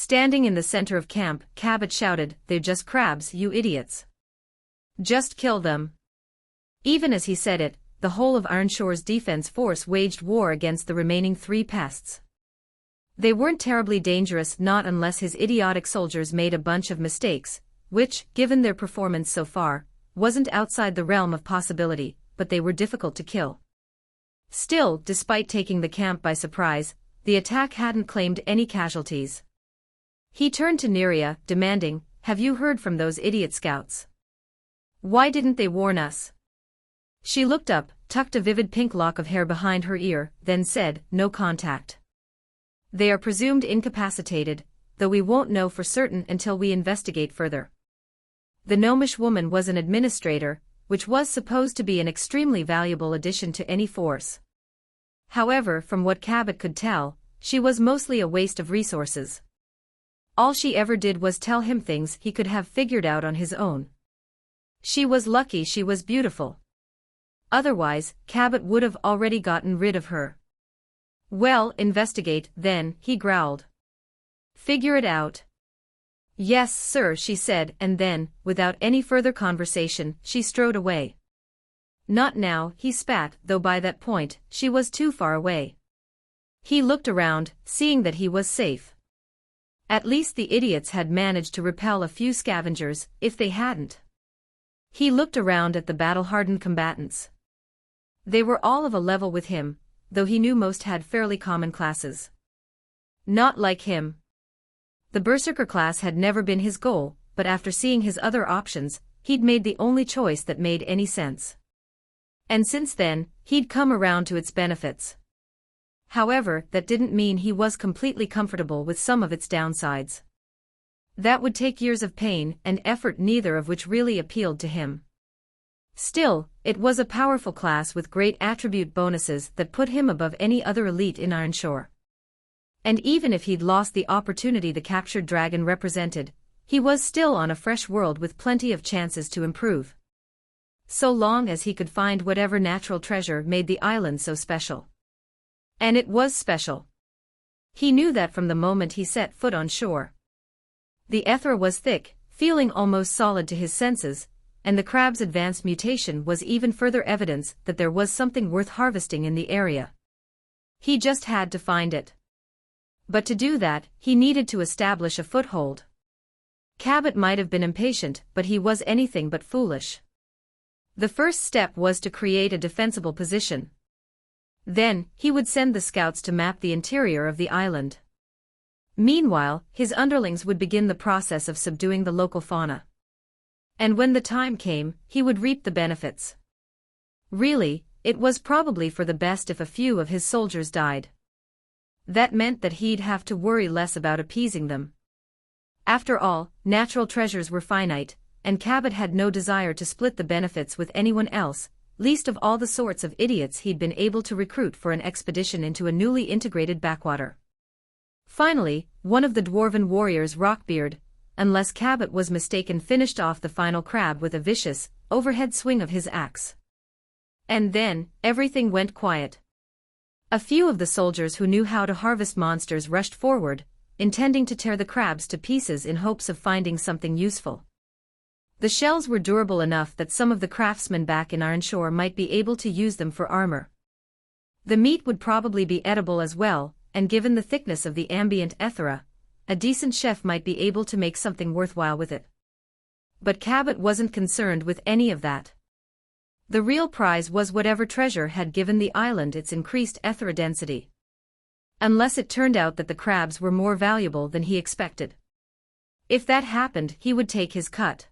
Standing in the center of camp, Cabot shouted, "They're just crabs, you idiots. Just kill them." Even as he said it, the whole of Ironshore's defense force waged war against the remaining 3 pests. They weren't terribly dangerous, not unless his idiotic soldiers made a bunch of mistakes, which, given their performance so far, wasn't outside the realm of possibility, but they were difficult to kill. Still, despite taking the camp by surprise, the attack hadn't claimed any casualties. He turned to Neria, demanding, "Have you heard from those idiot scouts? Why didn't they warn us?" She looked up, tucked a vivid pink lock of hair behind her ear, then said, "No contact. They are presumed incapacitated, though we won't know for certain until we investigate further." The gnomish woman was an administrator, which was supposed to be an extremely valuable addition to any force. However, from what Cabot could tell, she was mostly a waste of resources. All she ever did was tell him things he could have figured out on his own. She was lucky she was beautiful. Otherwise, Cabot would have already gotten rid of her. "Well, investigate, then," he growled. "Figure it out." "Yes, sir," she said, and then, without any further conversation, she strode away. "Not now," he spat, though by that point, she was too far away. He looked around, seeing that he was safe. At least the idiots had managed to repel a few scavengers, if they hadn't. He looked around at the battle-hardened combatants. They were all of a level with him, though he knew most had fairly common classes. Not like him. The Berserker class had never been his goal, but after seeing his other options, he'd made the only choice that made any sense. And since then, he'd come around to its benefits. However, that didn't mean he was completely comfortable with some of its downsides. That would take years of pain and effort, neither of which really appealed to him. Still, it was a powerful class with great attribute bonuses that put him above any other elite in Ironshore. And even if he'd lost the opportunity the captured dragon represented, he was still on a fresh world with plenty of chances to improve. So long as he could find whatever natural treasure made the island so special. And it was special. He knew that from the moment he set foot on shore. The Ethera was thick, feeling almost solid to his senses, and the crab's advanced mutation was even further evidence that there was something worth harvesting in the area. He just had to find it. But to do that, he needed to establish a foothold. Cabot might have been impatient, but he was anything but foolish. The first step was to create a defensible position. Then, he would send the scouts to map the interior of the island. Meanwhile, his underlings would begin the process of subduing the local fauna. And when the time came, he would reap the benefits. Really, it was probably for the best if a few of his soldiers died. That meant that he'd have to worry less about appeasing them. After all, natural treasures were finite, and Cabot had no desire to split the benefits with anyone else, least of all the sorts of idiots he'd been able to recruit for an expedition into a newly integrated backwater. Finally, one of the dwarven warriors, Rockbeard, unless Cabot was mistaken, finished off the final crab with a vicious, overhead swing of his axe. And then, everything went quiet. A few of the soldiers who knew how to harvest monsters rushed forward, intending to tear the crabs to pieces in hopes of finding something useful. The shells were durable enough that some of the craftsmen back in Ironshore might be able to use them for armor. The meat would probably be edible as well, and given the thickness of the ambient Ethera, a decent chef might be able to make something worthwhile with it. But Cabot wasn't concerned with any of that. The real prize was whatever treasure had given the island its increased Ethera density. Unless it turned out that the crabs were more valuable than he expected. If that happened, he would take his cut.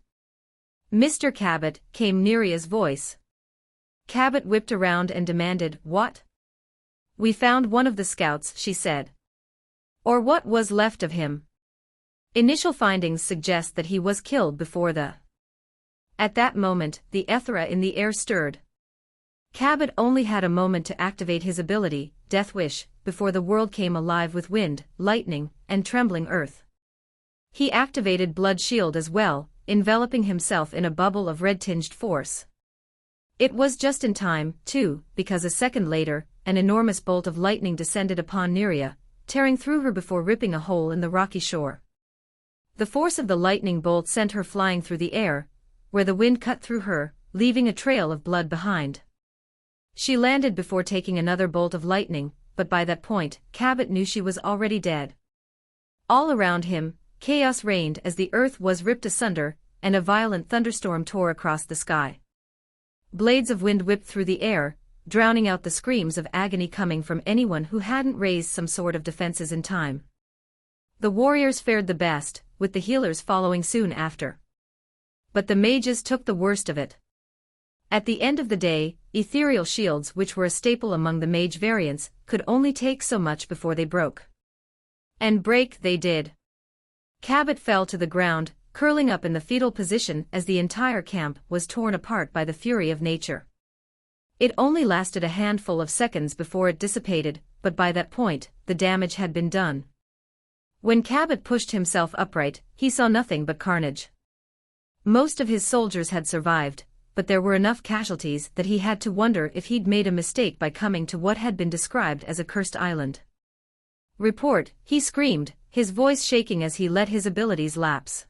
"Mr. Cabot," came Neria's voice. Cabot whipped around and demanded, "What?" "We found one of the scouts," she said. "Or what was left of him. Initial findings suggest that he was killed before the..." At that moment, the Ethera in the air stirred. Cabot only had a moment to activate his ability, Death Wish, before the world came alive with wind, lightning, and trembling earth. He activated Blood Shield as well, enveloping himself in a bubble of red-tinged force. It was just in time, too, because a second later, an enormous bolt of lightning descended upon Neria, tearing through her before ripping a hole in the rocky shore. The force of the lightning bolt sent her flying through the air, where the wind cut through her, leaving a trail of blood behind. She landed before taking another bolt of lightning, but by that point, Cabot knew she was already dead. All around him, chaos reigned as the earth was ripped asunder, and a violent thunderstorm tore across the sky. Blades of wind whipped through the air, drowning out the screams of agony coming from anyone who hadn't raised some sort of defenses in time. The warriors fared the best, with the healers following soon after. But the mages took the worst of it. At the end of the day, ethereal shields, which were a staple among the mage variants, could only take so much before they broke. And break they did. Cabot fell to the ground, curling up in the fetal position as the entire camp was torn apart by the fury of nature. It only lasted a handful of seconds before it dissipated, but by that point, the damage had been done. When Cabot pushed himself upright, he saw nothing but carnage. Most of his soldiers had survived, but there were enough casualties that he had to wonder if he'd made a mistake by coming to what had been described as a cursed island. "Report," he screamed, his voice shaking as he let his abilities lapse.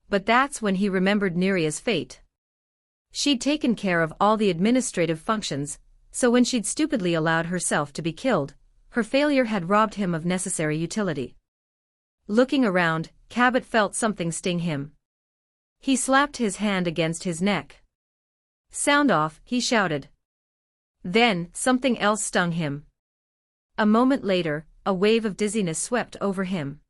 But that's when he remembered Neria's fate. She'd taken care of all the administrative functions, so when she'd stupidly allowed herself to be killed, her failure had robbed him of necessary utility. Looking around, Cabot felt something sting him. He slapped his hand against his neck. "Sound off," he shouted. Then, something else stung him. A moment later, a wave of dizziness swept over him.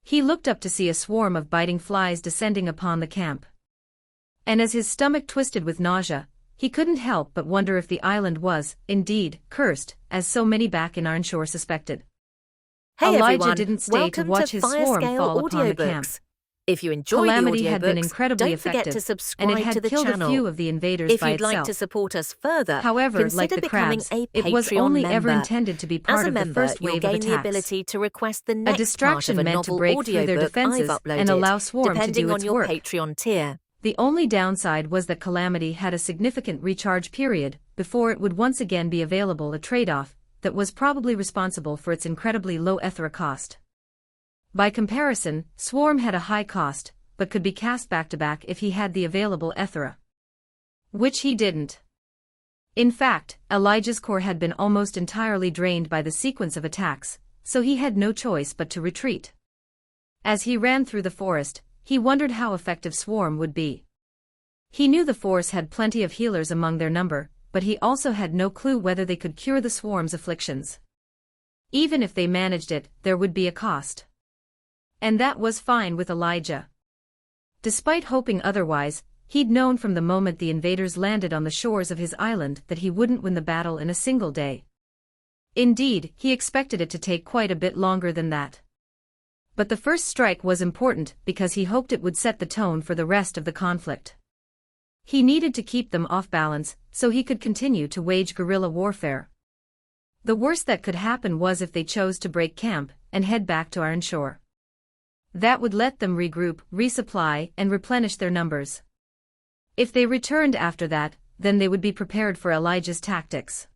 He looked up to see a swarm of biting flies descending upon the camp. And as his stomach twisted with nausea, he couldn't help but wonder if the island was, indeed, cursed, as so many back in Arnshore suspected. Hey Elijah everyone, didn't stay welcome to watch his swarm Firescale fall upon the camp. Audiobooks. If you enjoy Calamity the had been audiobooks, incredibly don't forget effective, to and subscribe it had to the killed channel. a few of the invaders If by you'd like itself. to support us further, However, consider like the becoming crabs, a it was Patreon only member. ever intended to be part As a of the member, first you'll wave of gain the attacks. ability to request the A next part distraction of a meant to novel break through their audiobook defenses I've uploaded, and allow Swarm to depending do on its your work. Patreon tier. The only downside was that Calamity had a significant recharge period before it would once again be available, a trade-off that was probably responsible for its incredibly low Ethera cost. By comparison, Swarm had a high cost, but could be cast back-to-back if he had the available Ethera. Which he didn't. In fact, Elijah's core had been almost entirely drained by the sequence of attacks, so he had no choice but to retreat. As he ran through the forest, he wondered how effective Swarm would be. He knew the Force had plenty of healers among their number, but he also had no clue whether they could cure the Swarm's afflictions. Even if they managed it, there would be a cost. And that was fine with Elijah. Despite hoping otherwise, he'd known from the moment the invaders landed on the shores of his island that he wouldn't win the battle in a single day. Indeed, he expected it to take quite a bit longer than that. But the first strike was important because he hoped it would set the tone for the rest of the conflict. He needed to keep them off balance so he could continue to wage guerrilla warfare. The worst that could happen was if they chose to break camp and head back to Arnshore. That would let them regroup, resupply, and replenish their numbers. If they returned after that, then they would be prepared for Elijah's tactics.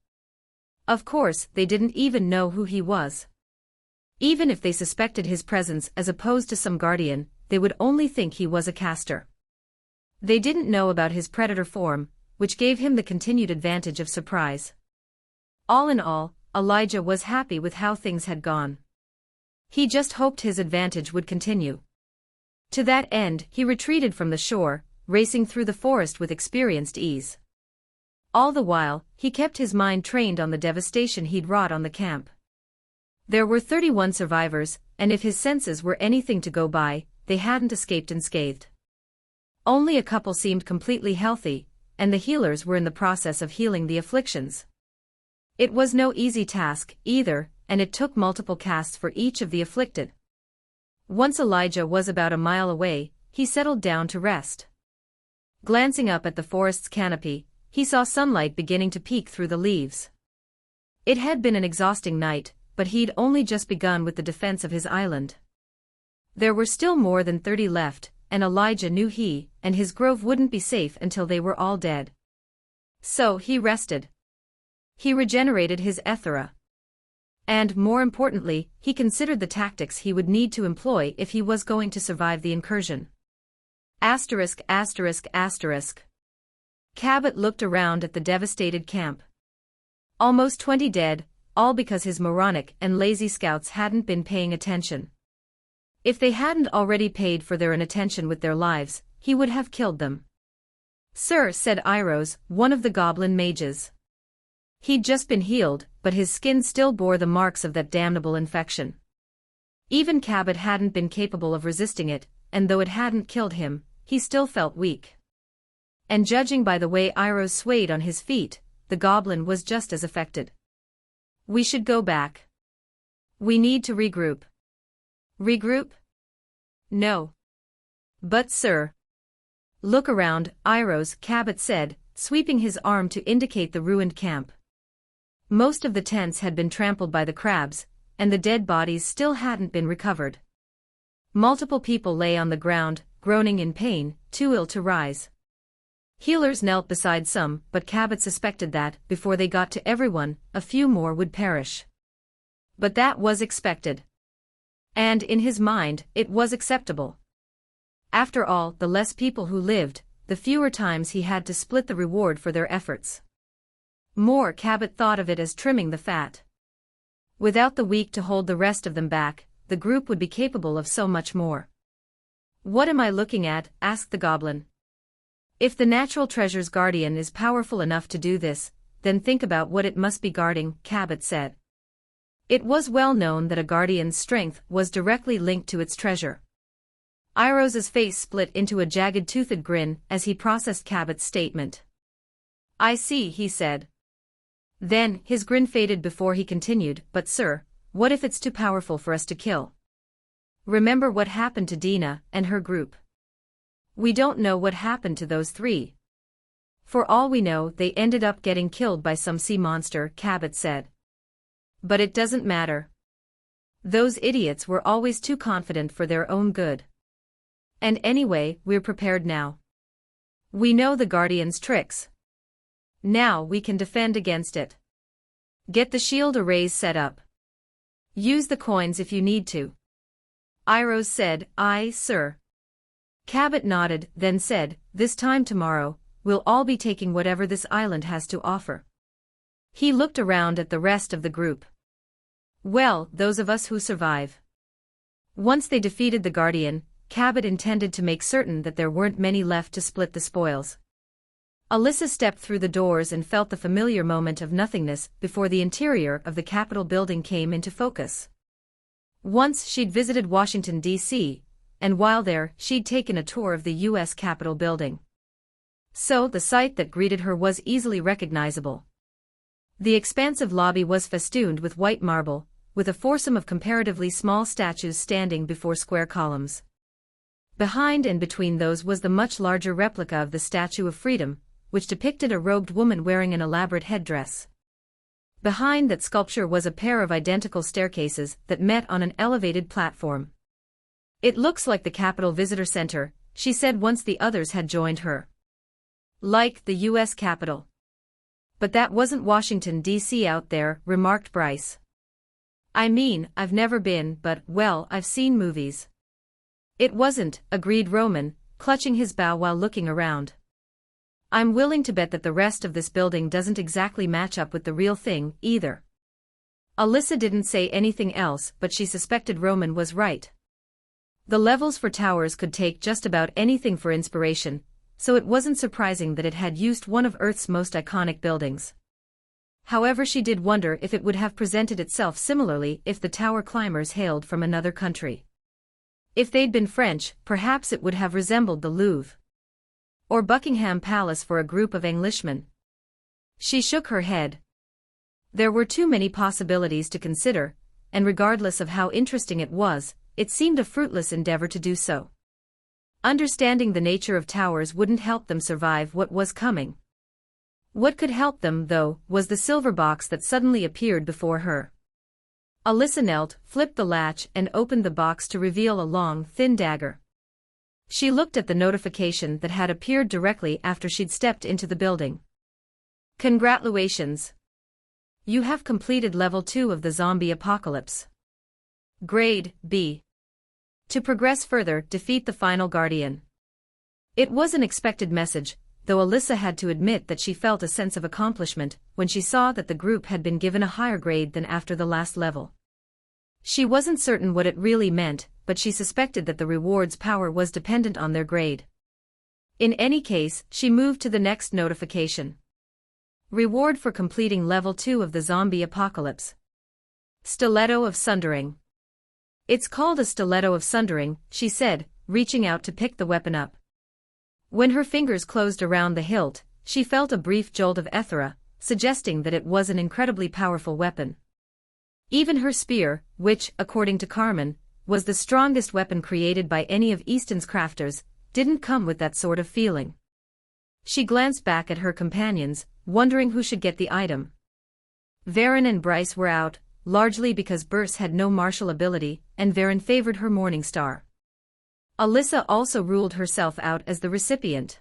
Of course, they didn't even know who he was. Even if they suspected his presence as opposed to some guardian, they would only think he was a caster. They didn't know about his predator form, which gave him the continued advantage of surprise. All in all, Elijah was happy with how things had gone. He just hoped his advantage would continue. To that end, he retreated from the shore, racing through the forest with experienced ease. All the while, he kept his mind trained on the devastation he'd wrought on the camp. There were 31 survivors, and if his senses were anything to go by, they hadn't escaped unscathed. Only a couple seemed completely healthy, and the healers were in the process of healing the afflictions. It was no easy task, either, and it took multiple casts for each of the afflicted. Once Elijah was about a mile away, he settled down to rest. Glancing up at the forest's canopy, he saw sunlight beginning to peek through the leaves. It had been an exhausting night, but he'd only just begun with the defense of his island. There were still more than 30 left, and Elijah knew he and his grove wouldn't be safe until they were all dead. So he rested. He regenerated his Ethera. And, more importantly, he considered the tactics he would need to employ if he was going to survive the incursion. Asterisk, asterisk, asterisk. Cabot looked around at the devastated camp. Almost 20 dead, all because his moronic and lazy scouts hadn't been paying attention. If they hadn't already paid for their inattention with their lives, he would have killed them. "Sir," said Iros, one of the goblin mages. He'd just been healed, but his skin still bore the marks of that damnable infection. Even Cabot hadn't been capable of resisting it, and though it hadn't killed him, he still felt weak. And judging by the way Iros swayed on his feet, the goblin was just as affected. "We should go back. We need to regroup." "Regroup? No." "But sir." "Look around, Iros," Cabot said, sweeping his arm to indicate the ruined camp. Most of the tents had been trampled by the crabs, and the dead bodies still hadn't been recovered. Multiple people lay on the ground, groaning in pain, too ill to rise. Healers knelt beside some, but Cabot suspected that, before they got to everyone, a few more would perish. But that was expected. And in his mind, it was acceptable. After all, the less people who lived, the fewer times he had to split the reward for their efforts. More, Cabot thought of it as trimming the fat. Without the weak to hold the rest of them back, the group would be capable of so much more. "What am I looking at?" asked the goblin. "If the natural treasure's guardian is powerful enough to do this, then think about what it must be guarding," Cabot said. It was well known that a guardian's strength was directly linked to its treasure. Iros's face split into a jagged-toothed grin as he processed Cabot's statement. "I see," he said. Then, his grin faded before he continued, "But sir, what if it's too powerful for us to kill? Remember what happened to Dina and her group. We don't know what happened to those three. For all we know, they ended up getting killed by some sea monster," Cabot said. "But it doesn't matter. Those idiots were always too confident for their own good. And anyway, we're prepared now. We know the Guardian's tricks. Now we can defend against it. Get the shield arrays set up. Use the coins if you need to." Iros said, "Aye, sir." Cabot nodded, then said, "This time tomorrow, we'll all be taking whatever this island has to offer." He looked around at the rest of the group. "Well, those of us who survive." Once they defeated the Guardian, Cabot intended to make certain that there weren't many left to split the spoils. Alyssa stepped through the doors and felt the familiar moment of nothingness before the interior of the Capitol building came into focus. Once she'd visited Washington, D.C., and while there, she'd taken a tour of the U.S. Capitol building. So the sight that greeted her was easily recognizable. The expansive lobby was festooned with white marble, with a foursome of comparatively small statues standing before square columns. Behind and between those was the much larger replica of the Statue of Freedom, which depicted a robed woman wearing an elaborate headdress. Behind that sculpture was a pair of identical staircases that met on an elevated platform. "It looks like the Capitol Visitor Center," she said once the others had joined her. "Like the U.S. Capitol. But that wasn't Washington, D.C. out there," remarked Bryce. "I mean, I've never been, but, well, I've seen movies." "It wasn't," agreed Roman, clutching his bow while looking around. "I'm willing to bet that the rest of this building doesn't exactly match up with the real thing, either." Alyssa didn't say anything else, but she suspected Roman was right. The levels for towers could take just about anything for inspiration, so it wasn't surprising that it had used one of Earth's most iconic buildings. However, she did wonder if it would have presented itself similarly if the tower climbers hailed from another country. If they'd been French, perhaps it would have resembled the Louvre. Or Buckingham Palace for a group of Englishmen. She shook her head. There were too many possibilities to consider, and regardless of how interesting it was, it seemed a fruitless endeavor to do so. Understanding the nature of towers wouldn't help them survive what was coming. What could help them, though, was the silver box that suddenly appeared before her. Alyssa knelt, flipped the latch, and opened the box to reveal a long, thin dagger. She looked at the notification that had appeared directly after she'd stepped into the building. "Congratulations. You have completed level 2 of the zombie apocalypse. Grade B. To progress further, defeat the final guardian. It was an expected message, though Alyssa had to admit that she felt a sense of accomplishment when she saw that the group had been given a higher grade than after the last level. She wasn't certain what it really meant, but she suspected that the reward's power was dependent on their grade. In any case, she moved to the next notification. Reward for completing level 2 of the zombie apocalypse. Stiletto of Sundering. It's called a stiletto of sundering, she said, reaching out to pick the weapon up. When her fingers closed around the hilt, she felt a brief jolt of Ethera, suggesting that it was an incredibly powerful weapon. Even her spear, which, according to Carmen, was the strongest weapon created by any of Easton's crafters, didn't come with that sort of feeling. She glanced back at her companions, wondering who should get the item. Varen and Bryce were out, largely because Burse had no martial ability, and Varen favored her Morningstar. Alyssa also ruled herself out as the recipient.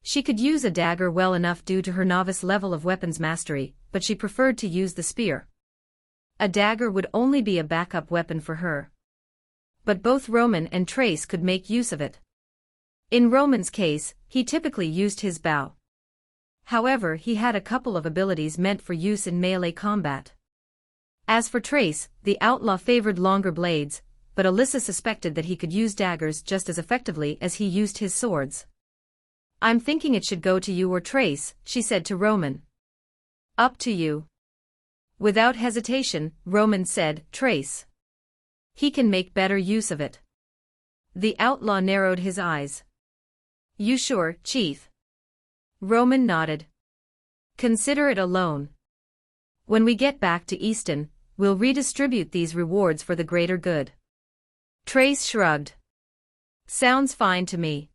She could use a dagger well enough due to her novice level of weapons mastery, but she preferred to use the spear. A dagger would only be a backup weapon for her. But both Roman and Trace could make use of it. In Roman's case, he typically used his bow. However, he had a couple of abilities meant for use in melee combat. As for Trace, the outlaw favored longer blades, but Alyssa suspected that he could use daggers just as effectively as he used his swords. I'm thinking it should go to you or Trace, she said to Roman. Up to you. Without hesitation, Roman said, Trace. He can make better use of it. The outlaw narrowed his eyes. You sure, Chief? Roman nodded. Consider it a loan. When we get back to Easton, we'll redistribute these rewards for the greater good. Trace shrugged. Sounds fine to me.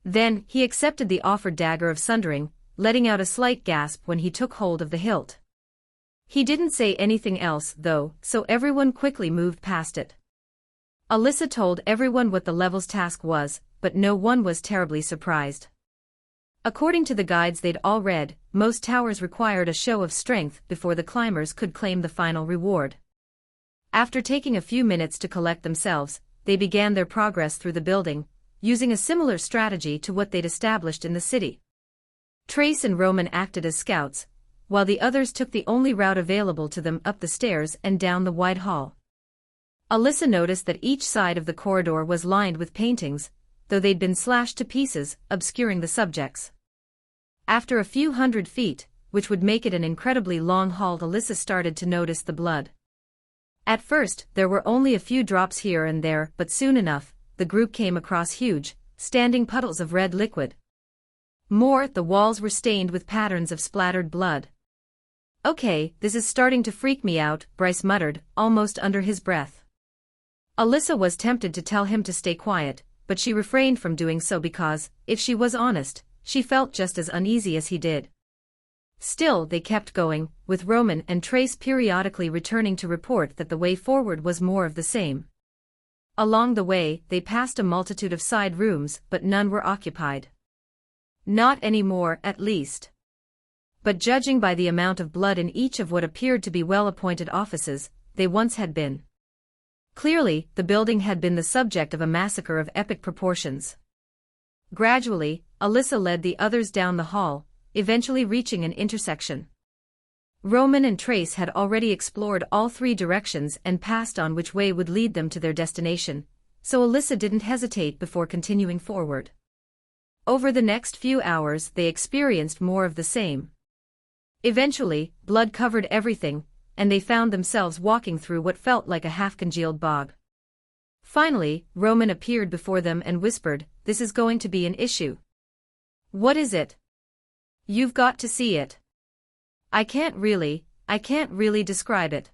Then, he accepted the offered dagger of sundering, letting out a slight gasp when he took hold of the hilt. He didn't say anything else, though, so everyone quickly moved past it. Alyssa told everyone what the level's task was, but no one was terribly surprised. According to the guides they'd all read, most towers required a show of strength before the climbers could claim the final reward. After taking a few minutes to collect themselves, they began their progress through the building, using a similar strategy to what they'd established in the city. Trace and Roman acted as scouts, while the others took the only route available to them up the stairs and down the wide hall. Alyssa noticed that each side of the corridor was lined with paintings, though they'd been slashed to pieces, obscuring the subjects. After a few hundred feet, which would make it an incredibly long hall, Alyssa started to notice the blood. At first, there were only a few drops here and there, but soon enough, the group came across huge, standing puddles of red liquid. More, the walls were stained with patterns of splattered blood. Okay, this is starting to freak me out, Bryce muttered, almost under his breath. Alyssa was tempted to tell him to stay quiet, but she refrained from doing so because, if she was honest, she felt just as uneasy as he did. Still, they kept going, with Roman and Trace periodically returning to report that the way forward was more of the same. Along the way, they passed a multitude of side rooms, but none were occupied. Not anymore, at least. But judging by the amount of blood in each of what appeared to be well-appointed offices, they once had been. Clearly, the building had been the subject of a massacre of epic proportions. Gradually, Alyssa led the others down the hall, eventually reaching an intersection. Roman and Trace had already explored all three directions and passed on which way would lead them to their destination, so Alyssa didn't hesitate before continuing forward. Over the next few hours they experienced more of the same. Eventually, blood covered everything, and they found themselves walking through what felt like a half-congealed bog. Finally, Roman appeared before them and whispered, "This is going to be an issue." "What is it?" "You've got to see it." I can't really describe it."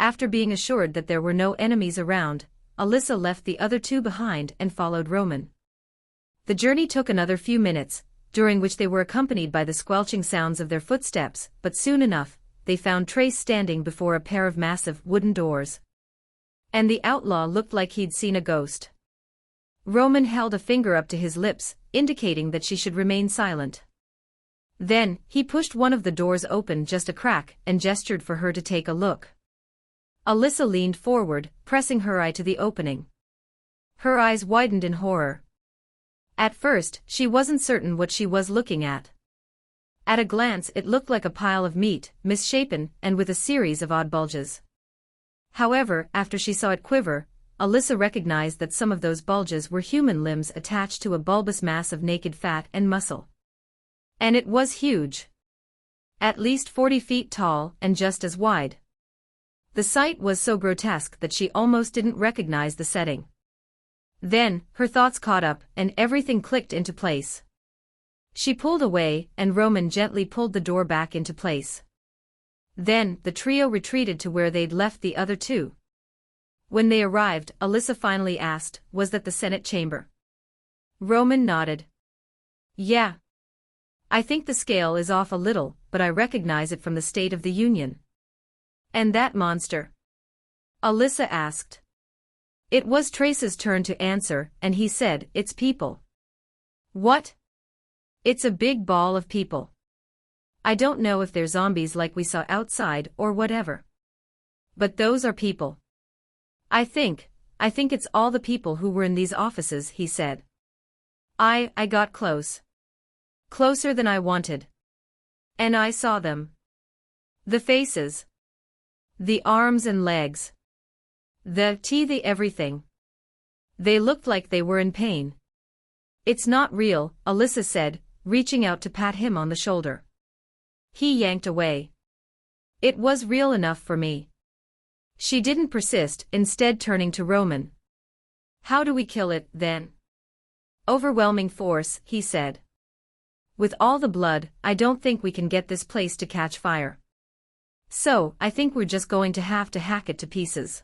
After being assured that there were no enemies around, Alyssa left the other two behind and followed Roman. The journey took another few minutes, during which they were accompanied by the squelching sounds of their footsteps, but soon enough, they found Trace standing before a pair of massive wooden doors. And the outlaw looked like he'd seen a ghost. Roman held a finger up to his lips, indicating that she should remain silent. Then, he pushed one of the doors open just a crack and gestured for her to take a look. Alyssa leaned forward, pressing her eye to the opening. Her eyes widened in horror. At first, she wasn't certain what she was looking at. At a glance it looked like a pile of meat, misshapen, and with a series of odd bulges. However, after she saw it quiver, Alyssa recognized that some of those bulges were human limbs attached to a bulbous mass of naked fat and muscle. And it was huge. At least 40 feet tall and just as wide. The sight was so grotesque that she almost didn't recognize the setting. Then, her thoughts caught up and everything clicked into place. She pulled away and Roman gently pulled the door back into place. Then, the trio retreated to where they'd left the other two. When they arrived, Alyssa finally asked, "Was that the Senate chamber?" Roman nodded. "Yeah. I think the scale is off a little, but I recognize it from the State of the Union." "And that monster?" Alyssa asked. It was Trace's turn to answer, and he said, "It's people." "What?" "It's a big ball of people. I don't know if they're zombies like we saw outside or whatever. But those are people. I think it's all the people who were in these offices," he said. I got close. Closer than I wanted. And I saw them. The faces. The arms and legs. The everything. They looked like they were in pain." "It's not real," Alyssa said, reaching out to pat him on the shoulder. He yanked away. "It was real enough for me." She didn't persist, instead turning to Roman. "How do we kill it, then?" "Overwhelming force," he said. "With all the blood, I don't think we can get this place to catch fire. So, I think we're just going to have to hack it to pieces.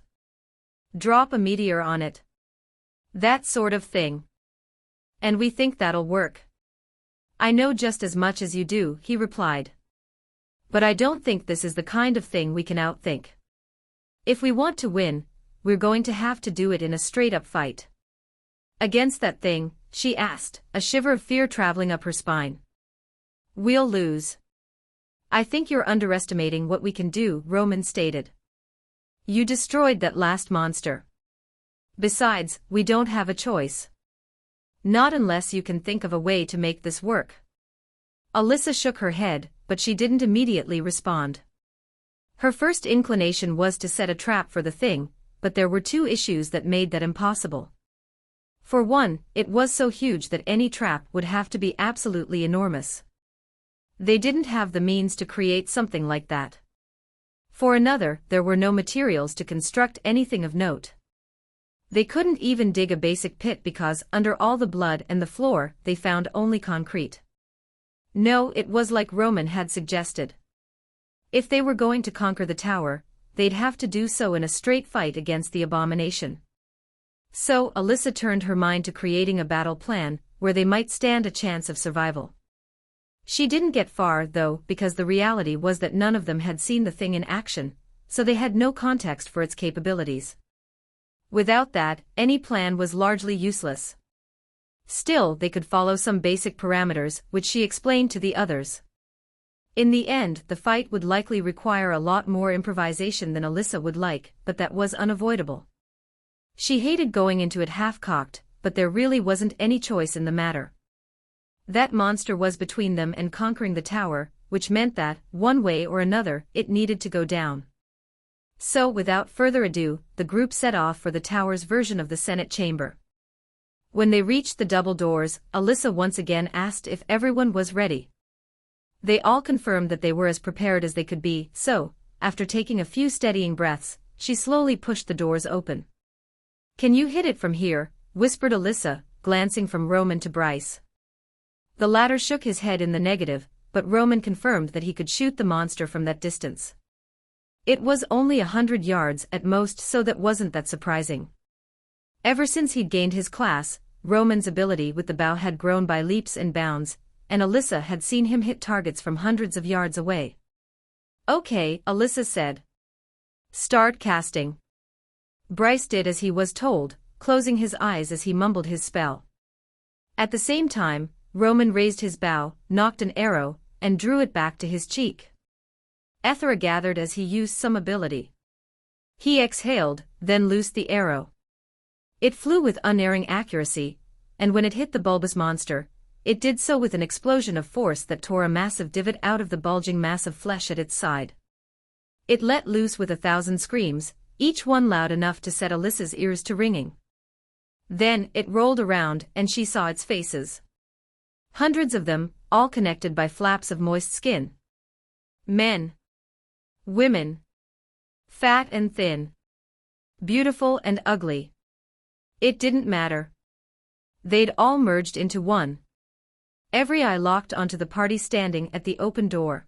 Drop a meteor on it. That sort of thing. And we think that'll work." "I know just as much as you do," he replied. "But I don't think this is the kind of thing we can outthink. If we want to win, we're going to have to do it in a straight-up fight." "Against that thing?" she asked, a shiver of fear traveling up her spine. "We'll lose." "I think you're underestimating what we can do," Roman stated. "You destroyed that last monster. Besides, we don't have a choice. Not unless you can think of a way to make this work." Alyssa shook her head, but she didn't immediately respond. Her first inclination was to set a trap for the thing, but there were two issues that made that impossible. For one, it was so huge that any trap would have to be absolutely enormous. They didn't have the means to create something like that. For another, there were no materials to construct anything of note. They couldn't even dig a basic pit because, under all the blood and the floor, they found only concrete. No, it was like Roman had suggested. If they were going to conquer the tower, they'd have to do so in a straight fight against the abomination. So, Alyssa turned her mind to creating a battle plan, where they might stand a chance of survival. She didn't get far, though, because the reality was that none of them had seen the thing in action, so they had no context for its capabilities. Without that, any plan was largely useless. Still, they could follow some basic parameters, which she explained to the others. In the end, the fight would likely require a lot more improvisation than Alyssa would like, but that was unavoidable. She hated going into it half-cocked, but there really wasn't any choice in the matter. That monster was between them and conquering the tower, which meant that, one way or another, it needed to go down. So, without further ado, the group set off for the tower's version of the Senate chamber. When they reached the double doors, Alyssa once again asked if everyone was ready. They all confirmed that they were as prepared as they could be, so, after taking a few steadying breaths, she slowly pushed the doors open. "Can you hit it from here?" whispered Alyssa, glancing from Roman to Bryce. The latter shook his head in the negative, but Roman confirmed that he could shoot the monster from that distance. It was only 100 yards at most, so that wasn't that surprising. Ever since he'd gained his class, Roman's ability with the bow had grown by leaps and bounds, and Alyssa had seen him hit targets from hundreds of yards away. "Okay," Alyssa said. "Start casting." Bryce did as he was told, closing his eyes as he mumbled his spell. At the same time, Roman raised his bow, nocked an arrow, and drew it back to his cheek. Ethera gathered as he used some ability. He exhaled, then loosed the arrow. It flew with unerring accuracy, and when it hit the bulbous monster, it did so with an explosion of force that tore a massive divot out of the bulging mass of flesh at its side. It let loose with 1,000 screams, each one loud enough to set Alyssa's ears to ringing. Then it rolled around and she saw its faces. Hundreds of them, all connected by flaps of moist skin. Men. Women. Fat and thin. Beautiful and ugly. It didn't matter. They'd all merged into one. Every eye locked onto the party standing at the open door.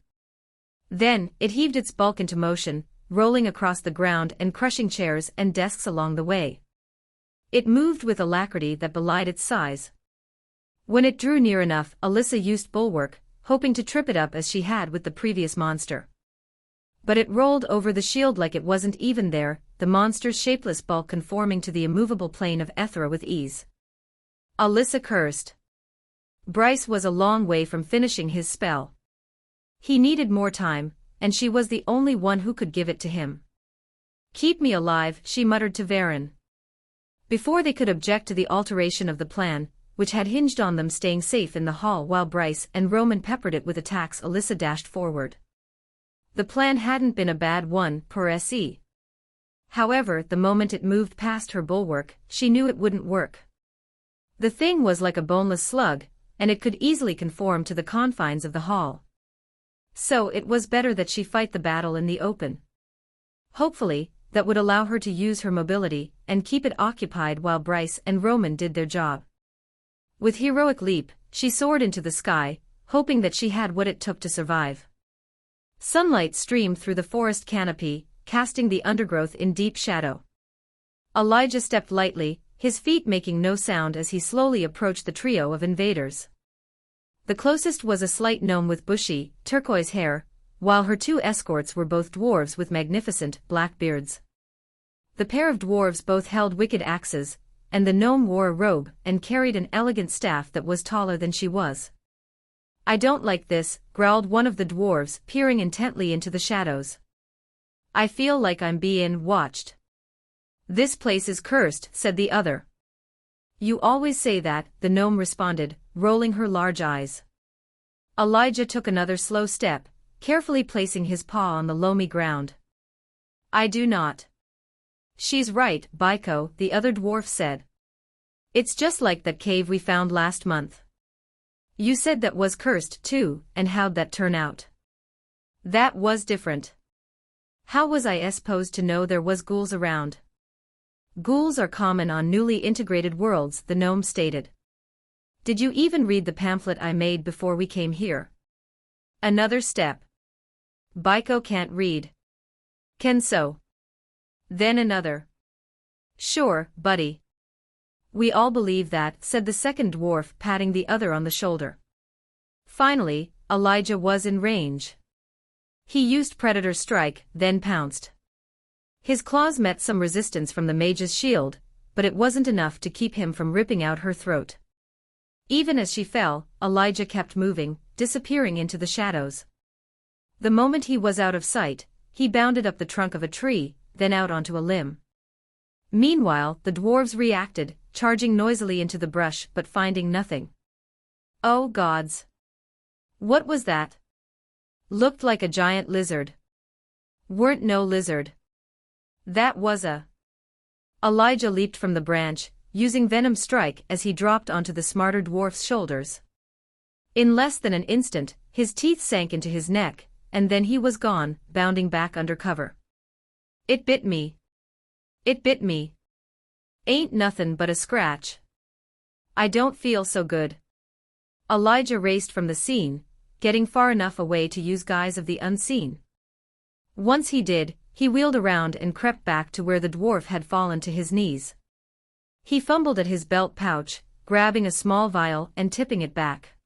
Then, it heaved its bulk into motion, rolling across the ground and crushing chairs and desks along the way. It moved with alacrity that belied its size. When it drew near enough, Alyssa used bulwark, hoping to trip it up as she had with the previous monster. But it rolled over the shield like it wasn't even there, the monster's shapeless bulk conforming to the immovable plane of Ethera with ease. Alyssa cursed. Bryce was a long way from finishing his spell. He needed more time, and she was the only one who could give it to him. "Keep me alive," she muttered to Varen. Before they could object to the alteration of the plan, which had hinged on them staying safe in the hall while Bryce and Roman peppered it with attacks, Alyssa dashed forward. The plan hadn't been a bad one, per se. However, the moment it moved past her bulwark, she knew it wouldn't work. The thing was like a boneless slug, and it could easily conform to the confines of the hall. So it was better that she fight the battle in the open. Hopefully, that would allow her to use her mobility and keep it occupied while Bryce and Roman did their job. With heroic leap, she soared into the sky, hoping that she had what it took to survive. Sunlight streamed through the forest canopy, casting the undergrowth in deep shadow. Elijah stepped lightly, his feet making no sound as he slowly approached the trio of invaders. The closest was a slight gnome with bushy, turquoise hair, while her two escorts were both dwarves with magnificent, black beards. The pair of dwarves both held wicked axes, and the gnome wore a robe and carried an elegant staff that was taller than she was. "I don't like this," growled one of the dwarves, peering intently into the shadows. "I feel like I'm being watched." "This place is cursed," said the other. "You always say that," the gnome responded, rolling her large eyes. Elijah took another slow step, carefully placing his paw on the loamy ground. "I do not." "She's right, Baiko," the other dwarf said. "It's just like that cave we found last month. You said that was cursed too, and how'd that turn out?" "That was different. How was I supposed to know there was ghouls around?" "Ghouls are common on newly integrated worlds," the gnome stated. "Did you even read the pamphlet I made before we came here?" Another step. "Baiko can't read." "Can so." Then another. "Sure, buddy. We all believe that," said the second dwarf, patting the other on the shoulder. Finally, Elijah was in range. He used Predator Strike, then pounced. His claws met some resistance from the mage's shield, but it wasn't enough to keep him from ripping out her throat. Even as she fell, Elijah kept moving, disappearing into the shadows. The moment he was out of sight, he bounded up the trunk of a tree, then out onto a limb. Meanwhile, the dwarves reacted, charging noisily into the brush but finding nothing. Oh gods! What was that? Looked like a giant lizard. Weren't no lizard. That was a... Elijah leaped from the branch, using Venom Strike as he dropped onto the smarter dwarf's shoulders. In less than an instant, his teeth sank into his neck, and then he was gone, bounding back under cover. "It bit me. It bit me. Ain't nothin' but a scratch. I don't feel so good." Elijah raced from the scene, getting far enough away to use Guise of the Unseen. Once he did, he wheeled around and crept back to where the dwarf had fallen to his knees. He fumbled at his belt pouch, grabbing a small vial and tipping it back.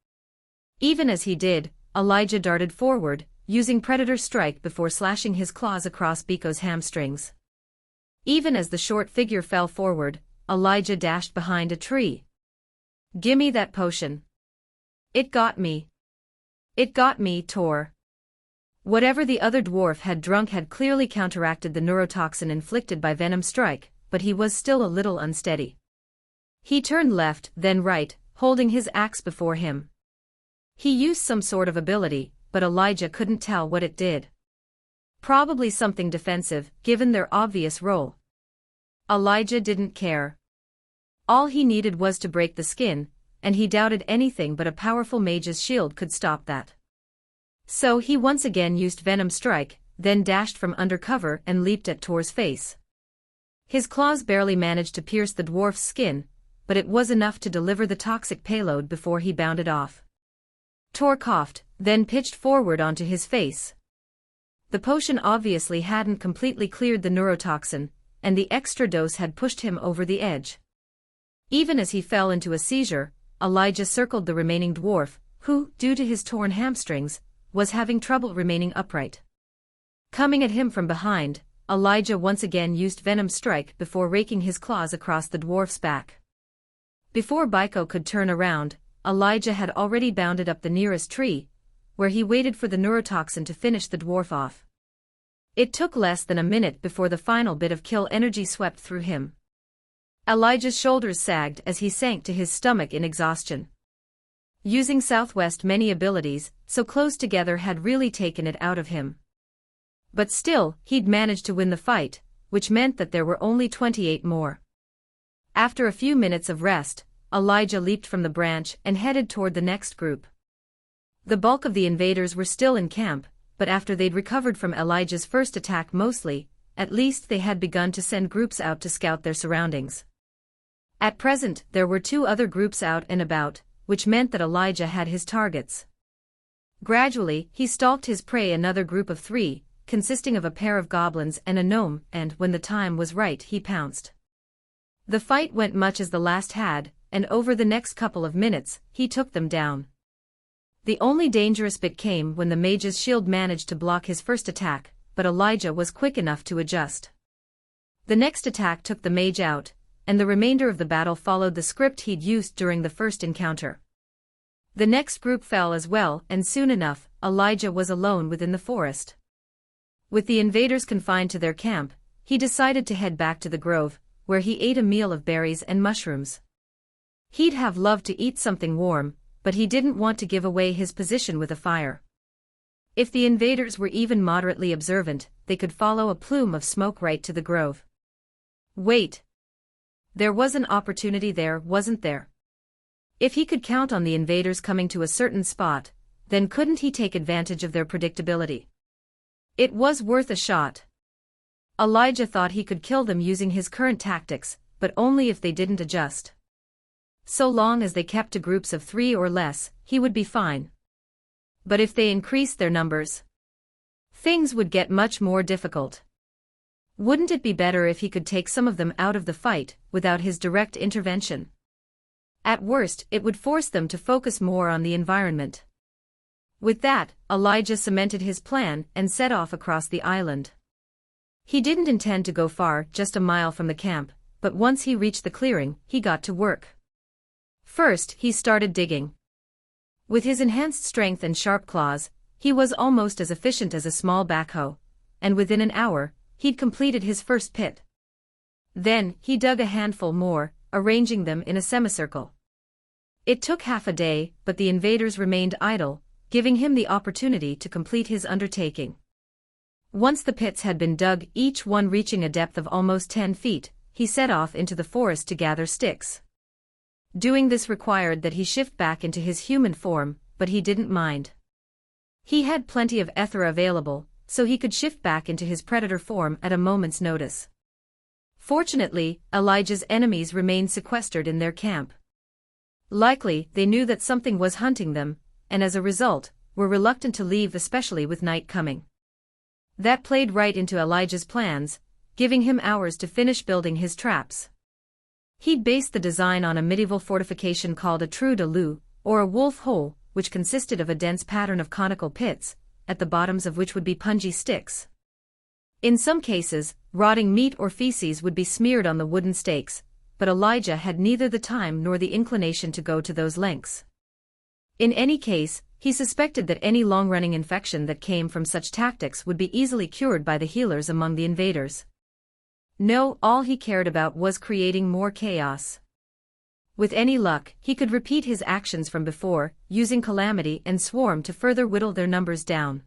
Even as he did, Elijah darted forward, using Predator Strike before slashing his claws across Biko's hamstrings. Even as the short figure fell forward, Elijah dashed behind a tree. "Gimme that potion." "It got me." It got me, Tor. Whatever the other dwarf had drunk had clearly counteracted the neurotoxin inflicted by Venom Strike, but he was still a little unsteady. He turned left, then right, holding his axe before him. He used some sort of ability, but Elijah couldn't tell what it did. Probably something defensive, given their obvious role. Elijah didn't care. All he needed was to break the skin, and he doubted anything but a powerful mage's shield could stop that. So he once again used Venom Strike, then dashed from under cover and leaped at Tor's face. His claws barely managed to pierce the dwarf's skin, but it was enough to deliver the toxic payload before he bounded off. Tor coughed, then pitched forward onto his face. The potion obviously hadn't completely cleared the neurotoxin, and the extra dose had pushed him over the edge. Even as he fell into a seizure, Elijah circled the remaining dwarf, who, due to his torn hamstrings, was having trouble remaining upright. Coming at him from behind, Elijah once again used Venom Strike before raking his claws across the dwarf's back. Before Baiko could turn around, Elijah had already bounded up the nearest tree, where he waited for the neurotoxin to finish the dwarf off. It took less than a minute before the final bit of kill energy swept through him. Elijah's shoulders sagged as he sank to his stomach in exhaustion. Using Southwest many abilities, so close together had really taken it out of him. But still, he'd managed to win the fight, which meant that there were only 28 more. After a few minutes of rest, Elijah leaped from the branch and headed toward the next group. The bulk of the invaders were still in camp, but after they'd recovered from Elijah's first attack mostly, at least they had begun to send groups out to scout their surroundings. At present, there were 2 other groups out and about, which meant that Elijah had his targets. Gradually, he stalked his prey, another group of 3, consisting of a pair of goblins and a gnome, and when the time was right he pounced. The fight went much as the last had, and over the next couple of minutes, he took them down. The only dangerous bit came when the mage's shield managed to block his first attack, but Elijah was quick enough to adjust. The next attack took the mage out, and the remainder of the battle followed the script he'd used during the first encounter. The next group fell as well, and soon enough, Elijah was alone within the forest. With the invaders confined to their camp, he decided to head back to the grove, where he ate a meal of berries and mushrooms. He'd have loved to eat something warm, but he didn't want to give away his position with a fire. If the invaders were even moderately observant, they could follow a plume of smoke right to the grove. Wait. There was an opportunity there, wasn't there? If he could count on the invaders coming to a certain spot, then couldn't he take advantage of their predictability? It was worth a shot. Elijah thought he could kill them using his current tactics, but only if they didn't adjust. So long as they kept to groups of 3 or less, he would be fine. But if they increased their numbers, things would get much more difficult. Wouldn't it be better if he could take some of them out of the fight, without his direct intervention? At worst, it would force them to focus more on the environment. With that, Elijah cemented his plan and set off across the island. He didn't intend to go far, just a mile from the camp, but once he reached the clearing, he got to work. First, he started digging. With his enhanced strength and sharp claws, he was almost as efficient as a small backhoe, and within an hour, he'd completed his first pit. Then, he dug a handful more, arranging them in a semicircle. It took half a day, but the invaders remained idle, giving him the opportunity to complete his undertaking. Once the pits had been dug, each one reaching a depth of almost 10 feet, he set off into the forest to gather sticks. Doing this required that he shift back into his human form, but he didn't mind. He had plenty of Ethera available, so he could shift back into his predator form at a moment's notice. Fortunately, Elijah's enemies remained sequestered in their camp. Likely, they knew that something was hunting them, and as a result, were reluctant to leave, especially with night coming. That played right into Elijah's plans, giving him hours to finish building his traps. He'd based the design on a medieval fortification called a trou de loup, or a wolf hole, which consisted of a dense pattern of conical pits, at the bottoms of which would be punji sticks. In some cases, rotting meat or feces would be smeared on the wooden stakes, but Elijah had neither the time nor the inclination to go to those lengths. In any case, he suspected that any long-running infection that came from such tactics would be easily cured by the healers among the invaders. No, all he cared about was creating more chaos. With any luck, he could repeat his actions from before, using Calamity and Swarm to further whittle their numbers down.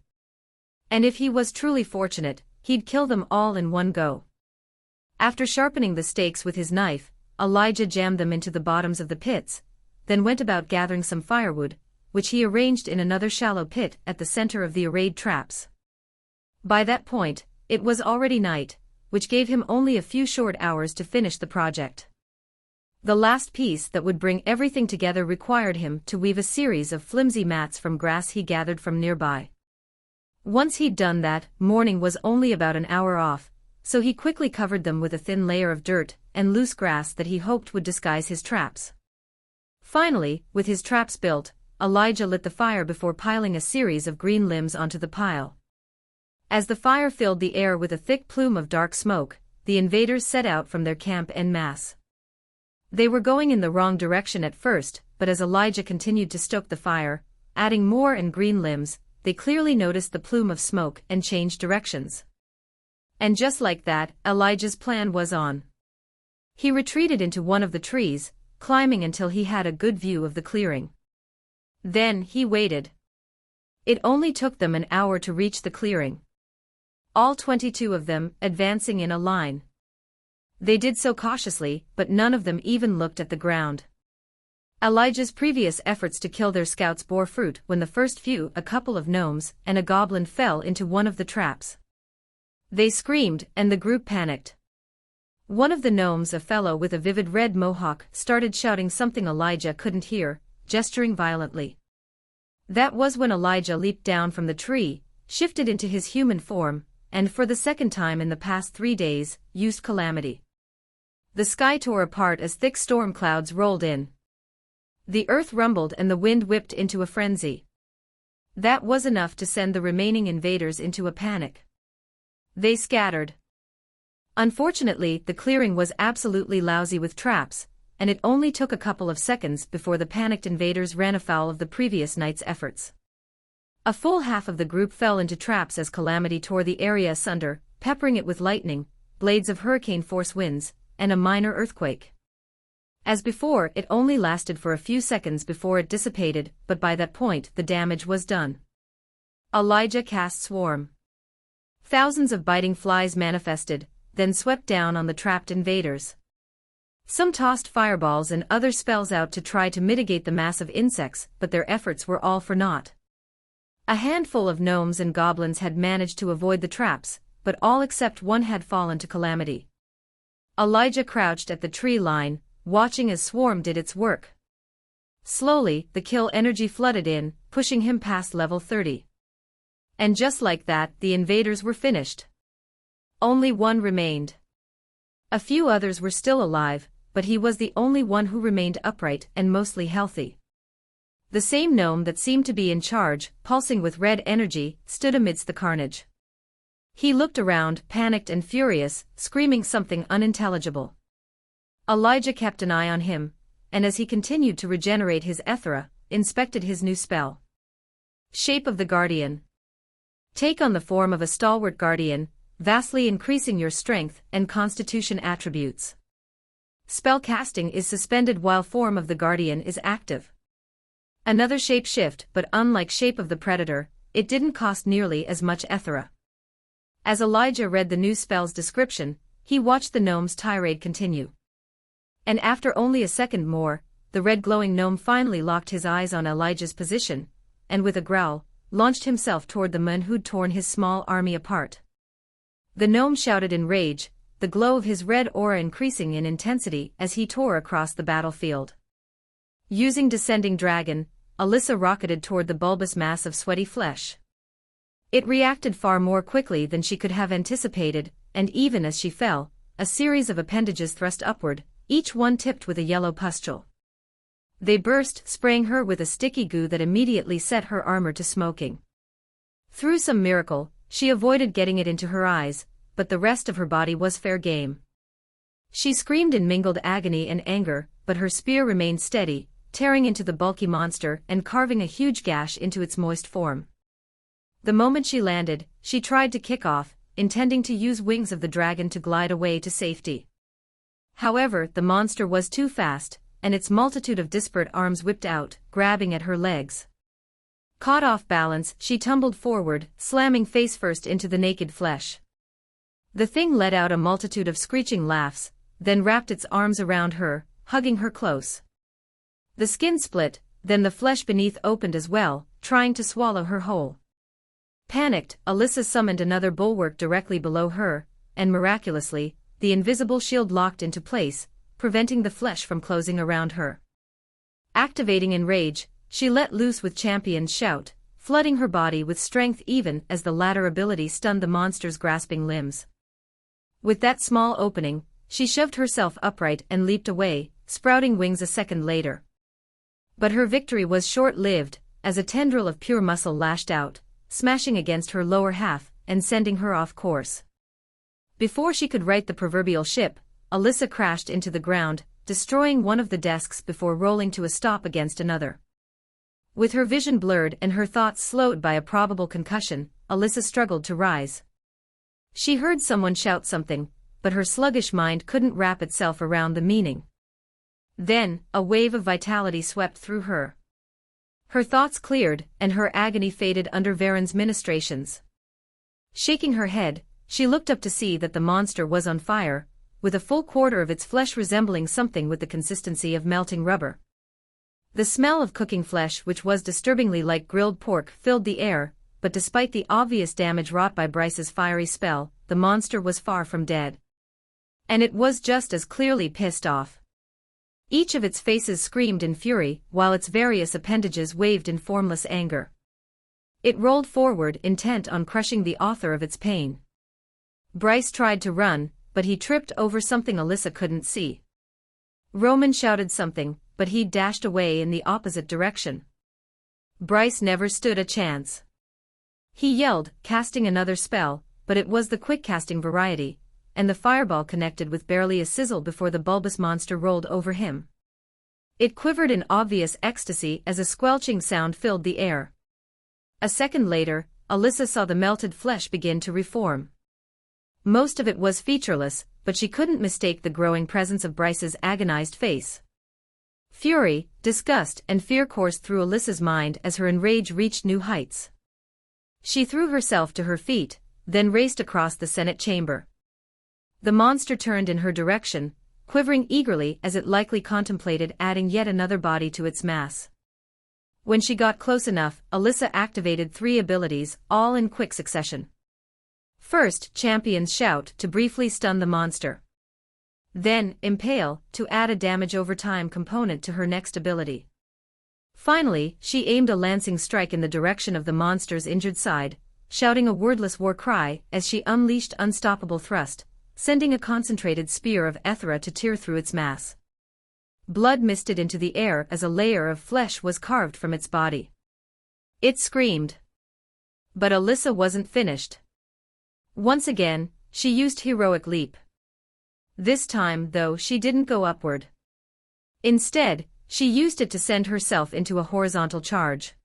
And if he was truly fortunate, he'd kill them all in one go. After sharpening the stakes with his knife, Elijah jammed them into the bottoms of the pits, then went about gathering some firewood, which he arranged in another shallow pit at the center of the arrayed traps. By that point, it was already night, which gave him only a few short hours to finish the project. The last piece that would bring everything together required him to weave a series of flimsy mats from grass he gathered from nearby. Once he'd done that, morning was only about an hour off, so he quickly covered them with a thin layer of dirt and loose grass that he hoped would disguise his traps. Finally, with his traps built, Elijah lit the fire before piling a series of green limbs onto the pile. As the fire filled the air with a thick plume of dark smoke, the invaders set out from their camp en masse. They were going in the wrong direction at first, but as Elijah continued to stoke the fire, adding more and green limbs, they clearly noticed the plume of smoke and changed directions. And just like that, Elijah's plan was on. He retreated into one of the trees, climbing until he had a good view of the clearing. Then he waited. It only took them an hour to reach the clearing. All 22 of them advancing in a line. They did so cautiously, but none of them even looked at the ground. Elijah's previous efforts to kill their scouts bore fruit when the first few, a couple of gnomes and a goblin, fell into one of the traps. They screamed, and the group panicked. One of the gnomes, a fellow with a vivid red mohawk, started shouting something Elijah couldn't hear, gesturing violently. That was when Elijah leaped down from the tree, shifted into his human form, and for the second time in the past 3 days, used Calamity. The sky tore apart as thick storm clouds rolled in. The earth rumbled and the wind whipped into a frenzy. That was enough to send the remaining invaders into a panic. They scattered. Unfortunately, the clearing was absolutely lousy with traps, and it only took a couple of seconds before the panicked invaders ran afoul of the previous night's efforts. A full half of the group fell into traps as Calamity tore the area asunder, peppering it with lightning, blades of hurricane-force winds, and a minor earthquake. As before, it only lasted for a few seconds before it dissipated, but by that point the damage was done. Elijah cast Swarm. Thousands of biting flies manifested, then swept down on the trapped invaders. Some tossed fireballs and other spells out to try to mitigate the mass of insects, but their efforts were all for naught. A handful of gnomes and goblins had managed to avoid the traps, but all except one had fallen to Calamity. Elijah crouched at the tree line, watching as Swarm did its work. Slowly, the kill energy flooded in, pushing him past level 30. And just like that, the invaders were finished. Only one remained. A few others were still alive, but he was the only one who remained upright and mostly healthy. The same gnome that seemed to be in charge, pulsing with red energy, stood amidst the carnage. He looked around, panicked and furious, screaming something unintelligible. Elijah kept an eye on him, and as he continued to regenerate his Ethera, inspected his new spell. Shape of the Guardian. Take on the form of a stalwart guardian, vastly increasing your strength and constitution attributes. Spell casting is suspended while form of the guardian is active. Another shape shift, but unlike Shape of the Predator, it didn't cost nearly as much Ethera. As Elijah read the new spell's description, he watched the gnome's tirade continue. And after only a second more, the red glowing gnome finally locked his eyes on Elijah's position, and with a growl, launched himself toward the man who'd torn his small army apart. The gnome shouted in rage, the glow of his red aura increasing in intensity as he tore across the battlefield. Using Descending Dragon, Alyssa rocketed toward the bulbous mass of sweaty flesh. It reacted far more quickly than she could have anticipated, and even as she fell, a series of appendages thrust upward, each one tipped with a yellow pustule. They burst, spraying her with a sticky goo that immediately set her armor to smoking. Through some miracle, she avoided getting it into her eyes, but the rest of her body was fair game. She screamed in mingled agony and anger, but her spear remained steady, tearing into the bulky monster and carving a huge gash into its moist form. The moment she landed, she tried to kick off, intending to use wings of the dragon to glide away to safety. However, the monster was too fast, and its multitude of disparate arms whipped out, grabbing at her legs. Caught off balance, she tumbled forward, slamming face first into the naked flesh. The thing let out a multitude of screeching laughs, then wrapped its arms around her, hugging her close. The skin split, then the flesh beneath opened as well, trying to swallow her whole. Panicked, Alyssa summoned another bulwark directly below her, and miraculously, the invisible shield locked into place, preventing the flesh from closing around her. Activating in rage, she let loose with champion's shout, flooding her body with strength even as the latter ability stunned the monster's grasping limbs. With that small opening, she shoved herself upright and leaped away, sprouting wings a second later. But her victory was short-lived, as a tendril of pure muscle lashed out, smashing against her lower half and sending her off course. Before she could right the proverbial ship, Alyssa crashed into the ground, destroying one of the desks before rolling to a stop against another. With her vision blurred and her thoughts slowed by a probable concussion, Alyssa struggled to rise. She heard someone shout something, but her sluggish mind couldn't wrap itself around the meaning. Then, a wave of vitality swept through her. Her thoughts cleared, and her agony faded under Varen's ministrations. Shaking her head, she looked up to see that the monster was on fire, with a full quarter of its flesh resembling something with the consistency of melting rubber. The smell of cooking flesh, which was disturbingly like grilled pork, filled the air, but despite the obvious damage wrought by Bryce's fiery spell, the monster was far from dead. And it was just as clearly pissed off. Each of its faces screamed in fury, while its various appendages waved in formless anger. It rolled forward, intent on crushing the author of its pain. Bryce tried to run, but he tripped over something Alyssa couldn't see. Roman shouted something, but he dashed away in the opposite direction. Bryce never stood a chance. He yelled, casting another spell, but it was the quick-casting variety, and the fireball connected with barely a sizzle before the bulbous monster rolled over him. It quivered in obvious ecstasy as a squelching sound filled the air. A second later, Alyssa saw the melted flesh begin to reform. Most of it was featureless, but she couldn't mistake the growing presence of Bryce's agonized face. Fury, disgust, and fear coursed through Alyssa's mind as her enrage reached new heights. She threw herself to her feet, then raced across the Senate chamber. The monster turned in her direction, quivering eagerly as it likely contemplated adding yet another body to its mass. When she got close enough, Alyssa activated 3 abilities, all in quick succession. First, Champion's Shout to briefly stun the monster. Then, Impale, to add a damage over time component to her next ability. Finally, she aimed a lancing strike in the direction of the monster's injured side, shouting a wordless war cry as she unleashed unstoppable thrust, sending a concentrated spear of Ethera to tear through its mass. Blood misted into the air as a layer of flesh was carved from its body. It screamed. But Alyssa wasn't finished. Once again, she used Heroic Leap. This time, though, she didn't go upward. Instead, she used it to send herself into a horizontal charge.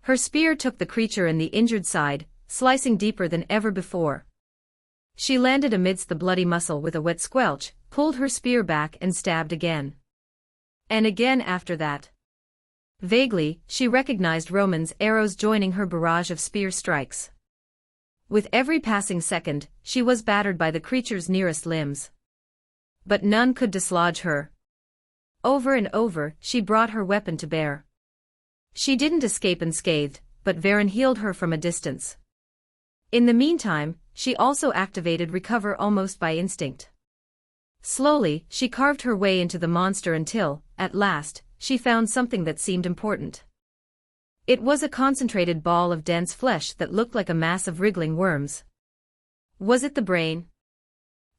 Her spear took the creature in the injured side, slicing deeper than ever before. She landed amidst the bloody muscle with a wet squelch, pulled her spear back and stabbed again. And again after that. Vaguely, she recognized Roman's arrows joining her barrage of spear strikes. With every passing second, she was battered by the creature's nearest limbs. But none could dislodge her. Over and over, she brought her weapon to bear. She didn't escape unscathed, but Varen healed her from a distance. In the meantime, she also activated Recover almost by instinct. Slowly, she carved her way into the monster until, at last, she found something that seemed important. It was a concentrated ball of dense flesh that looked like a mass of wriggling worms. Was it the brain?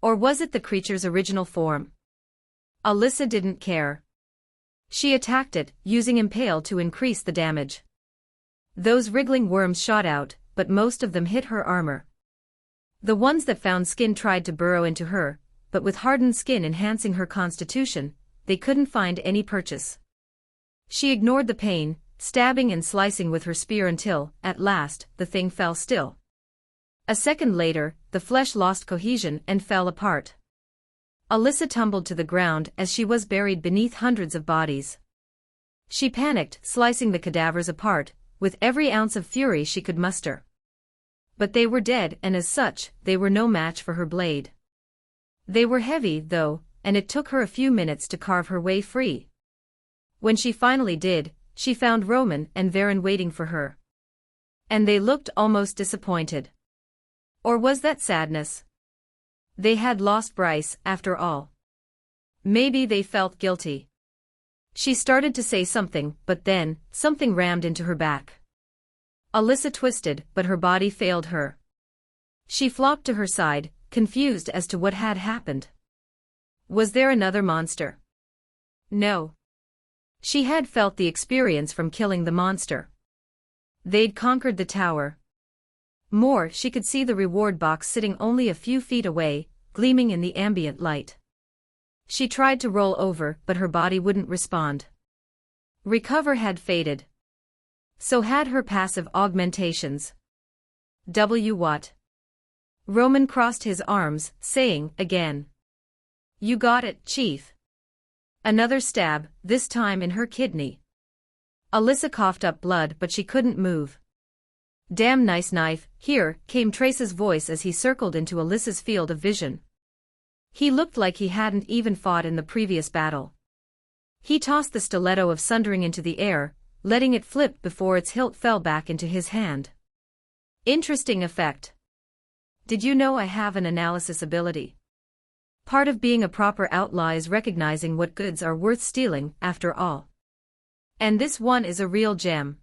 Or was it the creature's original form? Alyssa didn't care. She attacked it, using Impale to increase the damage. Those wriggling worms shot out, but most of them hit her armor. The ones that found skin tried to burrow into her, but with hardened skin enhancing her constitution, they couldn't find any purchase. She ignored the pain, stabbing and slicing with her spear until, at last, the thing fell still. A second later, the flesh lost cohesion and fell apart. Alyssa tumbled to the ground as she was buried beneath hundreds of bodies. She panicked, slicing the cadavers apart, with every ounce of fury she could muster. But they were dead, and as such, they were no match for her blade. They were heavy, though, and it took her a few minutes to carve her way free. When she finally did, she found Roman and Varen waiting for her. And they looked almost disappointed. Or was that sadness? They had lost Bryce, after all. Maybe they felt guilty. She started to say something, but then, something rammed into her back. Alyssa twisted, but her body failed her. She flopped to her side, confused as to what had happened. Was there another monster? No. She had felt the experience from killing the monster. They'd conquered the tower. More, she could see the reward box sitting only a few feet away, gleaming in the ambient light. She tried to roll over, but her body wouldn't respond. Recover had faded. So had her passive augmentations. What? Roman crossed his arms, saying, again. You got it, Chief. Another stab, this time in her kidney. Alyssa coughed up blood, but she couldn't move. Damn nice knife, here, came Trace's voice as he circled into Alyssa's field of vision. He looked like he hadn't even fought in the previous battle. He tossed the stiletto of sundering into the air, letting it flip before its hilt fell back into his hand. Interesting effect. Did you know I have an analysis ability? Part of being a proper outlaw is recognizing what goods are worth stealing, after all. And this one is a real gem.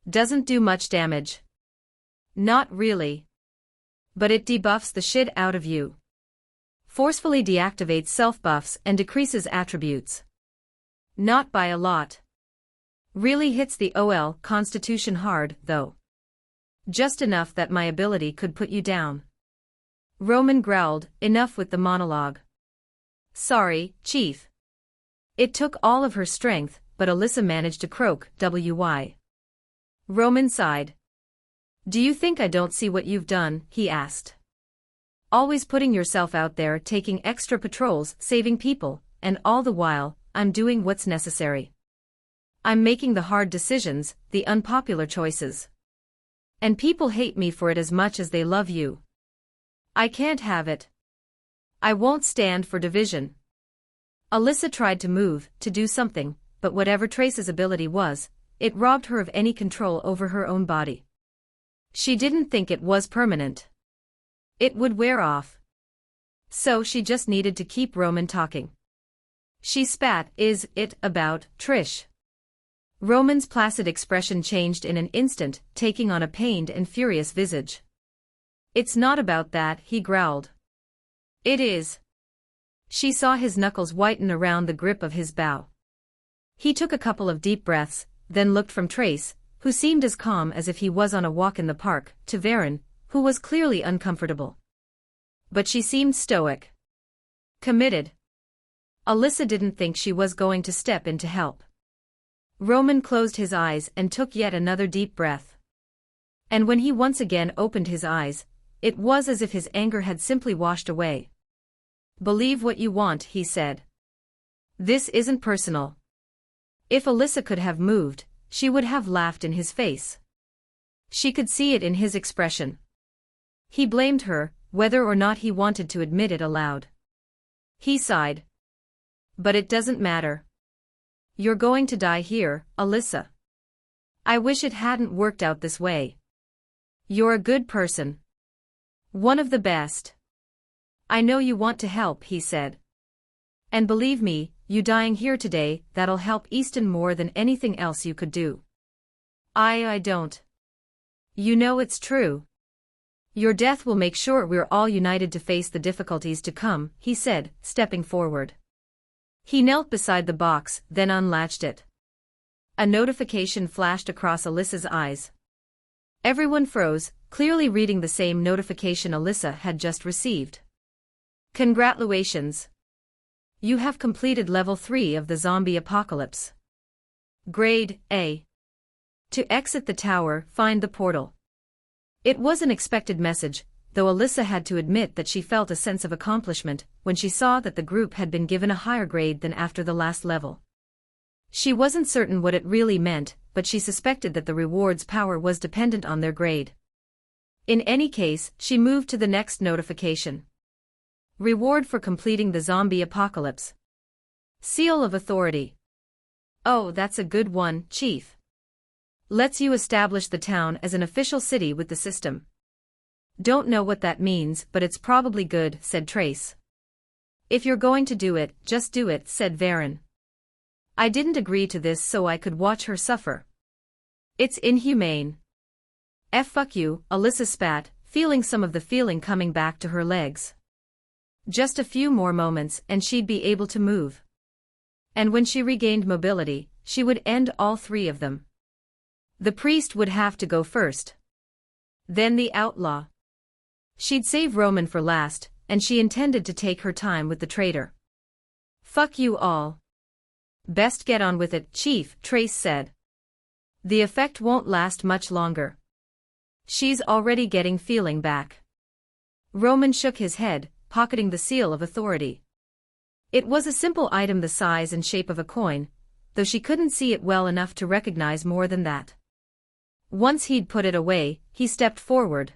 Doesn't do much damage. Not really. But it debuffs the shit out of you. Forcefully deactivates self-buffs and decreases attributes. Not by a lot. Really hits the OL constitution hard, though. Just enough that my ability could put you down. Roman growled, enough with the monologue. Sorry, Chief. It took all of her strength, but Alyssa managed to croak, "Why?" Roman sighed. Do you think I don't see what you've done? He asked. Always putting yourself out there, taking extra patrols, saving people, and all the while, I'm doing what's necessary. I'm making the hard decisions, the unpopular choices. And people hate me for it as much as they love you. I can't have it. I won't stand for division. Alyssa tried to move, to do something, but whatever Trace's ability was, it robbed her of any control over her own body. She didn't think it was permanent. It would wear off. So she just needed to keep Roman talking. She spat, is it about Trish? Roman's placid expression changed in an instant, taking on a pained and furious visage. It's not about that, he growled. It is. She saw his knuckles whiten around the grip of his bow. He took a couple of deep breaths, then looked from Trace, who seemed as calm as if he was on a walk in the park, to Varen, who was clearly uncomfortable. But she seemed stoic. Committed. Alyssa didn't think she was going to step in to help. Roman closed his eyes and took yet another deep breath. And when he once again opened his eyes, it was as if his anger had simply washed away. Believe what you want, he said. This isn't personal. If Alyssa could have moved, she would have laughed in his face. She could see it in his expression. He blamed her, whether or not he wanted to admit it aloud. He sighed. But it doesn't matter. You're going to die here, Alyssa. I wish it hadn't worked out this way. You're a good person. One of the best. I know you want to help, he said. And believe me, you dying here today, that'll help Easton more than anything else you could do. I don't. You know it's true. Your death will make sure we're all united to face the difficulties to come, he said, stepping forward. He knelt beside the box, then unlatched it. A notification flashed across Alyssa's eyes. Everyone froze, clearly reading the same notification Alyssa had just received. Congratulations. You have completed level 3 of the zombie apocalypse. Grade A. To exit the tower, find the portal. It was an expected message, though Alyssa had to admit that she felt a sense of accomplishment when she saw that the group had been given a higher grade than after the last level. She wasn't certain what it really meant, but she suspected that the reward's power was dependent on their grade. In any case, she moved to the next notification. Reward for completing the zombie apocalypse. Seal of Authority. Oh, that's a good one, Chief. Lets you establish the town as an official city with the system. Don't know what that means, but it's probably good, said Trace. If you're going to do it, just do it, said Varen. I didn't agree to this so I could watch her suffer. It's inhumane. Fuck you, Alyssa spat, feeling some of the feeling coming back to her legs. Just a few more moments and she'd be able to move. And when she regained mobility, she would end all three of them. The priest would have to go first. Then the outlaw. She'd save Roman for last, and she intended to take her time with the traitor. Fuck you all. Best get on with it, Chief, Trace said. The effect won't last much longer. She's already getting feeling back. Roman shook his head, pocketing the seal of authority. It was a simple item the size and shape of a coin, though she couldn't see it well enough to recognize more than that. Once he'd put it away, he stepped forward.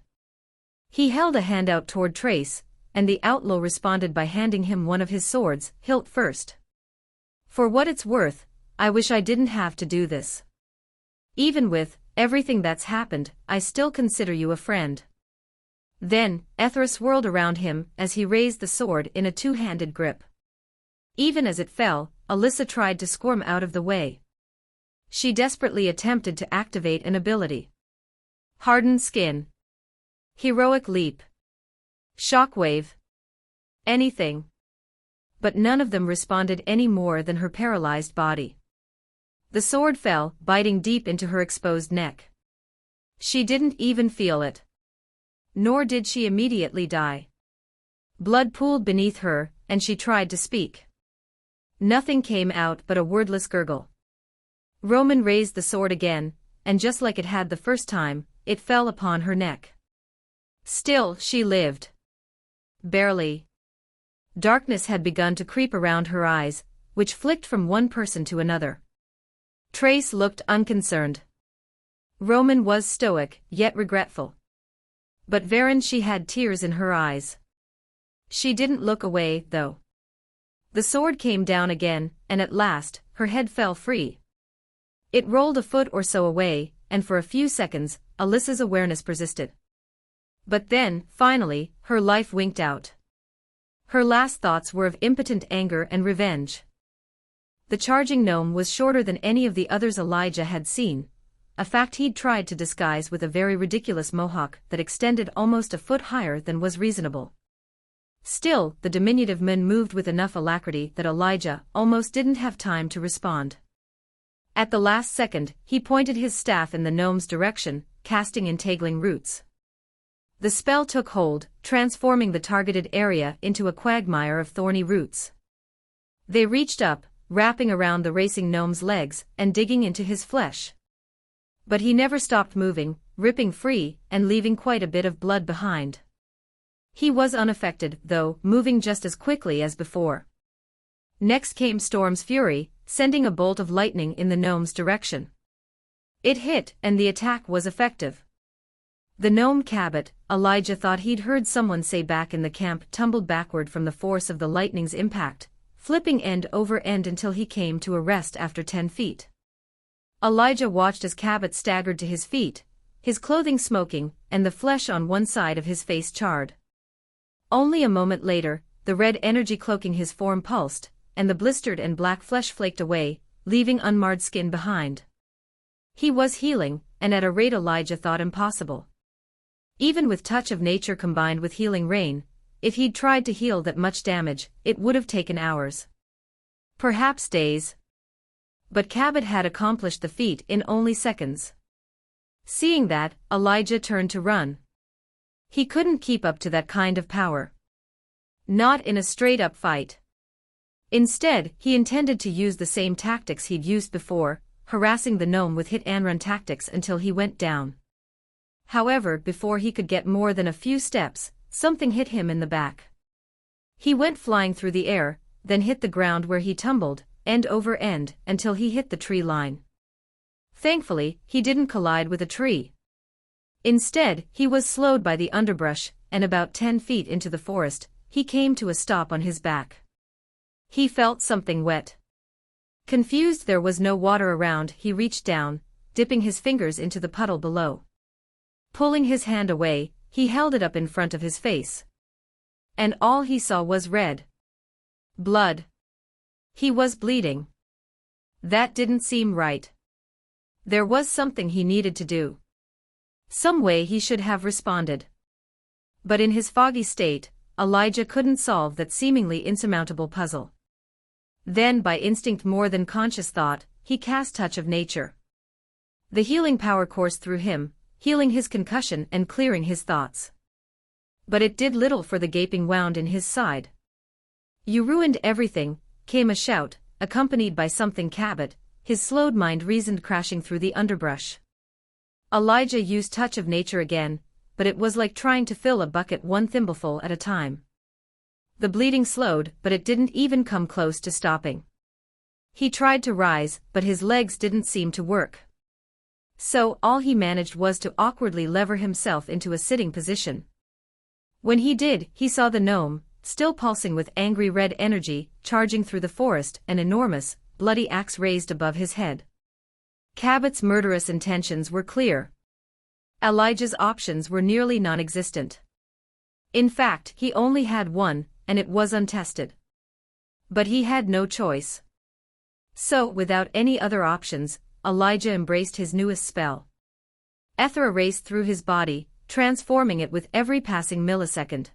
He held a hand out toward Trace, and the outlaw responded by handing him one of his swords, hilt first. For what it's worth, I wish I didn't have to do this. Even with everything that's happened, I still consider you a friend. Then, Ethera swirled around him as he raised the sword in a two-handed grip. Even as it fell, Alyssa tried to squirm out of the way. She desperately attempted to activate an ability. Hardened skin. Heroic leap. Shockwave. Anything. But none of them responded any more than her paralyzed body. The sword fell, biting deep into her exposed neck. She didn't even feel it. Nor did she immediately die. Blood pooled beneath her, and she tried to speak. Nothing came out but a wordless gurgle. Roman raised the sword again, and just like it had the first time, it fell upon her neck. Still, she lived. Barely. Darkness had begun to creep around her eyes, which flicked from one person to another. Trace looked unconcerned. Roman was stoic, yet regretful. But Varen, she had tears in her eyes. She didn't look away, though. The sword came down again, and at last, her head fell free. It rolled a foot or so away, and for a few seconds, Alyssa's awareness persisted. But then, finally, her life winked out. Her last thoughts were of impotent anger and revenge. The charging gnome was shorter than any of the others Elijah had seen, a fact he'd tried to disguise with a very ridiculous mohawk that extended almost a foot higher than was reasonable. Still, the diminutive man moved with enough alacrity that Elijah almost didn't have time to respond. At the last second, he pointed his staff in the gnome's direction, casting entangling roots. The spell took hold, transforming the targeted area into a quagmire of thorny roots. They reached up, wrapping around the racing gnome's legs and digging into his flesh. But he never stopped moving, ripping free and leaving quite a bit of blood behind. He was unaffected, though, moving just as quickly as before. Next came Storm's Fury, sending a bolt of lightning in the gnome's direction. It hit, and the attack was effective. The gnome Cabot, Elijah thought he'd heard someone say back in the camp, tumbled backward from the force of the lightning's impact, flipping end over end until he came to a rest after 10 feet. Elijah watched as Cabot staggered to his feet, his clothing smoking, and the flesh on one side of his face charred. Only a moment later, the red energy cloaking his form pulsed, and the blistered and black flesh flaked away, leaving unmarred skin behind. He was healing, and at a rate Elijah thought impossible. Even with touch of nature combined with healing rain, if he'd tried to heal that much damage, it would have taken hours. Perhaps days. But Cabot had accomplished the feat in only seconds. Seeing that, Elijah turned to run. He couldn't keep up to that kind of power. Not in a straight-up fight. Instead, he intended to use the same tactics he'd used before, harassing the gnome with hit-and-run tactics until he went down. However, before he could get more than a few steps, something hit him in the back. He went flying through the air, then hit the ground where he tumbled, end over end, until he hit the tree line. Thankfully, he didn't collide with a tree. Instead, he was slowed by the underbrush, and about 10 feet into the forest, he came to a stop on his back. He felt something wet. Confused there was no water around, he reached down, dipping his fingers into the puddle below. Pulling his hand away, he held it up in front of his face. And all he saw was red blood. He was bleeding. That didn't seem right. There was something he needed to do. Some way he should have responded. But in his foggy state, Elijah couldn't solve that seemingly insurmountable puzzle. Then, by instinct more than conscious thought, he cast Touch of Nature. The healing power coursed through him, healing his concussion and clearing his thoughts. But it did little for the gaping wound in his side. "You ruined everything," came a shout, accompanied by something Cabot, his slowed mind reasoned crashing through the underbrush. Elijah used Touch of Nature again, but it was like trying to fill a bucket one thimbleful at a time. The bleeding slowed, but it didn't even come close to stopping. He tried to rise, but his legs didn't seem to work. So, all he managed was to awkwardly lever himself into a sitting position. When he did, he saw the gnome, still pulsing with angry red energy, charging through the forest, an enormous, bloody axe raised above his head. Cabot's murderous intentions were clear. Elijah's options were nearly non-existent. In fact, he only had one, and it was untested. But he had no choice. So, without any other options, Elijah embraced his newest spell. Ethera raced through his body, transforming it with every passing millisecond.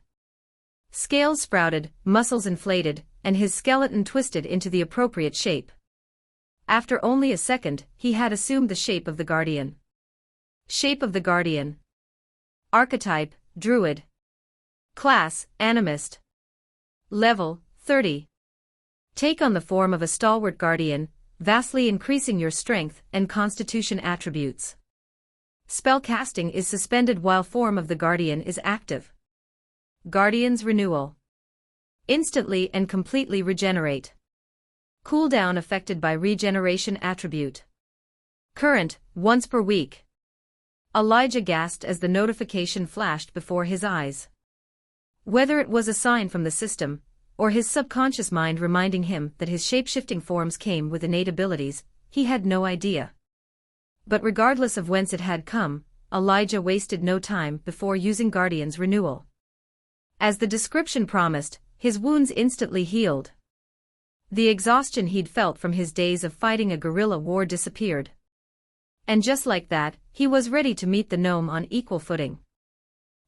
Scales sprouted, muscles inflated, and his skeleton twisted into the appropriate shape. After only a second, he had assumed the shape of the Guardian. Shape of the Guardian. Archetype, Druid. Class, Animist. Level, 30. Take on the form of a stalwart guardian, vastly increasing your strength and constitution attributes. Spell casting is suspended while form of the guardian is active. Guardian's Renewal. Instantly and completely regenerate. Cooldown affected by regeneration attribute. Current, once per week. Elijah gasped as the notification flashed before his eyes. Whether it was a sign from the system, or his subconscious mind reminding him that his shape-shifting forms came with innate abilities, he had no idea. But regardless of whence it had come, Elijah wasted no time before using Guardian's Renewal. As the description promised, his wounds instantly healed. The exhaustion he'd felt from his days of fighting a guerrilla war disappeared. And just like that, he was ready to meet the gnome on equal footing.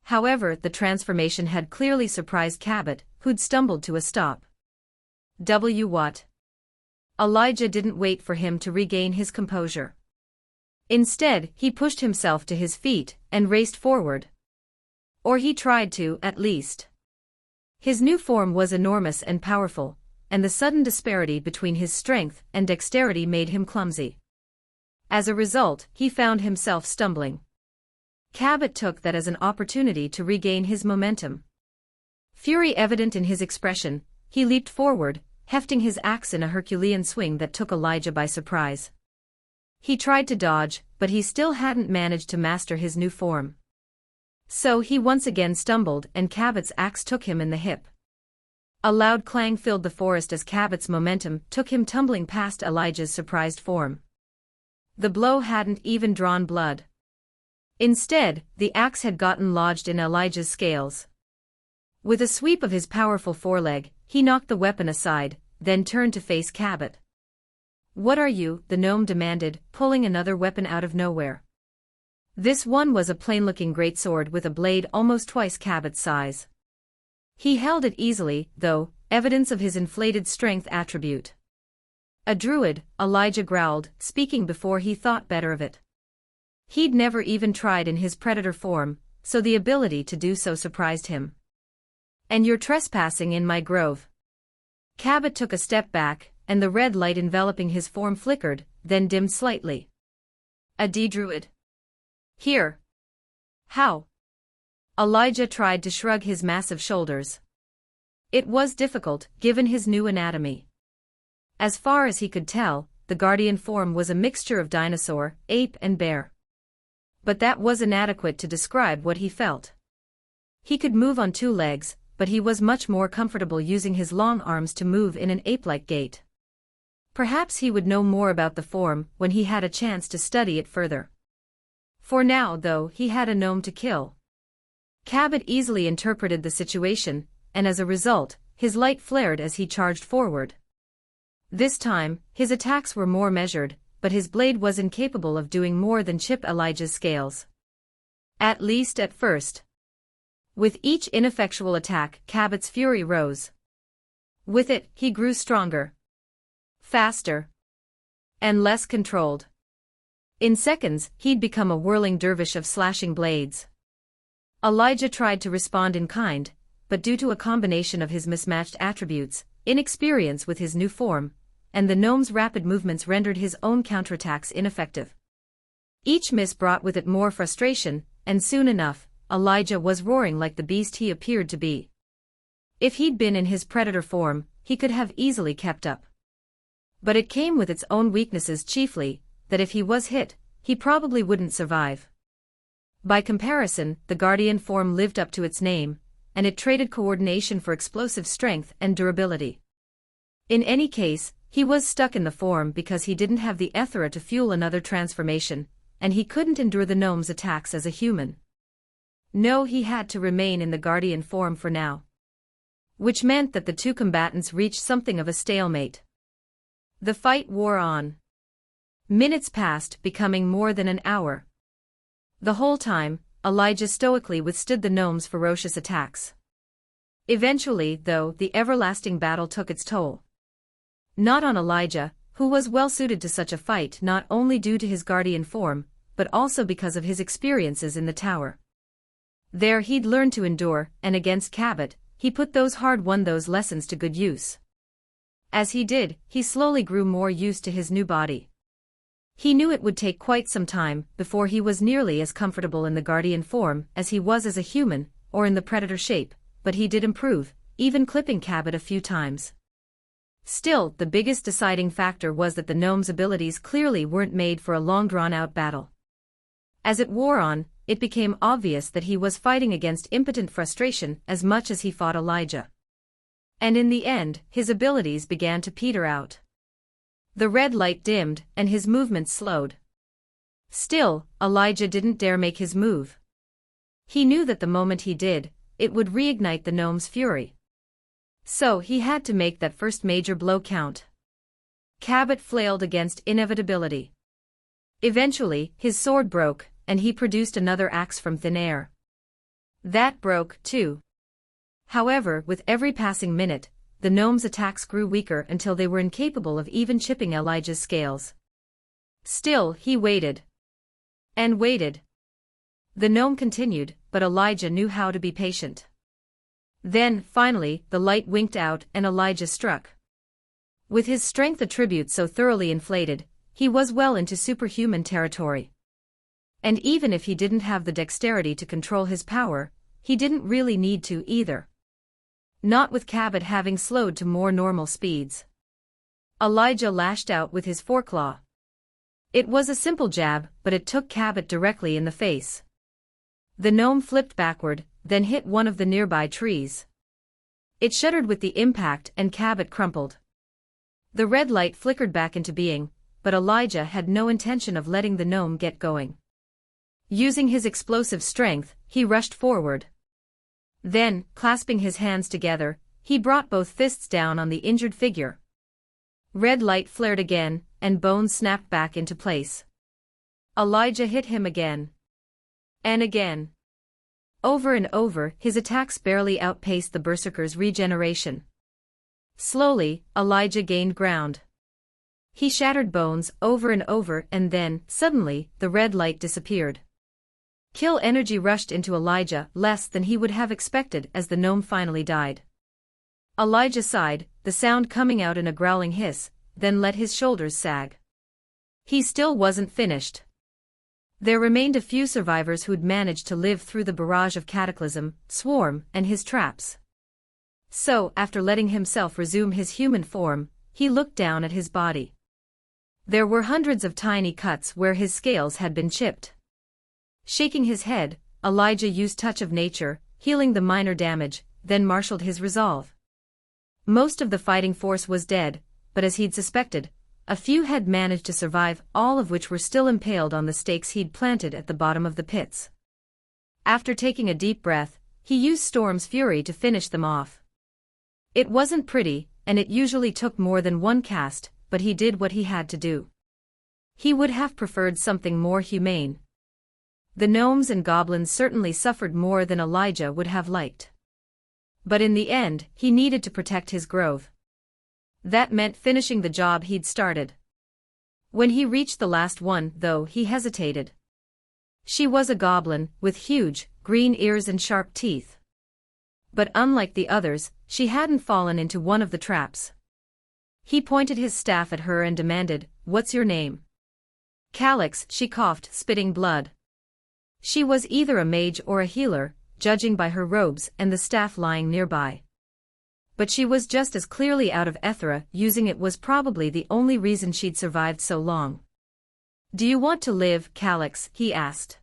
However, the transformation had clearly surprised Cabot, who'd stumbled to a stop. What? Elijah didn't wait for him to regain his composure. Instead, he pushed himself to his feet and raced forward. Or he tried to, at least. His new form was enormous and powerful, and the sudden disparity between his strength and dexterity made him clumsy. As a result, he found himself stumbling. Cabot took that as an opportunity to regain his momentum. Fury evident in his expression, he leaped forward, hefting his axe in a Herculean swing that took Elijah by surprise. He tried to dodge, but he still hadn't managed to master his new form. So he once again stumbled and Cabot's axe took him in the hip. A loud clang filled the forest as Cabot's momentum took him tumbling past Elijah's surprised form. The blow hadn't even drawn blood. Instead, the axe had gotten lodged in Elijah's scales. With a sweep of his powerful foreleg, he knocked the weapon aside, then turned to face Cabot. "What are you?" the gnome demanded, pulling another weapon out of nowhere. This one was a plain-looking greatsword with a blade almost twice Cabot's size. He held it easily, though, evidence of his inflated strength attribute. "A druid," Elijah growled, speaking before he thought better of it. He'd never even tried in his predator form, so the ability to do so surprised him. "And you're trespassing in my grove." Cabot took a step back, and the red light enveloping his form flickered, then dimmed slightly. A Druid. Here. How? Elijah tried to shrug his massive shoulders. It was difficult, given his new anatomy. As far as he could tell, the guardian form was a mixture of dinosaur, ape and bear. But that was inadequate to describe what he felt. He could move on two legs, but he was much more comfortable using his long arms to move in an ape-like gait. Perhaps he would know more about the form when he had a chance to study it further. For now, though, he had a gnome to kill. Cabot easily interpreted the situation, and as a result, his light flared as he charged forward. This time, his attacks were more measured, but his blade was incapable of doing more than chip Elijah's scales. At least at first. With each ineffectual attack, Cabot's fury rose. With it, he grew stronger, faster, and less controlled. In seconds, he'd become a whirling dervish of slashing blades. Elijah tried to respond in kind, but due to a combination of his mismatched attributes, inexperience with his new form, and the gnome's rapid movements rendered his own counterattacks ineffective. Each miss brought with it more frustration, and soon enough, Elijah was roaring like the beast he appeared to be. If he'd been in his predator form, he could have easily kept up. But it came with its own weaknesses, chiefly, that if he was hit, he probably wouldn't survive. By comparison, the guardian form lived up to its name, and it traded coordination for explosive strength and durability. In any case, he was stuck in the form because he didn't have the Ethera to fuel another transformation, and he couldn't endure the gnome's attacks as a human. No, he had to remain in the guardian form for now. Which meant that the two combatants reached something of a stalemate. The fight wore on. Minutes passed, becoming more than an hour. The whole time, Elijah stoically withstood the gnome's ferocious attacks. Eventually, though, the everlasting battle took its toll. Not on Elijah, who was well suited to such a fight not only due to his guardian form, but also because of his experiences in the tower. There he'd learned to endure, and against Cabot, he put those hard-won lessons to good use. As he did, he slowly grew more used to his new body. He knew it would take quite some time before he was nearly as comfortable in the guardian form as he was as a human, or in the predator shape, but he did improve, even clipping Cabot a few times. Still, the biggest deciding factor was that the gnome's abilities clearly weren't made for a long drawn-out battle. As it wore on, it became obvious that he was fighting against impotent frustration as much as he fought Elijah. And in the end, his abilities began to peter out. The red light dimmed, and his movements slowed. Still, Elijah didn't dare make his move. He knew that the moment he did, it would reignite the gnome's fury. So he had to make that first major blow count. Cabot flailed against inevitability. Eventually, his sword broke, and he produced another axe from thin air. That broke, too. However, with every passing minute, the gnome's attacks grew weaker until they were incapable of even chipping Elijah's scales. Still, he waited. And waited. The gnome continued, but Elijah knew how to be patient. Then, finally, the light winked out and Elijah struck. With his strength attributes so thoroughly inflated, he was well into superhuman territory. And even if he didn't have the dexterity to control his power, he didn't really need to either. Not with Cabot having slowed to more normal speeds. Elijah lashed out with his foreclaw. It was a simple jab, but it took Cabot directly in the face. The gnome flipped backward, then hit one of the nearby trees. It shuddered with the impact and Cabot crumpled. The red light flickered back into being, but Elijah had no intention of letting the gnome get going. Using his explosive strength, he rushed forward. Then, clasping his hands together, he brought both fists down on the injured figure. Red light flared again, and bones snapped back into place. Elijah hit him again. And again. Over and over, his attacks barely outpaced the berserker's regeneration. Slowly, Elijah gained ground. He shattered bones over and over, and then, suddenly, the red light disappeared. Kill energy rushed into Elijah less than he would have expected as the gnome finally died. Elijah sighed, the sound coming out in a growling hiss, then let his shoulders sag. He still wasn't finished. There remained a few survivors who'd managed to live through the barrage of Cataclysm, Swarm, and his traps. So, after letting himself resume his human form, he looked down at his body. There were hundreds of tiny cuts where his scales had been chipped. Shaking his head, Elijah used Touch of Nature, healing the minor damage, then marshaled his resolve. Most of the fighting force was dead, but as he'd suspected, a few had managed to survive, all of which were still impaled on the stakes he'd planted at the bottom of the pits. After taking a deep breath, he used Storm's Fury to finish them off. It wasn't pretty, and it usually took more than one cast, but he did what he had to do. He would have preferred something more humane. The gnomes and goblins certainly suffered more than Elijah would have liked. But in the end, he needed to protect his grove. That meant finishing the job he'd started. When he reached the last one, though, he hesitated. She was a goblin, with huge, green ears and sharp teeth. But unlike the others, she hadn't fallen into one of the traps. He pointed his staff at her and demanded, "What's your name?" "Calyx," she coughed, spitting blood. She was either a mage or a healer, judging by her robes and the staff lying nearby. But she was just as clearly out of Ethera, using it was probably the only reason she'd survived so long. "Do you want to live, Calyx?" he asked.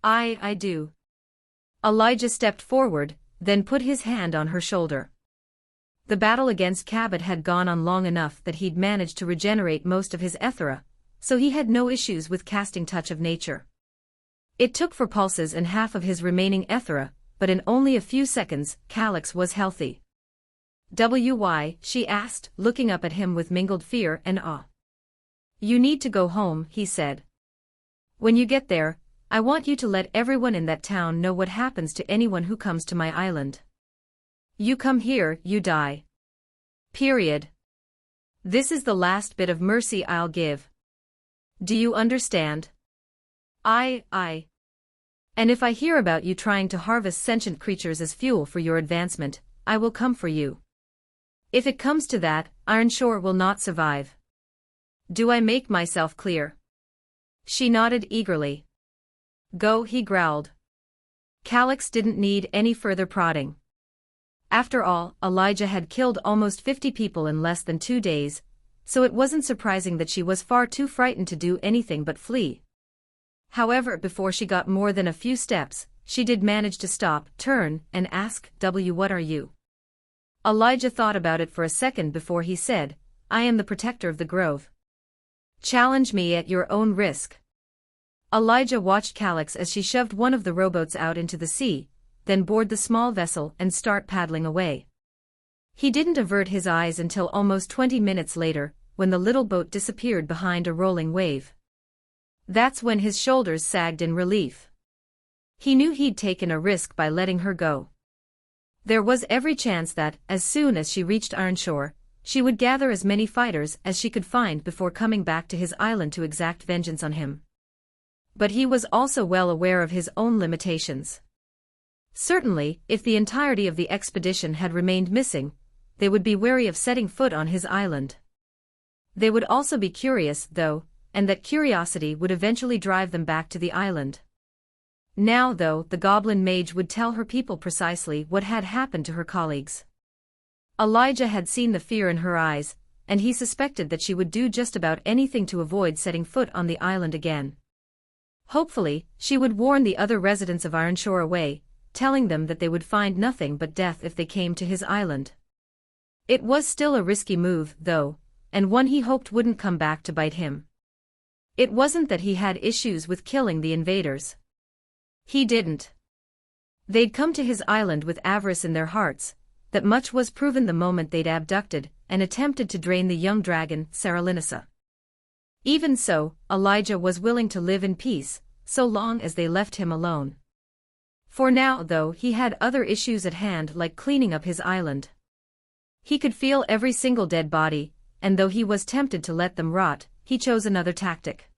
I do." Elijah stepped forward, then put his hand on her shoulder. The battle against Cabot had gone on long enough that he'd managed to regenerate most of his Ethera, so he had no issues with casting Touch of Nature. It took 4 pulses and half of his remaining Ethera, but in only a few seconds, Calyx was healthy. "Why?" she asked, looking up at him with mingled fear and awe. "You need to go home," he said. "When you get there, I want you to let everyone in that town know what happens to anyone who comes to my island. You come here, you die. Period. This is the last bit of mercy I'll give. Do you understand?" I. "And if I hear about you trying to harvest sentient creatures as fuel for your advancement, I will come for you. If it comes to that, Ironshore will not survive. Do I make myself clear?" She nodded eagerly. "Go," he growled. Calyx didn't need any further prodding. After all, Elijah had killed almost 50 people in less than 2 days, so it wasn't surprising that she was far too frightened to do anything but flee. However, before she got more than a few steps, she did manage to stop, turn, and ask, "What are you?" Elijah thought about it for a second before he said, "I am the protector of the grove. Challenge me at your own risk." Elijah watched Calyx as she shoved one of the rowboats out into the sea, then board the small vessel and start paddling away. He didn't avert his eyes until almost 20 minutes later, when the little boat disappeared behind a rolling wave. That's when his shoulders sagged in relief. He knew he'd taken a risk by letting her go. There was every chance that, as soon as she reached Ironshore, she would gather as many fighters as she could find before coming back to his island to exact vengeance on him. But he was also well aware of his own limitations. Certainly, if the entirety of the expedition had remained missing, they would be wary of setting foot on his island. They would also be curious, though, and that curiosity would eventually drive them back to the island. Now, though, the goblin mage would tell her people precisely what had happened to her colleagues. Elijah had seen the fear in her eyes, and he suspected that she would do just about anything to avoid setting foot on the island again. Hopefully, she would warn the other residents of Ironshore away, telling them that they would find nothing but death if they came to his island. It was still a risky move, though, and one he hoped wouldn't come back to bite him. It wasn't that he had issues with killing the invaders. He didn't. They'd come to his island with avarice in their hearts, that much was proven the moment they'd abducted and attempted to drain the young dragon, Saralinissa. Even so, Elijah was willing to live in peace, so long as they left him alone. For now, though, he had other issues at hand, like cleaning up his island. He could feel every single dead body, and though he was tempted to let them rot, he chose another tactic.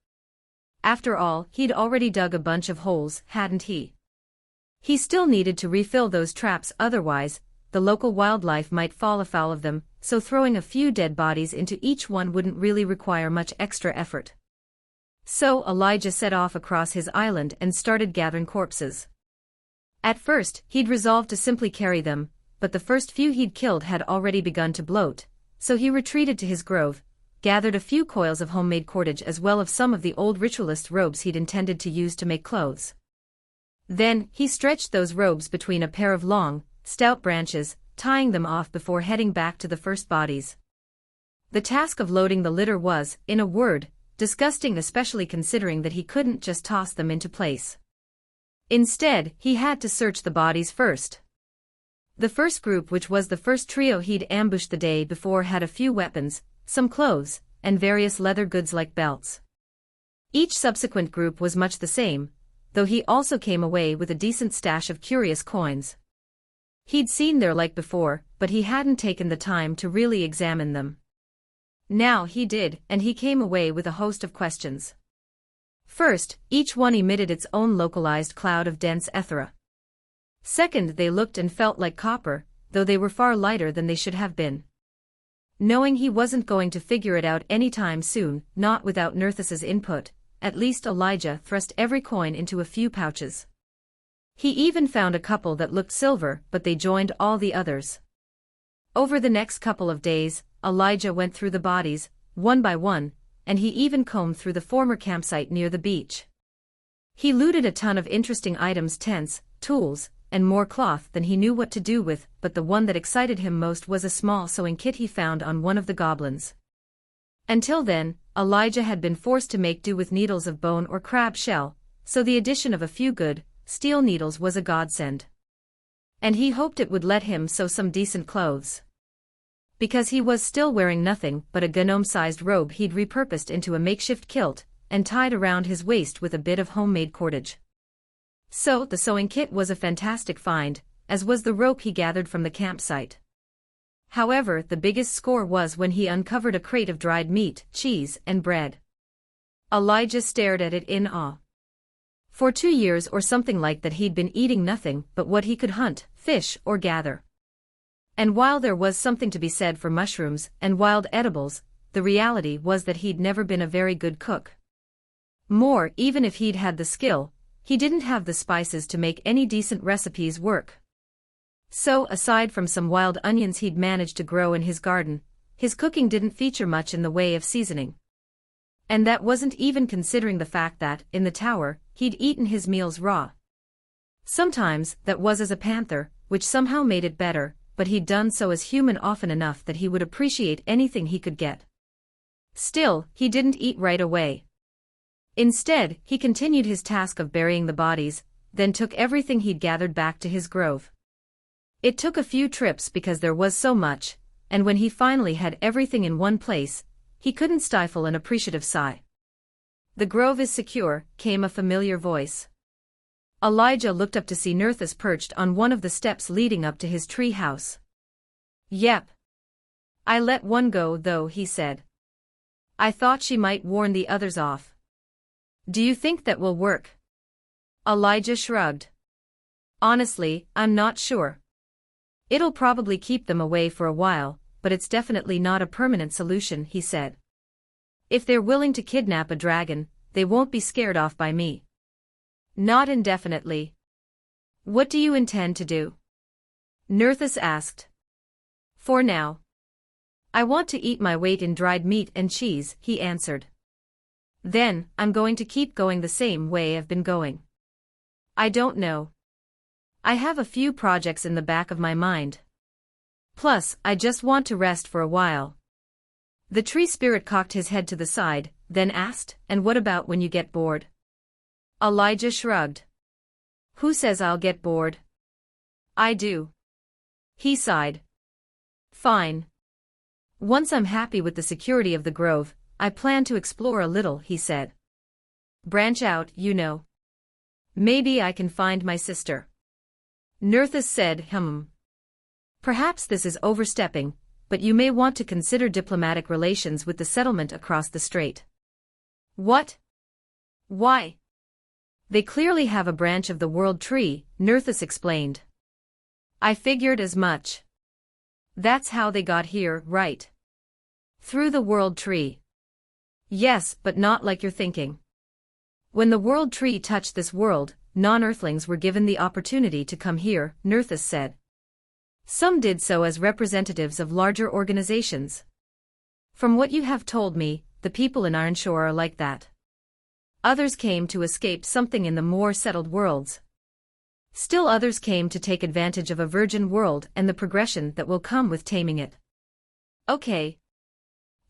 After all, he'd already dug a bunch of holes, hadn't he? He still needed to refill those traps, otherwise, the local wildlife might fall afoul of them, so throwing a few dead bodies into each one wouldn't really require much extra effort. So Elijah set off across his island and started gathering corpses. At first, he'd resolved to simply carry them, but the first few he'd killed had already begun to bloat, so he retreated to his grove, gathered a few coils of homemade cordage as well as some of the old ritualist robes he'd intended to use to make clothes. Then, he stretched those robes between a pair of long, stout branches, tying them off before heading back to the first bodies. The task of loading the litter was, in a word, disgusting, especially considering that he couldn't just toss them into place. Instead, he had to search the bodies first. The first group, which was the first trio he'd ambushed the day before, had a few weapons, some clothes, and various leather goods like belts. Each subsequent group was much the same, though he also came away with a decent stash of curious coins. He'd seen their like before, but he hadn't taken the time to really examine them. Now he did, and he came away with a host of questions. First, each one emitted its own localized cloud of dense ethera. Second, they looked and felt like copper, though they were far lighter than they should have been. Knowing he wasn't going to figure it out anytime soon, not without Nerthus's input, at least Elijah thrust every coin into a few pouches. He even found a couple that looked silver, but they joined all the others. Over the next couple of days, Elijah went through the bodies, one by one, and he even combed through the former campsite near the beach. He looted a ton of interesting items, tents, tools, and more cloth than he knew what to do with, but the one that excited him most was a small sewing kit he found on one of the goblins. Until then, Elijah had been forced to make do with needles of bone or crab shell, so the addition of a few good, steel needles was a godsend. And he hoped it would let him sew some decent clothes. Because he was still wearing nothing but a gnome-sized robe he'd repurposed into a makeshift kilt, and tied around his waist with a bit of homemade cordage. So the sewing kit was a fantastic find, as was the rope he gathered from the campsite. However, the biggest score was when he uncovered a crate of dried meat, cheese, and bread. Elijah stared at it in awe. For 2 years or something like that he'd been eating nothing but what he could hunt, fish, or gather. And while there was something to be said for mushrooms and wild edibles, the reality was that he'd never been a very good cook. More, even if he'd had the skill, he didn't have the spices to make any decent recipes work. So, aside from some wild onions he'd managed to grow in his garden, his cooking didn't feature much in the way of seasoning. And that wasn't even considering the fact that, in the tower, he'd eaten his meals raw. Sometimes, that was as a panther, which somehow made it better, but he'd done so as human often enough that he would appreciate anything he could get. Still, he didn't eat right away. Instead, he continued his task of burying the bodies, then took everything he'd gathered back to his grove. It took a few trips because there was so much, and when he finally had everything in one place, he couldn't stifle an appreciative sigh. "The grove is secure," came a familiar voice. Elijah looked up to see Nerthus perched on one of the steps leading up to his tree house. "Yep. I let one go though," he said. "I thought she might warn the others off." "Do you think that will work?" Elijah shrugged. "Honestly, I'm not sure. It'll probably keep them away for a while, but it's definitely not a permanent solution," he said. "If they're willing to kidnap a dragon, they won't be scared off by me." "Not indefinitely." "What do you intend to do?" Nerthus asked. "For now, I want to eat my weight in dried meat and cheese," he answered. "Then, I'm going to keep going the same way I've been going. I don't know. I have a few projects in the back of my mind. Plus, I just want to rest for a while." The tree spirit cocked his head to the side, then asked, "And what about when you get bored?" Elijah shrugged. "Who says I'll get bored?" "I do." He sighed. "Fine. Once I'm happy with the security of the grove, I plan to explore a little," he said. "Branch out, you know. Maybe I can find my sister." Nerthus said, "Perhaps this is overstepping, but you may want to consider diplomatic relations with the settlement across the strait." "What? Why?" "They clearly have a branch of the world tree," Nerthus explained. I figured as much. That's how they got here, right? Through the world tree. Yes, but not like you're thinking. When the world tree touched this world, non-earthlings were given the opportunity to come here, Nerthus said. Some did so as representatives of larger organizations. From what you have told me, the people in Ironshore are like that. Others came to escape something in the more settled worlds. Still others came to take advantage of a virgin world and the progression that will come with taming it. Okay.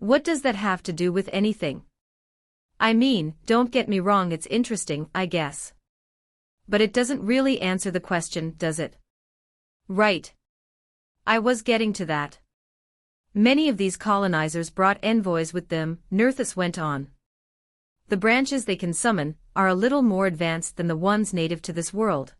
What does that have to do with anything? I mean, don't get me wrong, it's interesting, I guess. But it doesn't really answer the question, does it? Right. I was getting to that. Many of these colonizers brought envoys with them, Nerthus went on. The branches they can summon are a little more advanced than the ones native to this world.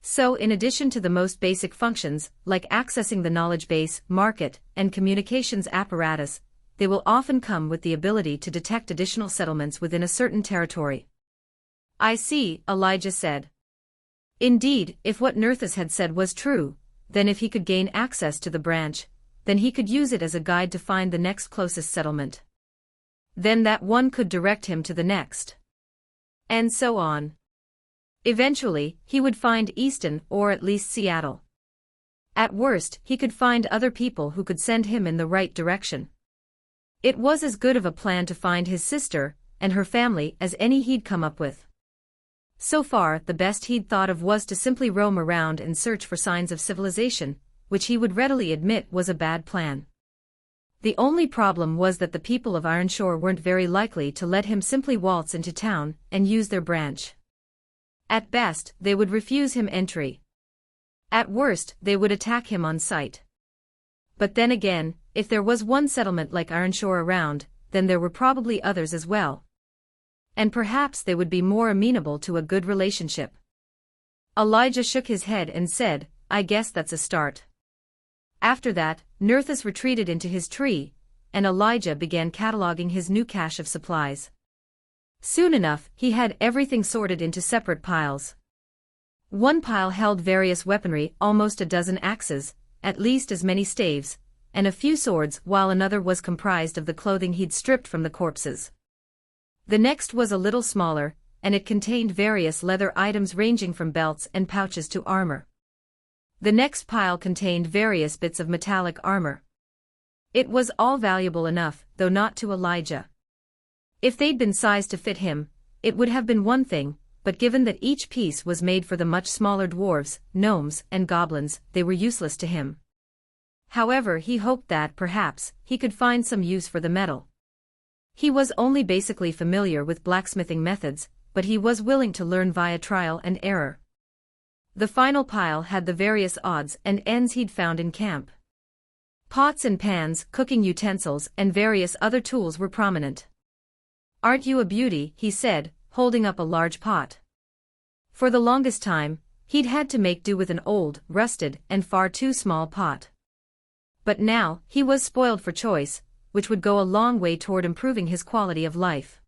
So in addition to the most basic functions, like accessing the knowledge base, market, and communications apparatus, they will often come with the ability to detect additional settlements within a certain territory. I see, Elijah said. Indeed, if what Nerthus had said was true, then if he could gain access to the branch, then he could use it as a guide to find the next closest settlement. Then that one could direct him to the next. And so on. Eventually, he would find Easton or at least Seattle. At worst, he could find other people who could send him in the right direction. It was as good of a plan to find his sister and her family as any he'd come up with. So far, the best he'd thought of was to simply roam around and search for signs of civilization, which he would readily admit was a bad plan. The only problem was that the people of Ironshore weren't very likely to let him simply waltz into town and use their branch. At best, they would refuse him entry. At worst, they would attack him on sight. But then again, if there was one settlement like Ironshore around, then there were probably others as well. And perhaps they would be more amenable to a good relationship. Elijah shook his head and said, I guess that's a start. After that, Nerthus retreated into his tree, and Elijah began cataloging his new cache of supplies. Soon enough, he had everything sorted into separate piles. One pile held various weaponry, almost a dozen axes, at least as many staves, and a few swords, while another was comprised of the clothing he'd stripped from the corpses. The next was a little smaller, and it contained various leather items ranging from belts and pouches to armor. The next pile contained various bits of metallic armor. It was all valuable enough, though not to Elijah. If they'd been sized to fit him, it would have been one thing, but given that each piece was made for the much smaller dwarves, gnomes, and goblins, they were useless to him. However, he hoped that, perhaps, he could find some use for the metal. He was only basically familiar with blacksmithing methods, but he was willing to learn via trial and error. The final pile had the various odds and ends he'd found in camp. Pots and pans, cooking utensils, and various other tools were prominent. Aren't you a beauty, he said, holding up a large pot. For the longest time, he'd had to make do with an old, rusted, and far too small pot. But now, he was spoiled for choice, which would go a long way toward improving his quality of life.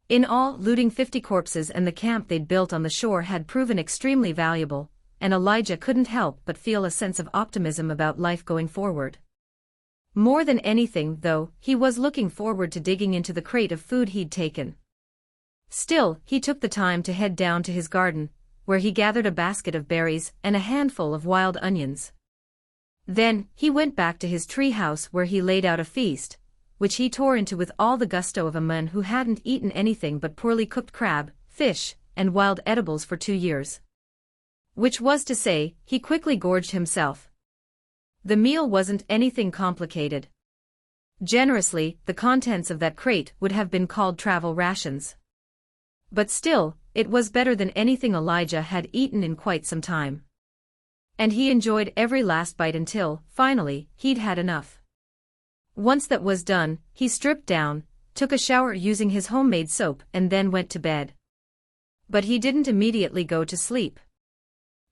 In all, looting 50 corpses and the camp they'd built on the shore had proven extremely valuable, and Elijah couldn't help but feel a sense of optimism about life going forward. More than anything, though, he was looking forward to digging into the crate of food he'd taken. Still, he took the time to head down to his garden, where he gathered a basket of berries and a handful of wild onions. Then, he went back to his tree house where he laid out a feast, which he tore into with all the gusto of a man who hadn't eaten anything but poorly cooked crab, fish, and wild edibles for 2 years. Which was to say, he quickly gorged himself. The meal wasn't anything complicated. Generously, the contents of that crate would have been called travel rations. But still, it was better than anything Elijah had eaten in quite some time. And he enjoyed every last bite until, finally, he'd had enough. Once that was done, he stripped down, took a shower using his homemade soap and then went to bed. But he didn't immediately go to sleep.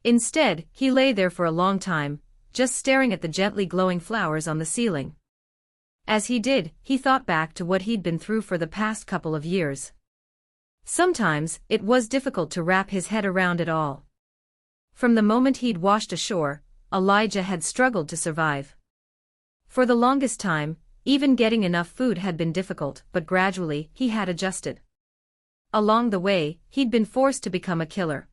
Instead, he lay there for a long time, just staring at the gently glowing flowers on the ceiling. As he did, he thought back to what he'd been through for the past couple of years. Sometimes, it was difficult to wrap his head around it all. From the moment he'd washed ashore, Elijah had struggled to survive. For the longest time, even getting enough food had been difficult, but gradually, he had adjusted. Along the way, he'd been forced to become a killer.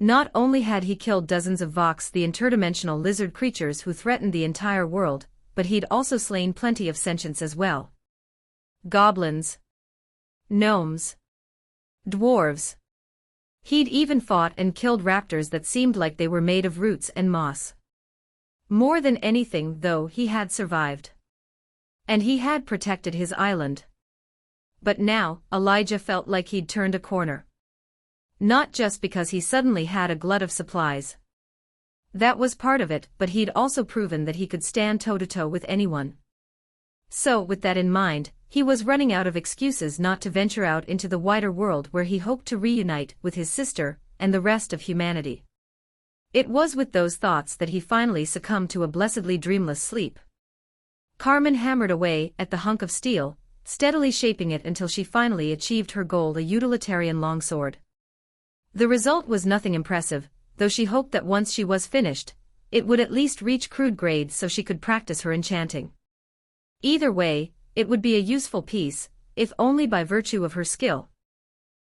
Not only had he killed dozens of Vox, the interdimensional lizard creatures who threatened the entire world, but he'd also slain plenty of sentients as well. Goblins. Gnomes. Dwarves. He'd even fought and killed raptors that seemed like they were made of roots and moss. More than anything, though, he had survived. And he had protected his island. But now, Elijah felt like he'd turned a corner. Not just because he suddenly had a glut of supplies. That was part of it, but he'd also proven that he could stand toe-to-toe with anyone. So, with that in mind, he was running out of excuses not to venture out into the wider world where he hoped to reunite with his sister and the rest of humanity. It was with those thoughts that he finally succumbed to a blessedly dreamless sleep. Carmen hammered away at the hunk of steel, steadily shaping it until she finally achieved her goal, a utilitarian longsword. The result was nothing impressive, though she hoped that once she was finished, it would at least reach crude grade so she could practice her enchanting. Either way, it would be a useful piece, if only by virtue of her skill.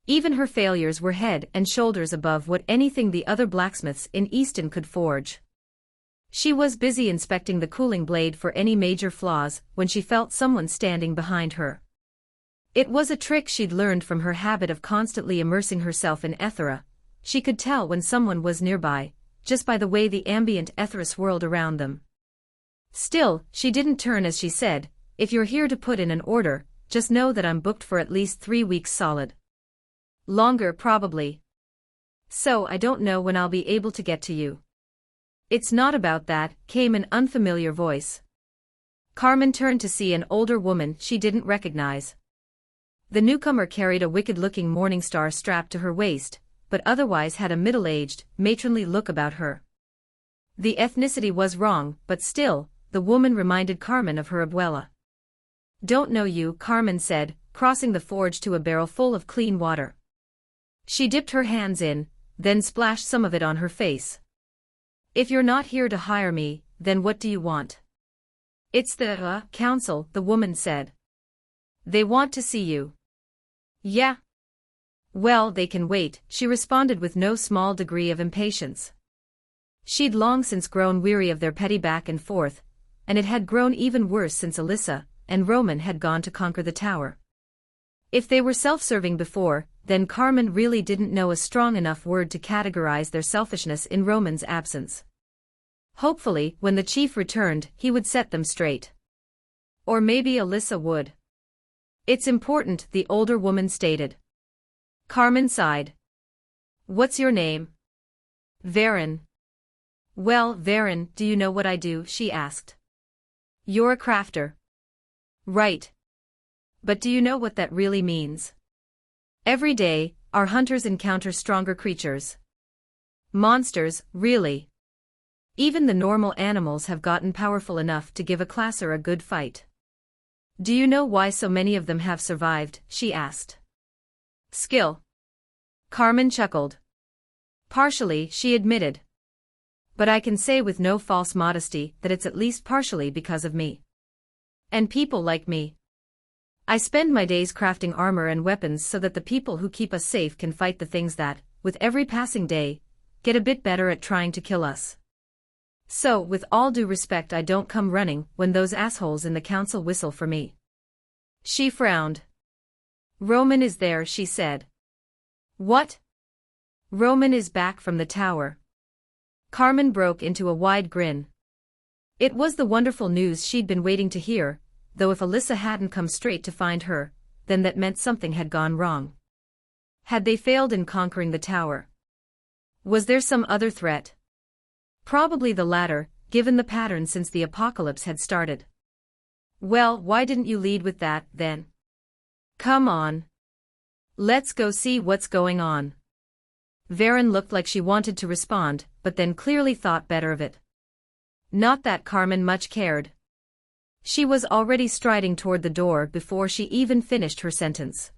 Even her failures were head and shoulders above what anything the other blacksmiths in Easton could forge. She was busy inspecting the cooling blade for any major flaws when she felt someone standing behind her. It was a trick she'd learned from her habit of constantly immersing herself in Ethera. She could tell when someone was nearby, just by the way the ambient Ethera swirled around them. Still, she didn't turn as she said, "If you're here to put in an order, just know that I'm booked for at least 3 weeks solid. Longer probably. So I don't know when I'll be able to get to you." "It's not about that," came an unfamiliar voice. Carmen turned to see an older woman she didn't recognize. The newcomer carried a wicked-looking morning star strapped to her waist, but otherwise had a middle-aged, matronly look about her. The ethnicity was wrong, but still, the woman reminded Carmen of her abuela. "Don't know you," Carmen said, crossing the forge to a barrel full of clean water. She dipped her hands in, then splashed some of it on her face. "If you're not here to hire me, then what do you want?" "It's the council," the woman said. "They want to see you." "Yeah. Well, they can wait," she responded with no small degree of impatience. She'd long since grown weary of their petty back and forth, and it had grown even worse since Alyssa and Roman had gone to conquer the tower. If they were self-serving before, then Carmen really didn't know a strong enough word to categorize their selfishness in Roman's absence. Hopefully, when the chief returned, he would set them straight. Or maybe Alyssa would. "It's important," the older woman stated. Carmen sighed. "What's your name?" "Varen." "Well, Varen, do you know what I do?" she asked. "You're a crafter." "Right. But do you know what that really means?" "Every day, our hunters encounter stronger creatures. Monsters, really. Even the normal animals have gotten powerful enough to give a classer a good fight." "Do you know why so many of them have survived?" she asked. "Skill." Carmen chuckled. "Partially," she admitted. "But I can say with no false modesty that it's at least partially because of me. And people like me. I spend my days crafting armor and weapons so that the people who keep us safe can fight the things that, with every passing day, get a bit better at trying to kill us. So, with all due respect, I don't come running when those assholes in the council whistle for me." She frowned. "Roman is there," she said. "What?" "Roman is back from the tower." Carmen broke into a wide grin. It was the wonderful news she'd been waiting to hear, though if Alyssa hadn't come straight to find her, then that meant something had gone wrong. Had they failed in conquering the tower? Was there some other threat? Probably the latter, given the pattern since the apocalypse had started. "Well, why didn't you lead with that, then? Come on. Let's go see what's going on." Varen looked like she wanted to respond, but then clearly thought better of it. Not that Carmen much cared. She was already striding toward the door before she even finished her sentence.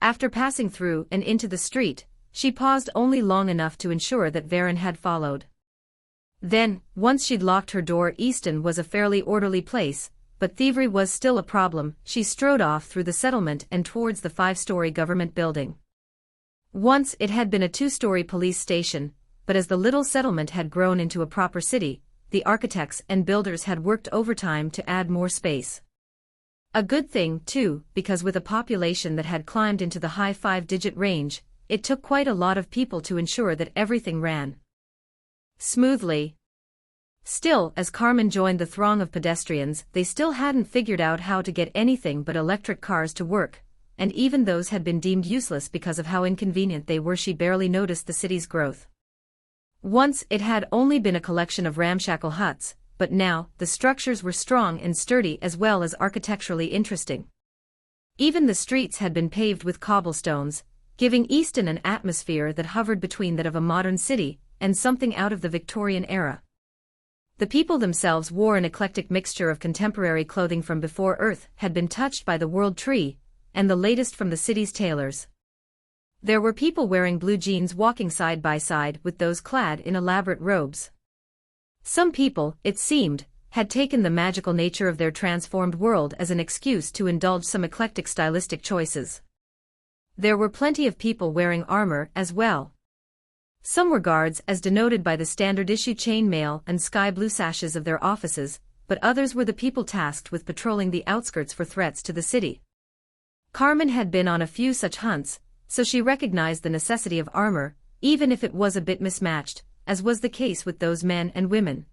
After passing through and into the street, she paused only long enough to ensure that Varen had followed. Then, once she'd locked her door, Easton was a fairly orderly place, but thievery was still a problem. She strode off through the settlement and towards the 5-story government building. Once it had been a 2-story police station, but as the little settlement had grown into a proper city, the architects and builders had worked overtime to add more space. A good thing, too, because with a population that had climbed into the high 5-digit range, it took quite a lot of people to ensure that everything ran smoothly. Still, as Carmen joined the throng of pedestrians, they still hadn't figured out how to get anything but electric cars to work, and even those had been deemed useless because of how inconvenient they were. She barely noticed the city's growth. Once it had only been a collection of ramshackle huts, but now the structures were strong and sturdy as well as architecturally interesting. Even the streets had been paved with cobblestones, giving Easton an atmosphere that hovered between that of a modern city and something out of the Victorian era. The people themselves wore an eclectic mixture of contemporary clothing from before Earth had been touched by the world tree, and the latest from the city's tailors. There were people wearing blue jeans walking side by side with those clad in elaborate robes. Some people, it seemed, had taken the magical nature of their transformed world as an excuse to indulge some eclectic stylistic choices. There were plenty of people wearing armor as well. Some were guards as denoted by the standard-issue chainmail and sky-blue sashes of their offices, but others were the people tasked with patrolling the outskirts for threats to the city. Carmen had been on a few such hunts, so she recognized the necessity of armor, even if it was a bit mismatched, as was the case with those men and women.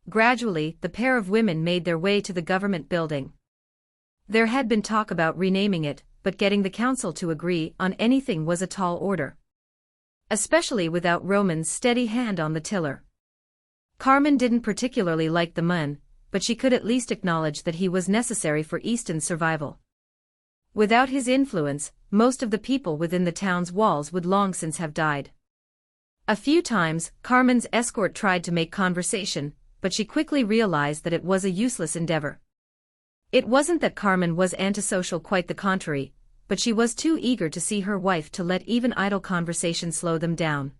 Gradually, the pair of women made their way to the government building. There had been talk about renaming it, but getting the council to agree on anything was a tall order. Especially without Roman's steady hand on the tiller. Carmen didn't particularly like the man, but she could at least acknowledge that he was necessary for Easton's survival. Without his influence, most of the people within the town's walls would long since have died. A few times, Carmen's escort tried to make conversation, but she quickly realized that it was a useless endeavor. It wasn't that Carmen was antisocial, quite the contrary, but she was too eager to see her wife to let even idle conversation slow them down.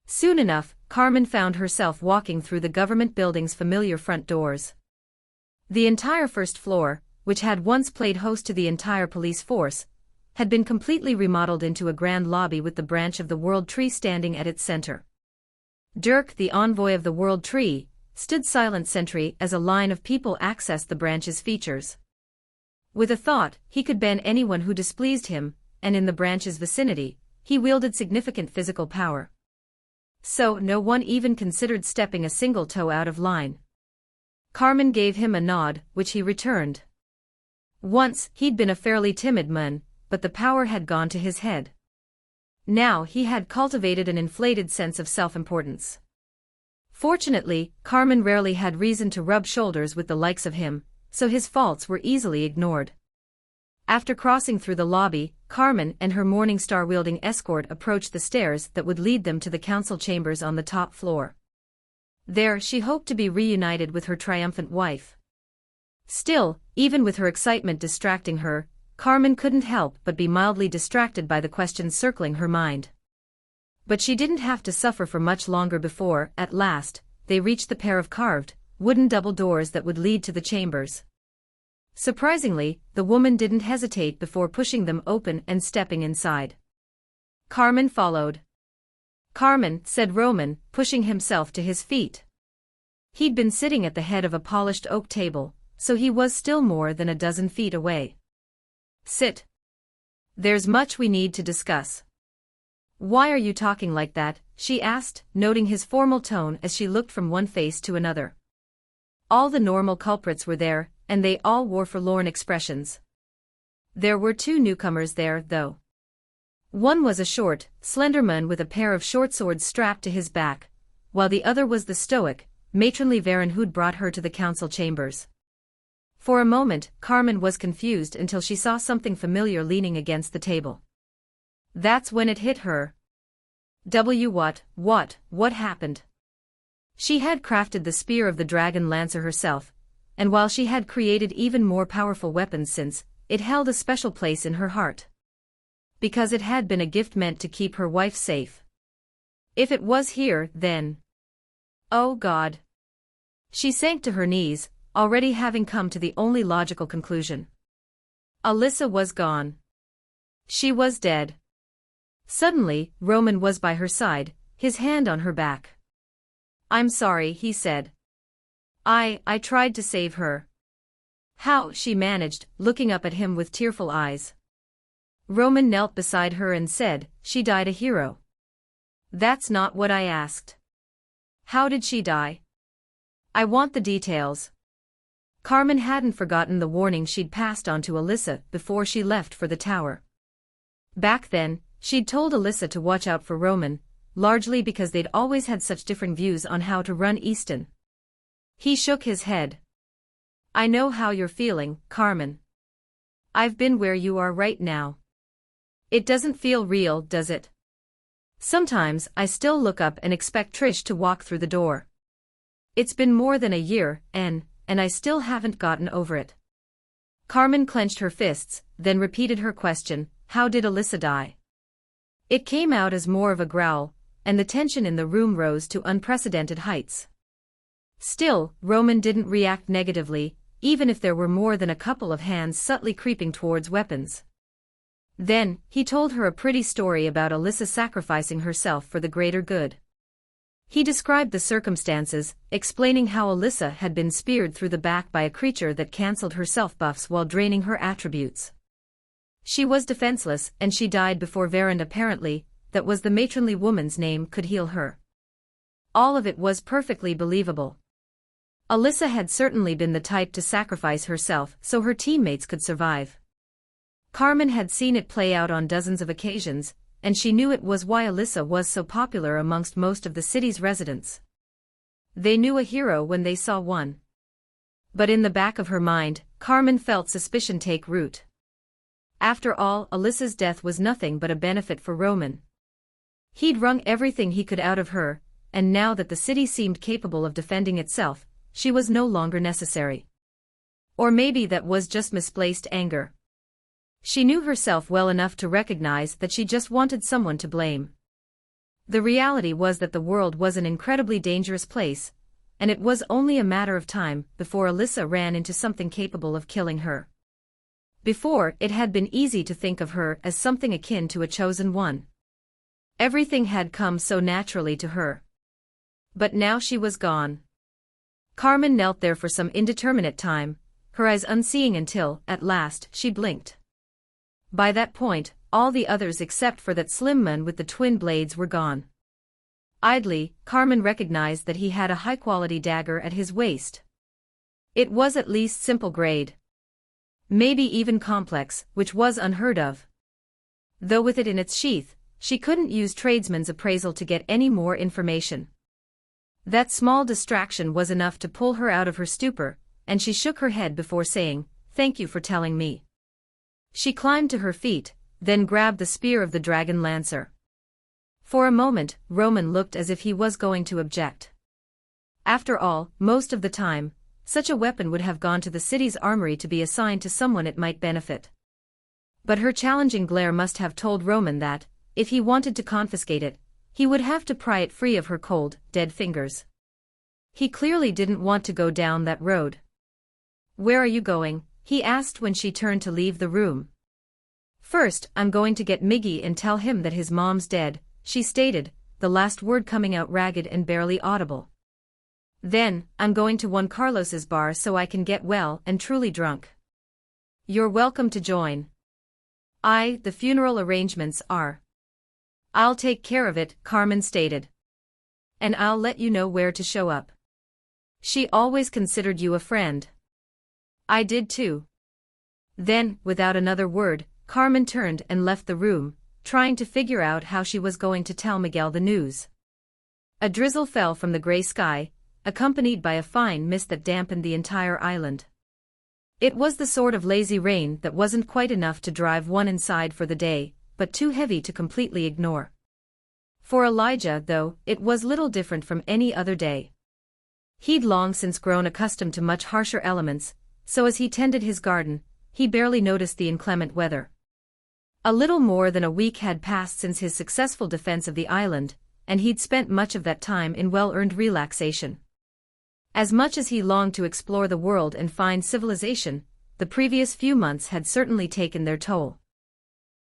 Soon enough, Carmen found herself walking through the government building's familiar front doors. The entire first floor, which had once played host to the entire police force, had been completely remodeled into a grand lobby with the branch of the World Tree standing at its center. Dirk, the envoy of the World Tree, stood silent sentry as a line of people accessed the branch's features. With a thought, he could ban anyone who displeased him, and in the branch's vicinity, he wielded significant physical power. So no one even considered stepping a single toe out of line. Carmen gave him a nod, which he returned. Once, he'd been a fairly timid man, but the power had gone to his head. Now he had cultivated an inflated sense of self-importance. Fortunately, Carmen rarely had reason to rub shoulders with the likes of him, so his faults were easily ignored. After crossing through the lobby, Carmen and her Morningstar-wielding escort approached the stairs that would lead them to the council chambers on the top floor. There she hoped to be reunited with her triumphant wife. Still, even with her excitement distracting her, Carmen couldn't help but be mildly distracted by the questions circling her mind. But she didn't have to suffer for much longer before, at last, they reached the pair of carved, wooden double doors that would lead to the chambers. Surprisingly, the woman didn't hesitate before pushing them open and stepping inside. Carmen followed. "Carmen," said Roman, pushing himself to his feet. He'd been sitting at the head of a polished oak table, so he was still more than a dozen feet away. "Sit. There's much we need to discuss." "Why are you talking like that?" she asked, noting his formal tone as she looked from one face to another. All the normal culprits were there, and they all wore forlorn expressions. There were two newcomers there, though. One was a short, slender man with a pair of short swords strapped to his back, while the other was the stoic, matronly Varen who'd brought her to the council chambers. For a moment, Carmen was confused until she saw something familiar leaning against the table. That's when it hit her. What happened? She had crafted the spear of the dragon lancer herself, and while she had created even more powerful weapons since, it held a special place in her heart. because it had been a gift meant to keep her wife safe. If it was here, then... Oh God! She sank to her knees, already having come to the only logical conclusion. Alyssa was gone. She was dead. Suddenly, Roman was by her side, his hand on her back. "I'm sorry," he said. I tried to save her." "How?" she managed, looking up at him with tearful eyes. Roman knelt beside her and said, "She died a hero." "That's not what I asked." "How did she die?" "I want the details." Carmen hadn't forgotten the warning she'd passed on to Alyssa before she left for the tower. Back then, she'd told Alyssa to watch out for Roman, largely because they'd always had such different views on how to run Easton. He shook his head. "I know how you're feeling, Carmen. I've been where you are right now. It doesn't feel real, does it? Sometimes I still look up and expect Trish to walk through the door. It's been more than a year, and I still haven't gotten over it." Carmen clenched her fists, then repeated her question, "How did Alyssa die?" It came out as more of a growl, and the tension in the room rose to unprecedented heights. Still, Roman didn't react negatively, even if there were more than a couple of hands subtly creeping towards weapons. Then, he told her a pretty story about Alyssa sacrificing herself for the greater good. He described the circumstances, explaining how Alyssa had been speared through the back by a creature that cancelled her self-buffs while draining her attributes. She was defenseless, and she died before Varen apparently, that was the matronly woman's name, could heal her. All of it was perfectly believable. Alyssa had certainly been the type to sacrifice herself so her teammates could survive. Carmen had seen it play out on dozens of occasions, and she knew it was why Alyssa was so popular amongst most of the city's residents. They knew a hero when they saw one. But in the back of her mind, Carmen felt suspicion take root. After all, Alyssa's death was nothing but a benefit for Roman. He'd wrung everything he could out of her, and now that the city seemed capable of defending itself, she was no longer necessary. Or maybe that was just misplaced anger. She knew herself well enough to recognize that she just wanted someone to blame. The reality was that the world was an incredibly dangerous place, and it was only a matter of time before Alyssa ran into something capable of killing her. Before, it had been easy to think of her as something akin to a chosen one. Everything had come so naturally to her. But now she was gone. Carmen knelt there for some indeterminate time, her eyes unseeing until, at last, she blinked. By that point, all the others except for that slim man with the twin blades were gone. Idly, Carmen recognized that he had a high-quality dagger at his waist. It was at least simple grade. Maybe even complex, which was unheard of. Though with it in its sheath, she couldn't use tradesman's appraisal to get any more information. That small distraction was enough to pull her out of her stupor, and she shook her head before saying, "Thank you for telling me." She climbed to her feet, then grabbed the spear of the dragon lancer. For a moment, Roman looked as if he was going to object. After all, most of the time, such a weapon would have gone to the city's armory to be assigned to someone it might benefit. But her challenging glare must have told Roman that, if he wanted to confiscate it, he would have to pry it free of her cold, dead fingers. He clearly didn't want to go down that road. "Where are you going?" he asked when she turned to leave the room. "First, I'm going to get Miggy and tell him that his mom's dead," she stated, the last word coming out ragged and barely audible. "Then, I'm going to Juan Carlos's bar so I can get well and truly drunk. You're welcome to join." The funeral arrangements are. "I'll take care of it," Carmen stated. "And I'll let you know where to show up." "She always considered you a friend." "I did too." Then, without another word, Carmen turned and left the room, trying to figure out how she was going to tell Miguel the news. A drizzle fell from the gray sky, accompanied by a fine mist that dampened the entire island. It was the sort of lazy rain that wasn't quite enough to drive one inside for the day, but too heavy to completely ignore. For Elijah, though, it was little different from any other day. He'd long since grown accustomed to much harsher elements, so as he tended his garden, he barely noticed the inclement weather. A little more than a week had passed since his successful defense of the island, and he'd spent much of that time in well-earned relaxation. As much as he longed to explore the world and find civilization, the previous few months had certainly taken their toll.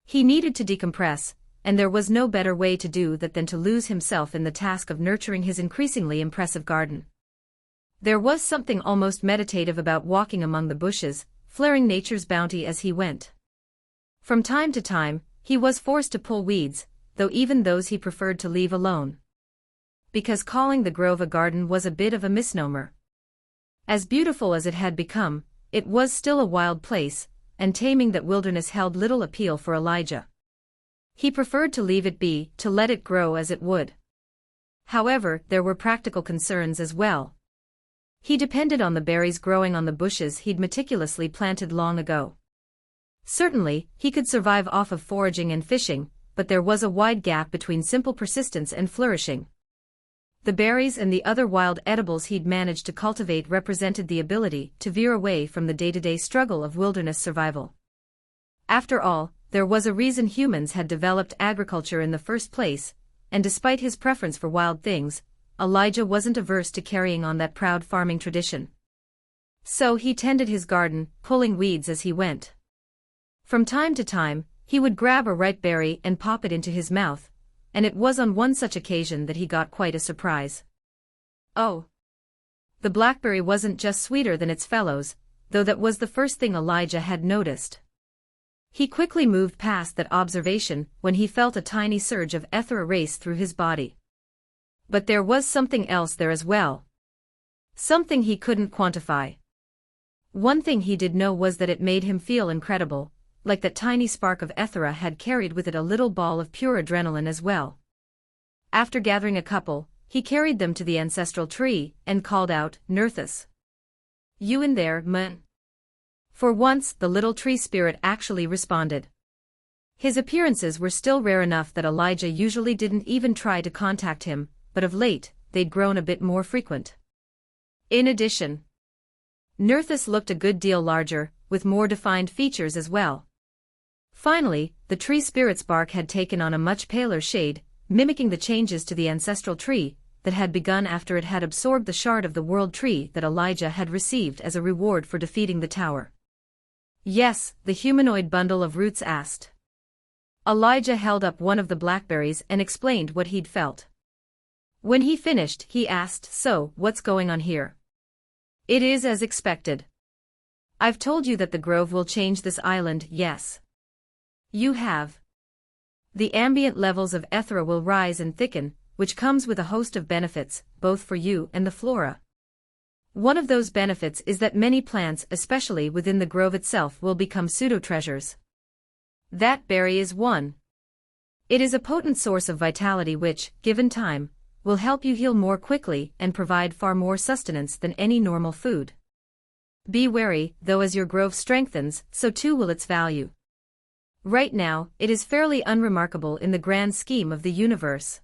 He needed to decompress, and there was no better way to do that than to lose himself in the task of nurturing his increasingly impressive garden. There was something almost meditative about walking among the bushes, flaring nature's bounty as he went. From time to time, he was forced to pull weeds, though even those he preferred to leave alone. Because calling the grove a garden was a bit of a misnomer. As beautiful as it had become, it was still a wild place, and taming that wilderness held little appeal for Elijah. He preferred to leave it be, to let it grow as it would. However, there were practical concerns as well. He depended on the berries growing on the bushes he'd meticulously planted long ago. Certainly, he could survive off of foraging and fishing, but there was a wide gap between simple persistence and flourishing. The berries and the other wild edibles he'd managed to cultivate represented the ability to veer away from the day-to-day struggle of wilderness survival. After all, there was a reason humans had developed agriculture in the first place, and despite his preference for wild things, Elijah wasn't averse to carrying on that proud farming tradition. So he tended his garden, pulling weeds as he went. From time to time, he would grab a ripe berry and pop it into his mouth, and it was on one such occasion that he got quite a surprise. Oh! The blackberry wasn't just sweeter than its fellows, though that was the first thing Elijah had noticed. He quickly moved past that observation when he felt a tiny surge of Ethera race through his body. But there was something else there as well. Something he couldn't quantify. One thing he did know was that it made him feel incredible, like that tiny spark of Ethera had carried with it a little ball of pure adrenaline as well. After gathering a couple, he carried them to the ancestral tree and called out, "Nerthus. You in there, man?" For once, the little tree spirit actually responded. His appearances were still rare enough that Elijah usually didn't even try to contact him, but of late, they'd grown a bit more frequent. In addition, Nerthus looked a good deal larger, with more defined features as well. Finally, the tree spirit's bark had taken on a much paler shade, mimicking the changes to the ancestral tree that had begun after it had absorbed the shard of the world tree that Elijah had received as a reward for defeating the tower. Yes, the humanoid bundle of roots asked. Elijah held up one of the blackberries and explained what he'd felt. When he finished, he asked, "So, what's going on here?" "It is as expected. I've told you that the grove will change this island, yes. You have. The ambient levels of Ethera will rise and thicken, which comes with a host of benefits, both for you and the flora. One of those benefits is that many plants, especially within the grove itself, will become pseudo-treasures. That berry is one. It is a potent source of vitality which, given time, will help you heal more quickly and provide far more sustenance than any normal food. Be wary, though as your grove strengthens, so too will its value. Right now, it is fairly unremarkable in the grand scheme of the universe.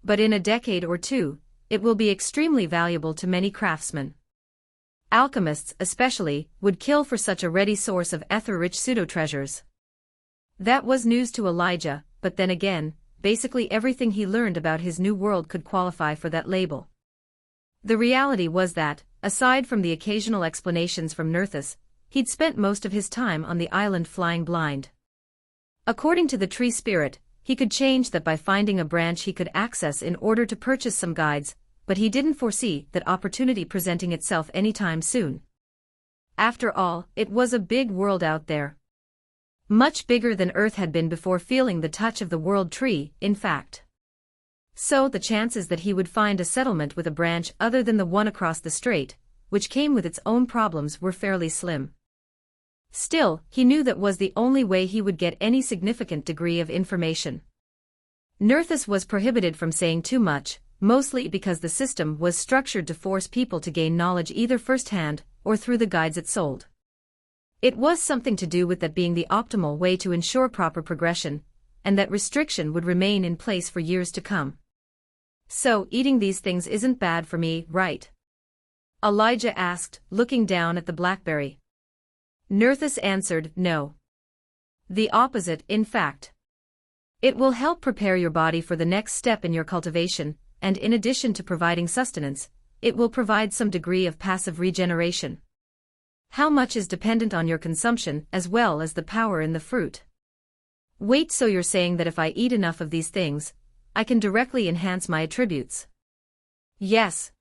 But in a decade or two, it will be extremely valuable to many craftsmen. Alchemists, especially, would kill for such a ready source of ether-rich pseudo-treasures. That was news to Elijah, but then again, basically everything he learned about his new world could qualify for that label. The reality was that, aside from the occasional explanations from Nerthus, he'd spent most of his time on the island flying blind. According to the tree spirit, he could change that by finding a branch he could access in order to purchase some guides, but he didn't foresee that opportunity presenting itself anytime soon. After all, it was a big world out there. Much bigger than Earth had been before feeling the touch of the world tree, in fact. So the chances that he would find a settlement with a branch other than the one across the strait, which came with its own problems, were fairly slim. Still, he knew that was the only way he would get any significant degree of information. Nerthus was prohibited from saying too much, mostly because the system was structured to force people to gain knowledge either firsthand or through the guides it sold. It was something to do with that being the optimal way to ensure proper progression, and that restriction would remain in place for years to come. "So, eating these things isn't bad for me, right?" Elijah asked, looking down at the blackberry. Nerthus answered, "No. The opposite, in fact. It will help prepare your body for the next step in your cultivation, and in addition to providing sustenance, it will provide some degree of passive regeneration. How much is dependent on your consumption as well as the power in the fruit. Wait, so you're saying that if I eat enough of these things, I can directly enhance my attributes? Yes.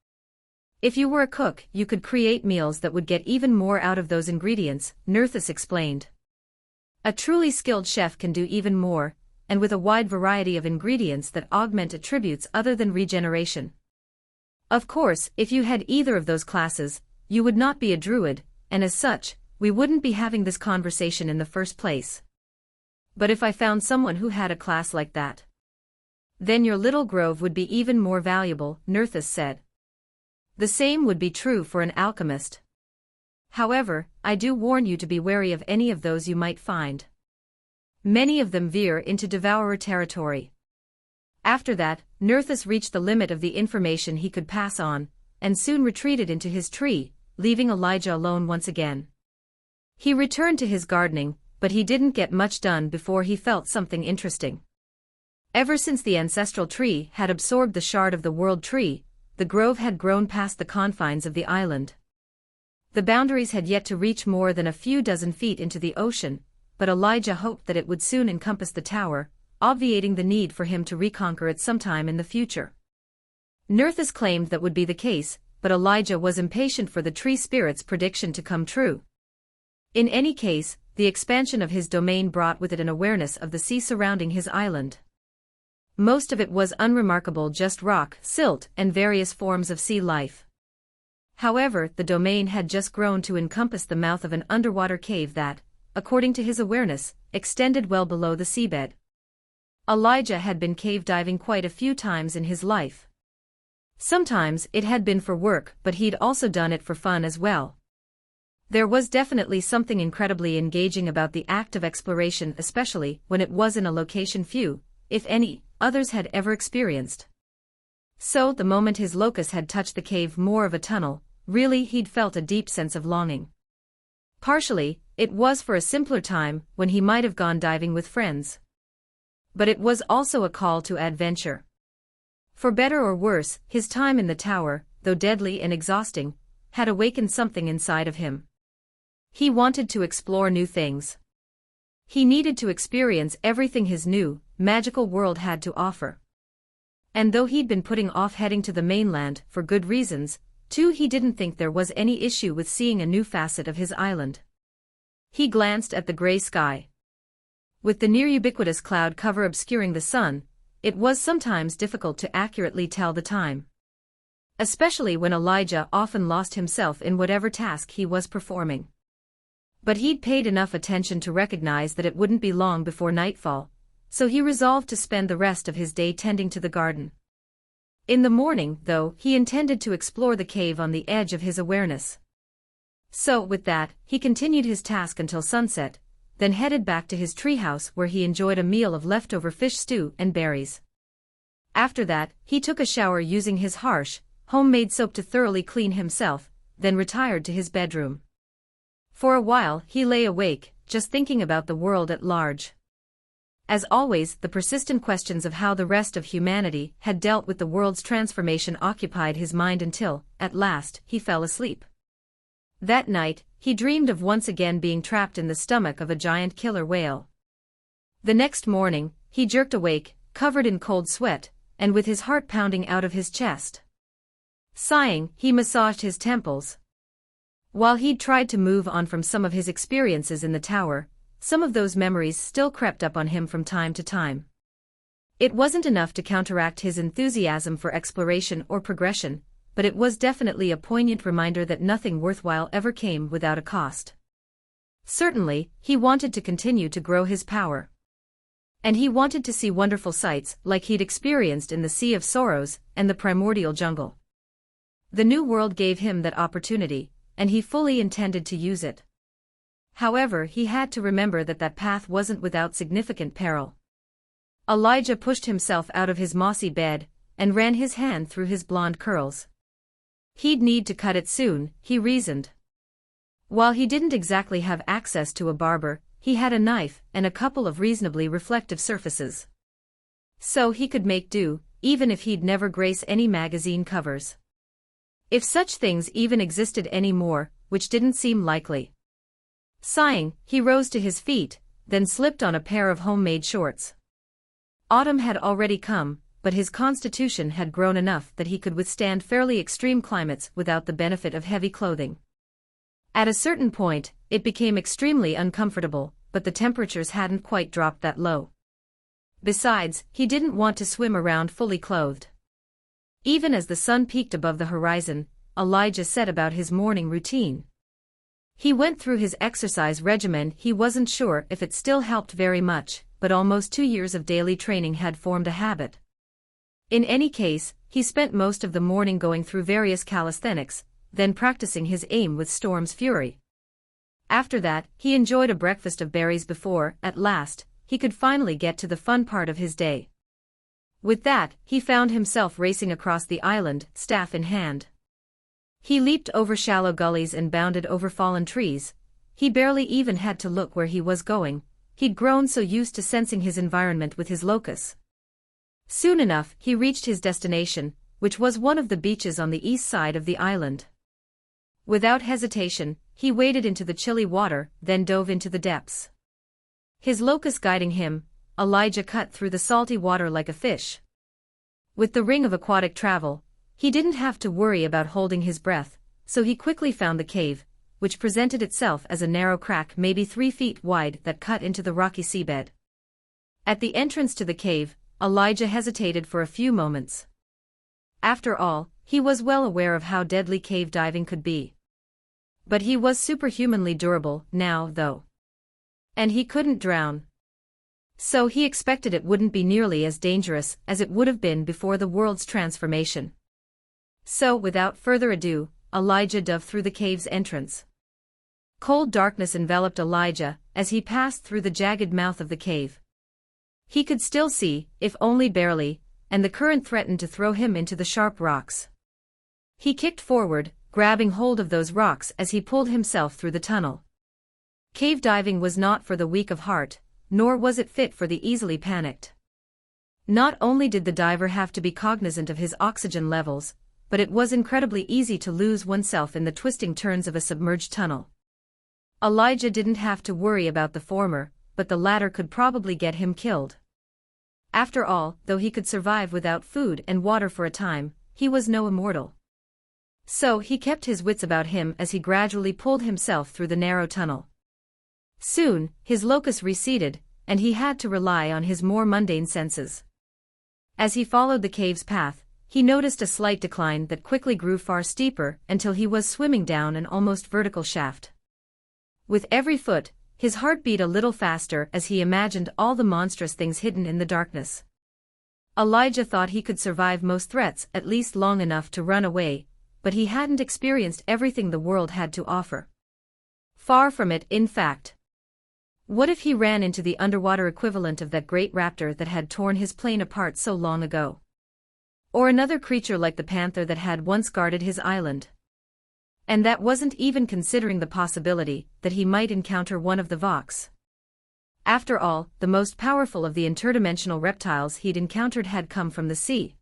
If you were a cook, you could create meals that would get even more out of those ingredients, Nerthus explained. A truly skilled chef can do even more, and with a wide variety of ingredients that augment attributes other than regeneration. Of course, if you had either of those classes, you would not be a druid, and as such, we wouldn't be having this conversation in the first place. But if I found someone who had a class like that, then your little grove would be even more valuable, Nerthus said. The same would be true for an alchemist. However, I do warn you to be wary of any of those you might find. Many of them veer into devourer territory. After that, Nerthus reached the limit of the information he could pass on, and soon retreated into his tree, leaving Elijah alone once again. He returned to his gardening, but he didn't get much done before he felt something interesting. Ever since the ancestral tree had absorbed the shard of the world tree, the grove had grown past the confines of the island. The boundaries had yet to reach more than a few dozen feet into the ocean, but Elijah hoped that it would soon encompass the tower, obviating the need for him to reconquer it sometime in the future. Nerthus claimed that would be the case, but Elijah was impatient for the tree spirit's prediction to come true. In any case, the expansion of his domain brought with it an awareness of the sea surrounding his island. Most of it was unremarkable, just rock, silt, and various forms of sea life. However, the domain had just grown to encompass the mouth of an underwater cave that, according to his awareness, extended well below the seabed. Elijah had been cave diving quite a few times in his life. Sometimes it had been for work, but he'd also done it for fun as well. There was definitely something incredibly engaging about the act of exploration, especially when it was in a location few, if any, others had ever experienced. So the moment his locus had touched the cave more of a tunnel, really he'd felt a deep sense of longing. Partially, it was for a simpler time when he might have gone diving with friends. But it was also a call to adventure. For better or worse, his time in the tower, though deadly and exhausting, had awakened something inside of him. He wanted to explore new things. He needed to experience everything his new, magical world had to offer. And though he'd been putting off heading to the mainland for good reasons, too, he didn't think there was any issue with seeing a new facet of his island. He glanced at the gray sky. With the near-ubiquitous cloud cover obscuring the sun, it was sometimes difficult to accurately tell the time. Especially when Elijah often lost himself in whatever task he was performing. But he'd paid enough attention to recognize that it wouldn't be long before nightfall, so he resolved to spend the rest of his day tending to the garden. In the morning, though, he intended to explore the cave on the edge of his awareness. So, with that, he continued his task until sunset, then headed back to his treehouse where he enjoyed a meal of leftover fish stew and berries. After that, he took a shower using his harsh, homemade soap to thoroughly clean himself, then retired to his bedroom. For a while, he lay awake, just thinking about the world at large. As always, the persistent questions of how the rest of humanity had dealt with the world's transformation occupied his mind until, at last, he fell asleep. That night, he dreamed of once again being trapped in the stomach of a giant killer whale. The next morning, he jerked awake, covered in cold sweat, and with his heart pounding out of his chest. Sighing, he massaged his temples. While he'd tried to move on from some of his experiences in the tower, some of those memories still crept up on him from time to time. It wasn't enough to counteract his enthusiasm for exploration or progression, but it was definitely a poignant reminder that nothing worthwhile ever came without a cost. Certainly, he wanted to continue to grow his power. And he wanted to see wonderful sights like he'd experienced in the Sea of Sorrows and the primordial jungle. The new world gave him that opportunity, and he fully intended to use it. However, he had to remember that that path wasn't without significant peril. Elijah pushed himself out of his mossy bed and ran his hand through his blonde curls. He'd need to cut it soon, he reasoned. While he didn't exactly have access to a barber, he had a knife and a couple of reasonably reflective surfaces. So he could make do, even if he'd never grace any magazine covers. If such things even existed anymore, which didn't seem likely. Sighing, he rose to his feet, then slipped on a pair of homemade shorts. Autumn had already come, but his constitution had grown enough that he could withstand fairly extreme climates without the benefit of heavy clothing. At a certain point, it became extremely uncomfortable, but the temperatures hadn't quite dropped that low. Besides, he didn't want to swim around fully clothed. Even as the sun peaked above the horizon, Elijah set about his morning routine. He went through his exercise regimen. He wasn't sure if it still helped very much, but almost 2 years of daily training had formed a habit. In any case, he spent most of the morning going through various calisthenics, then practicing his aim with Storm's Fury. After that, he enjoyed a breakfast of berries before, at last, he could finally get to the fun part of his day. With that, he found himself racing across the island, staff in hand. He leaped over shallow gullies and bounded over fallen trees. He barely even had to look where he was going. He'd grown so used to sensing his environment with his locus. Soon enough, he reached his destination, which was one of the beaches on the east side of the island. Without hesitation, he waded into the chilly water, then dove into the depths. His locus guiding him, Elijah cut through the salty water like a fish. With the ring of aquatic travel, he didn't have to worry about holding his breath, so he quickly found the cave, which presented itself as a narrow crack maybe 3 feet wide that cut into the rocky seabed. At the entrance to the cave, Elijah hesitated for a few moments. After all, he was well aware of how deadly cave diving could be. But he was superhumanly durable now, though. And he couldn't drown. So he expected it wouldn't be nearly as dangerous as it would have been before the world's transformation. So without further ado, Elijah dove through the cave's entrance. Cold darkness enveloped Elijah as he passed through the jagged mouth of the cave. He could still see, if only barely, and the current threatened to throw him into the sharp rocks. He kicked forward, grabbing hold of those rocks as he pulled himself through the tunnel. Cave diving was not for the weak of heart, nor was it fit for the easily panicked. Not only did the diver have to be cognizant of his oxygen levels, but it was incredibly easy to lose oneself in the twisting turns of a submerged tunnel. Elijah didn't have to worry about the former, but the latter could probably get him killed. After all, though he could survive without food and water for a time, he was no immortal. So he kept his wits about him as he gradually pulled himself through the narrow tunnel. Soon, his locus receded, and he had to rely on his more mundane senses. As he followed the cave's path, he noticed a slight decline that quickly grew far steeper until he was swimming down an almost vertical shaft. With every foot, his heart beat a little faster as he imagined all the monstrous things hidden in the darkness. Elijah thought he could survive most threats at least long enough to run away, but he hadn't experienced everything the world had to offer. Far from it, in fact. What if he ran into the underwater equivalent of that great raptor that had torn his plane apart so long ago? Or another creature like the panther that had once guarded his island? And that wasn't even considering the possibility that he might encounter one of the Vox. After all, the most powerful of the interdimensional reptiles he'd encountered had come from the sea.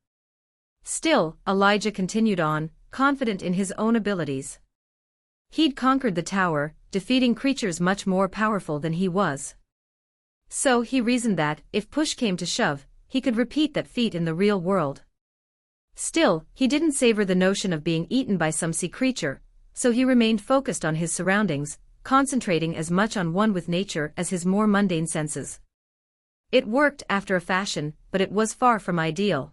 Still, Elijah continued on, confident in his own abilities. He'd conquered the tower, defeating creatures much more powerful than he was. So he reasoned that, if push came to shove, he could repeat that feat in the real world. Still, he didn't savor the notion of being eaten by some sea creature, so he remained focused on his surroundings, concentrating as much on one with nature as his more mundane senses. It worked after a fashion, but it was far from ideal.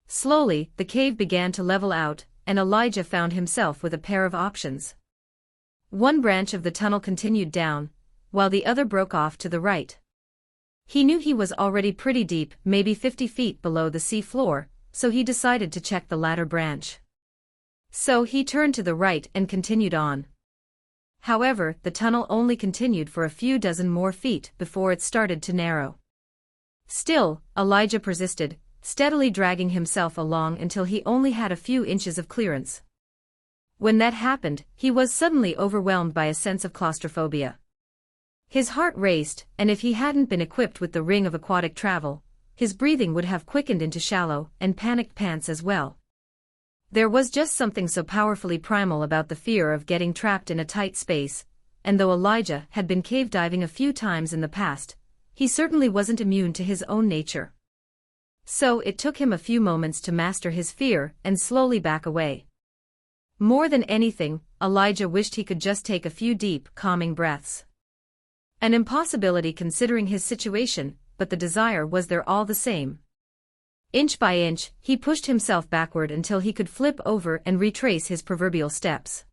Slowly, the cave began to level out, and Elijah found himself with a pair of options. One branch of the tunnel continued down, while the other broke off to the right. He knew he was already pretty deep, maybe 50 feet below the sea floor, so he decided to check the latter branch. So he turned to the right and continued on. However, the tunnel only continued for a few dozen more feet before it started to narrow. Still, Elijah persisted, steadily dragging himself along until he only had a few inches of clearance. When that happened, he was suddenly overwhelmed by a sense of claustrophobia. His heart raced, and if he hadn't been equipped with the ring of aquatic travel, his breathing would have quickened into shallow and panicked pants as well. There was just something so powerfully primal about the fear of getting trapped in a tight space, and though Elijah had been cave diving a few times in the past, he certainly wasn't immune to his own nature. So it took him a few moments to master his fear and slowly back away. More than anything, Elijah wished he could just take a few deep, calming breaths. An impossibility considering his situation, but the desire was there all the same. Inch by inch, he pushed himself backward until he could flip over and retrace his proverbial steps.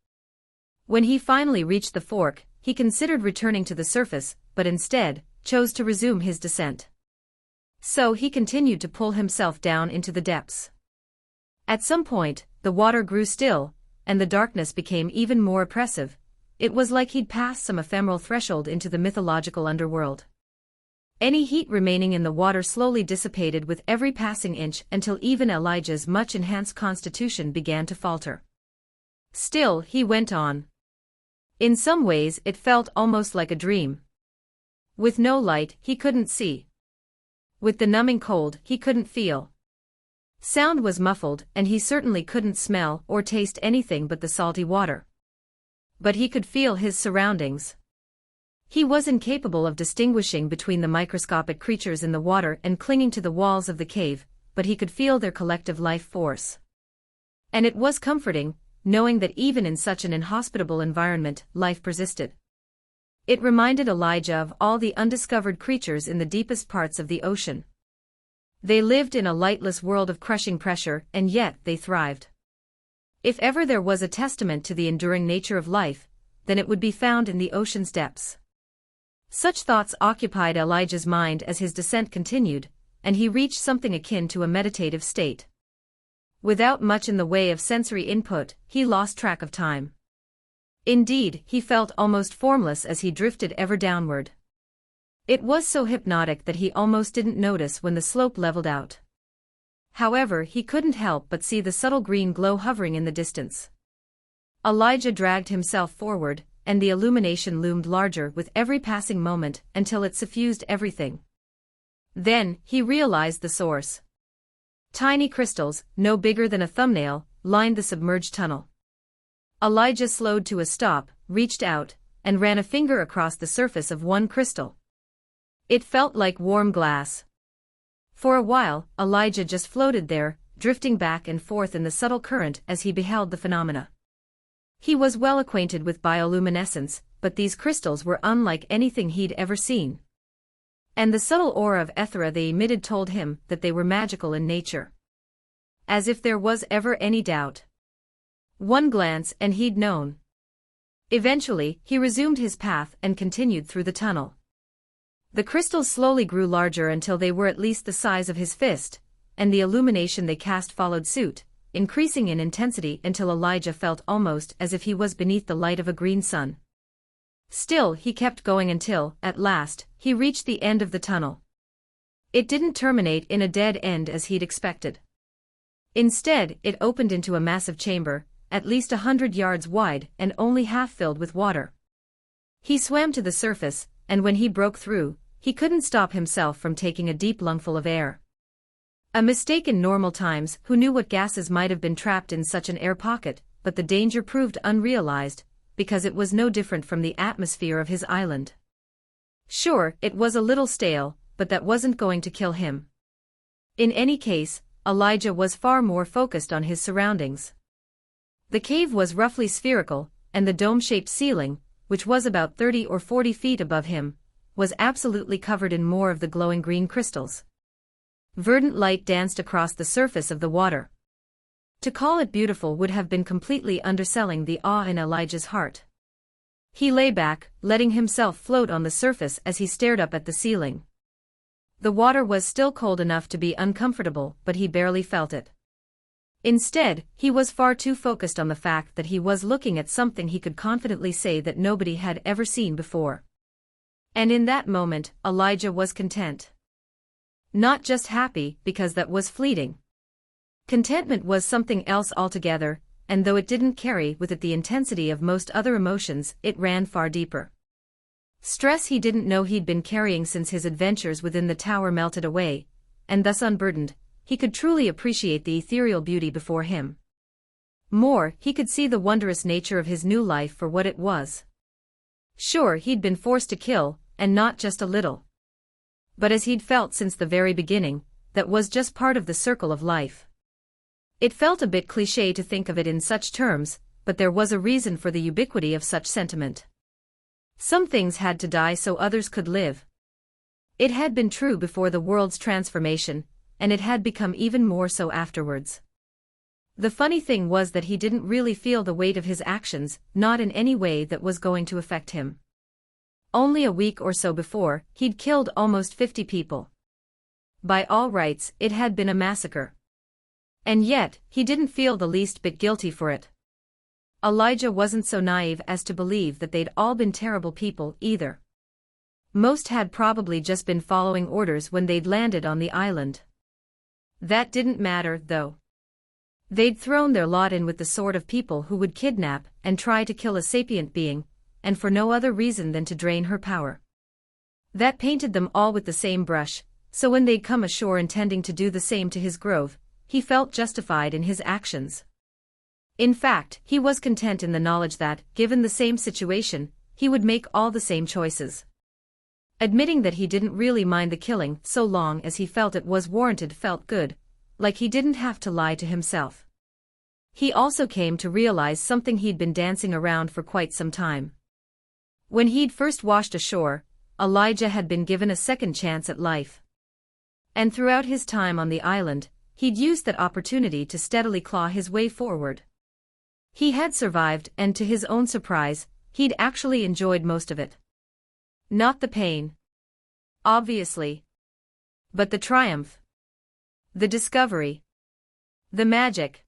When he finally reached the fork, he considered returning to the surface, but instead, chose to resume his descent. So he continued to pull himself down into the depths. At some point, the water grew still, and the darkness became even more oppressive. It was like he'd passed some ephemeral threshold into the mythological underworld. Any heat remaining in the water slowly dissipated with every passing inch until even Elijah's much-enhanced constitution began to falter. Still, he went on. In some ways, it felt almost like a dream. With no light, he couldn't see. With the numbing cold, he couldn't feel. Sound was muffled, and he certainly couldn't smell or taste anything but the salty water. But he could feel his surroundings. He was incapable of distinguishing between the microscopic creatures in the water and clinging to the walls of the cave, but he could feel their collective life force. And it was comforting, knowing that even in such an inhospitable environment, life persisted. It reminded Elijah of all the undiscovered creatures in the deepest parts of the ocean. They lived in a lightless world of crushing pressure, and yet they thrived. If ever there was a testament to the enduring nature of life, then it would be found in the ocean's depths. Such thoughts occupied Elijah's mind as his descent continued, and he reached something akin to a meditative state. Without much in the way of sensory input, he lost track of time. Indeed, he felt almost formless as he drifted ever downward. It was so hypnotic that he almost didn't notice when the slope leveled out. However, he couldn't help but see the subtle green glow hovering in the distance. Elijah dragged himself forward, and the illumination loomed larger with every passing moment until it suffused everything. Then, he realized the source. Tiny crystals, no bigger than a thumbnail, lined the submerged tunnel. Elijah slowed to a stop, reached out, and ran a finger across the surface of one crystal. It felt like warm glass. For a while, Elijah just floated there, drifting back and forth in the subtle current as he beheld the phenomena. He was well acquainted with bioluminescence, but these crystals were unlike anything he'd ever seen. And the subtle aura of Ethera they emitted told him that they were magical in nature. As if there was ever any doubt. One glance and he'd known. Eventually, he resumed his path and continued through the tunnel. The crystals slowly grew larger until they were at least the size of his fist, and the illumination they cast followed suit, increasing in intensity until Elijah felt almost as if he was beneath the light of a green sun. Still, he kept going until, at last, he reached the end of the tunnel. It didn't terminate in a dead end as he'd expected. Instead, it opened into a massive chamber, at least 100 yards wide and only half filled with water. He swam to the surface, and when he broke through, he couldn't stop himself from taking a deep lungful of air. A mistake in normal times, who knew what gases might have been trapped in such an air pocket, but the danger proved unrealized, because it was no different from the atmosphere of his island. Sure, it was a little stale, but that wasn't going to kill him. In any case, Elijah was far more focused on his surroundings. The cave was roughly spherical, and the dome-shaped ceiling, which was about 30 or 40 feet above him, was absolutely covered in more of the glowing green crystals. Verdant light danced across the surface of the water. To call it beautiful would have been completely underselling the awe in Elijah's heart. He lay back, letting himself float on the surface as he stared up at the ceiling. The water was still cold enough to be uncomfortable, but he barely felt it. Instead, he was far too focused on the fact that he was looking at something he could confidently say that nobody had ever seen before. And in that moment, Elijah was content. Not just happy, because that was fleeting. Contentment was something else altogether, and though it didn't carry with it the intensity of most other emotions, it ran far deeper. Stress he didn't know he'd been carrying since his adventures within the tower melted away, and thus unburdened, he could truly appreciate the ethereal beauty before him. More, he could see the wondrous nature of his new life for what it was. Sure, he'd been forced to kill, and not just a little. But as he'd felt since the very beginning, that was just part of the circle of life. It felt a bit cliché to think of it in such terms, but there was a reason for the ubiquity of such sentiment. Some things had to die so others could live. It had been true before the world's transformation, and it had become even more so afterwards. The funny thing was that he didn't really feel the weight of his actions, not in any way that was going to affect him. Only a week or so before, he'd killed almost 50 people. By all rights, it had been a massacre. And yet, he didn't feel the least bit guilty for it. Elijah wasn't so naive as to believe that they'd all been terrible people either. Most had probably just been following orders when they'd landed on the island. That didn't matter, though. They'd thrown their lot in with the sort of people who would kidnap and try to kill a sapient being, and for no other reason than to drain her power. That painted them all with the same brush, so when they'd come ashore intending to do the same to his grove, he felt justified in his actions. In fact, he was content in the knowledge that, given the same situation, he would make all the same choices. Admitting that he didn't really mind the killing so long as he felt it was warranted felt good, like he didn't have to lie to himself. He also came to realize something he'd been dancing around for quite some time. When he'd first washed ashore, Elijah had been given a second chance at life. And throughout his time on the island, he'd used that opportunity to steadily claw his way forward. He had survived, and to his own surprise, he'd actually enjoyed most of it. Not the pain. Obviously. But the triumph. The discovery. The magic.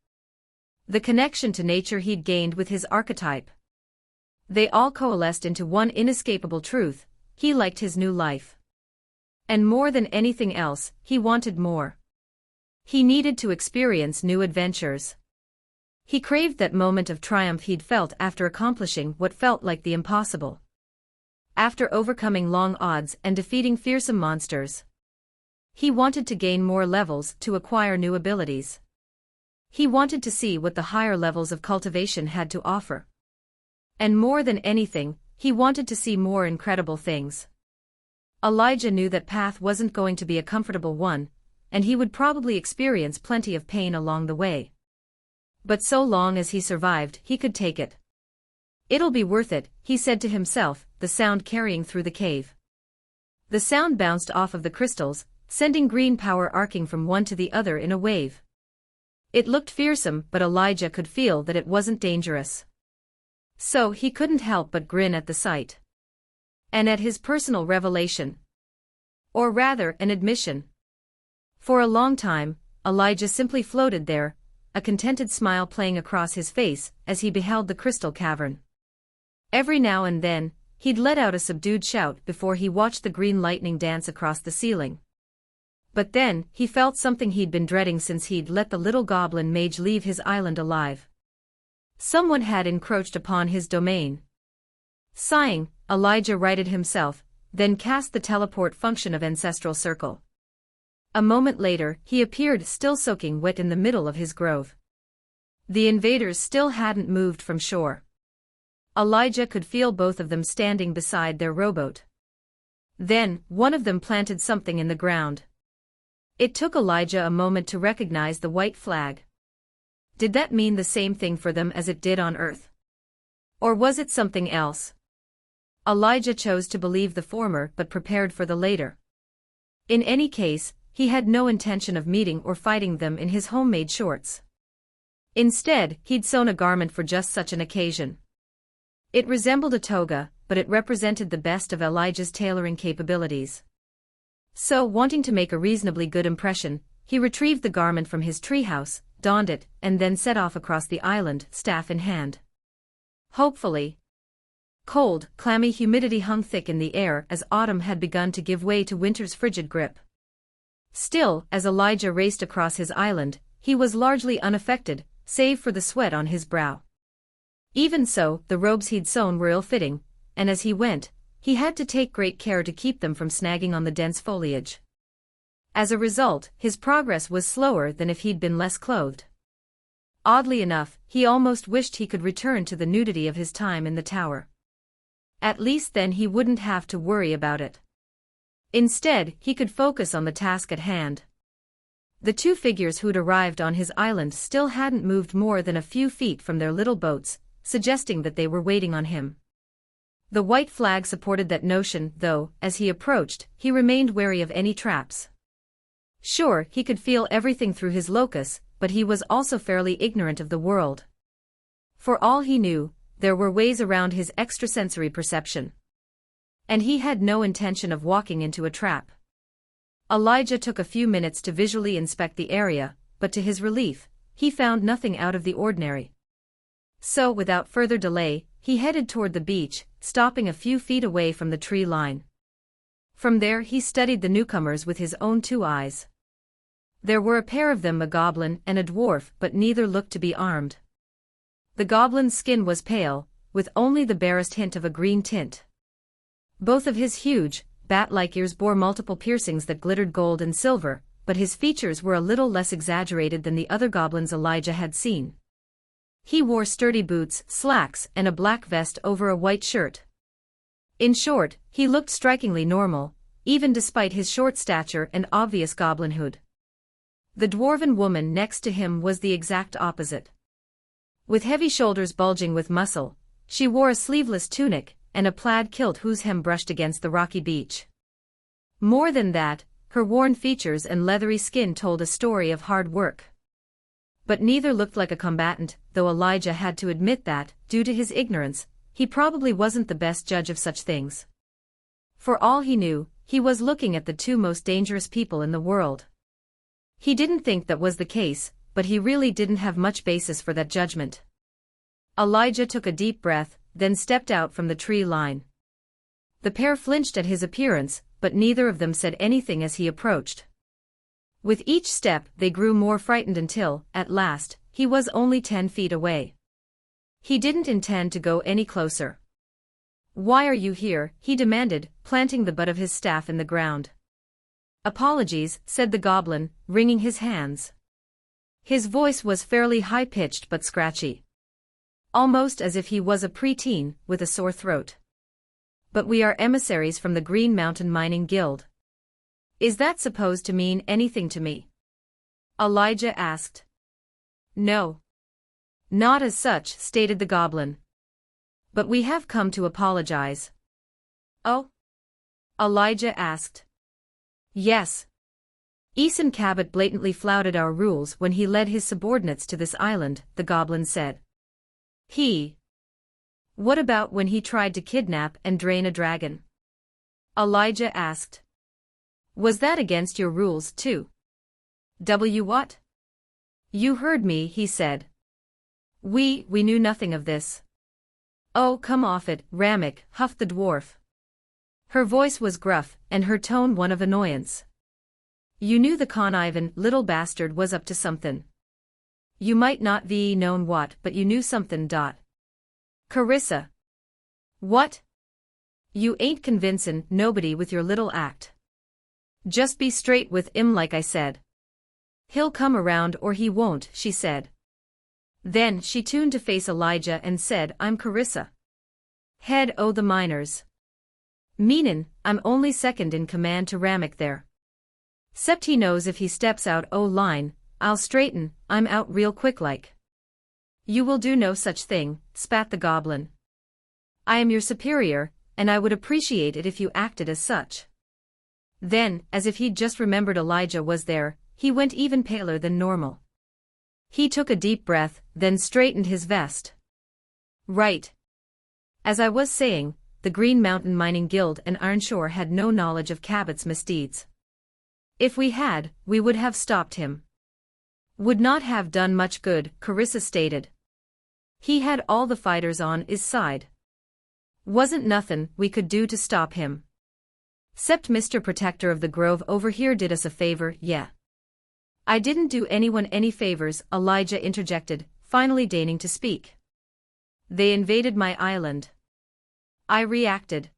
The connection to nature he'd gained with his archetype. They all coalesced into one inescapable truth: he liked his new life. And more than anything else, he wanted more. He needed to experience new adventures. He craved that moment of triumph he'd felt after accomplishing what felt like the impossible. After overcoming long odds and defeating fearsome monsters. He wanted to gain more levels to acquire new abilities. He wanted to see what the higher levels of cultivation had to offer. And more than anything, he wanted to see more incredible things. Elijah knew that path wasn't going to be a comfortable one, and he would probably experience plenty of pain along the way. But so long as he survived, he could take it. It'll be worth it, he said to himself, the sound carrying through the cave. The sound bounced off of the crystals, sending green power arcing from one to the other in a wave. It looked fearsome, but Elijah could feel that it wasn't dangerous. So he couldn't help but grin at the sight. And at his personal revelation. Or rather, an admission. For a long time, Elijah simply floated there, a contented smile playing across his face as he beheld the crystal cavern. Every now and then, he'd let out a subdued shout before he watched the green lightning dance across the ceiling. But then, he felt something he'd been dreading since he'd let the little goblin mage leave his island alive. Someone had encroached upon his domain. Sighing, Elijah righted himself, then cast the teleport function of Ancestral Circle. A moment later, he appeared still soaking wet in the middle of his grove. The invaders still hadn't moved from shore. Elijah could feel both of them standing beside their rowboat. Then, one of them planted something in the ground. It took Elijah a moment to recognize the white flag. Did that mean the same thing for them as it did on Earth? Or was it something else? Elijah chose to believe the former but prepared for the later. In any case, he had no intention of meeting or fighting them in his homemade shorts. Instead, he'd sewn a garment for just such an occasion. It resembled a toga, but it represented the best of Elijah's tailoring capabilities. So, wanting to make a reasonably good impression, he retrieved the garment from his treehouse, donned it, and then set off across the island, staff in hand. Hopefully. Cold, clammy humidity hung thick in the air as autumn had begun to give way to winter's frigid grip. Still, as Elijah raced across his island, he was largely unaffected, save for the sweat on his brow. Even so, the robes he'd sewn were ill-fitting, and as he went, he had to take great care to keep them from snagging on the dense foliage. As a result, his progress was slower than if he'd been less clothed. Oddly enough, he almost wished he could return to the nudity of his time in the tower. At least then he wouldn't have to worry about it. Instead, he could focus on the task at hand. The two figures who'd arrived on his island still hadn't moved more than a few feet from their little boats, suggesting that they were waiting on him. The white flag supported that notion, though, as he approached, he remained wary of any traps. Sure, he could feel everything through his locus, but he was also fairly ignorant of the world. For all he knew, there were ways around his extrasensory perception. And he had no intention of walking into a trap. Elijah took a few minutes to visually inspect the area, but to his relief, he found nothing out of the ordinary. So, without further delay, he headed toward the beach, stopping a few feet away from the tree line. From there he studied the newcomers with his own two eyes. There were a pair of them, a goblin and a dwarf, but neither looked to be armed. The goblin's skin was pale, with only the barest hint of a green tint. Both of his huge, bat-like ears bore multiple piercings that glittered gold and silver, but his features were a little less exaggerated than the other goblins Elijah had seen. He wore sturdy boots, slacks, and a black vest over a white shirt. In short, he looked strikingly normal, even despite his short stature and obvious goblinhood. The dwarven woman next to him was the exact opposite. With heavy shoulders bulging with muscle, she wore a sleeveless tunic and a plaid kilt whose hem brushed against the rocky beach. More than that, her worn features and leathery skin told a story of hard work. But neither looked like a combatant, though Elijah had to admit that, due to his ignorance, he probably wasn't the best judge of such things. For all he knew, he was looking at the two most dangerous people in the world. He didn't think that was the case, but he really didn't have much basis for that judgment. Elijah took a deep breath, then stepped out from the tree line. The pair flinched at his appearance, but neither of them said anything as he approached. With each step, they grew more frightened until, at last, he was only 10 feet away. He didn't intend to go any closer. "Why are you here?" he demanded, planting the butt of his staff in the ground. "Apologies," said the goblin, wringing his hands. His voice was fairly high-pitched but scratchy. Almost as if he was a preteen, with a sore throat. "But we are emissaries from the Green Mountain Mining Guild." "Is that supposed to mean anything to me?" Elijah asked. "No. Not as such," stated the goblin. "But we have come to apologize." "Oh?" Elijah asked. "Yes. Eason Cabot blatantly flouted our rules when he led his subordinates to this island," the goblin said. "What about when he tried to kidnap and drain a dragon?" Elijah asked. "Was that against your rules too?" What? "You heard me," he said. We knew nothing of this." "Oh, come off it, Ramek," huffed the dwarf. Her voice was gruff, and her tone one of annoyance. "You knew the conniving little bastard was up to something. You might not be known what, but you knew something. Carissa." "What? You ain't convincin' nobody with your little act. Just be straight with 'im like I said." "He'll come around or he won't," she said. Then she turned to face Elijah and said, "I'm Carissa, head o' the miners. Meanin', I'm only second in command to Ramek there. 'Cept he knows if he steps out o' line, I'll straighten, I'm out real quick like." "You will do no such thing," spat the goblin. "I am your superior, and I would appreciate it if you acted as such." Then, as if he'd just remembered Elijah was there, he went even paler than normal. He took a deep breath, then straightened his vest. "Right. As I was saying, the Green Mountain Mining Guild and Ironshore had no knowledge of Cabot's misdeeds. If we had, we would have stopped him." "Would not have done much good," Carissa stated. "He had all the fighters on his side. Wasn't nothin' we could do to stop him. 'Cept Mr. Protector of the Grove over here did us a favor, yeah." "I didn't do anyone any favors," Elijah interjected, finally deigning to speak. "They invaded my island. I reacted.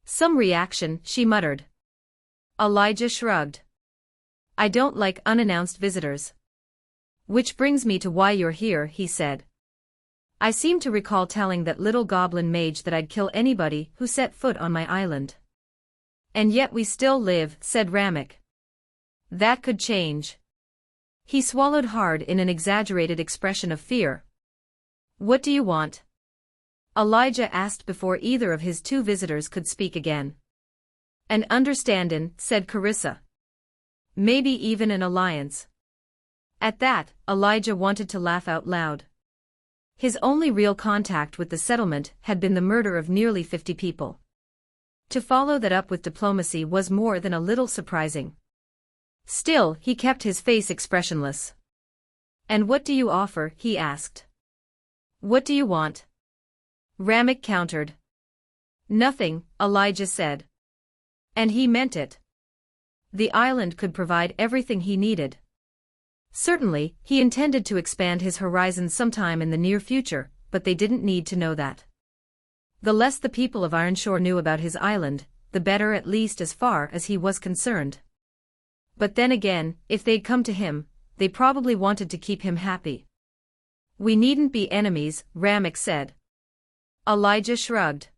Some reaction, she muttered. Elijah shrugged. I don't like unannounced visitors. Which brings me to why you're here, he said. I seem to recall telling that little goblin mage that I'd kill anybody who set foot on my island. And yet we still live, said Ramek. That could change. He swallowed hard in an exaggerated expression of fear. What do you want? Elijah asked before either of his two visitors could speak again. An understanding, said Carissa. Maybe even an alliance. At that, Elijah wanted to laugh out loud. His only real contact with the settlement had been the murder of nearly 50 people. To follow that up with diplomacy was more than a little surprising. Still, he kept his face expressionless. And what do you offer? He asked. What do you want? Ramek countered. Nothing, Elijah said. And he meant it. The island could provide everything he needed. Certainly, he intended to expand his horizons sometime in the near future, but they didn't need to know that. The less the people of Ironshore knew about his island, the better, at least as far as he was concerned. But then again, if they'd come to him, they probably wanted to keep him happy. We needn't be enemies, Ramek said. Elijah shrugged.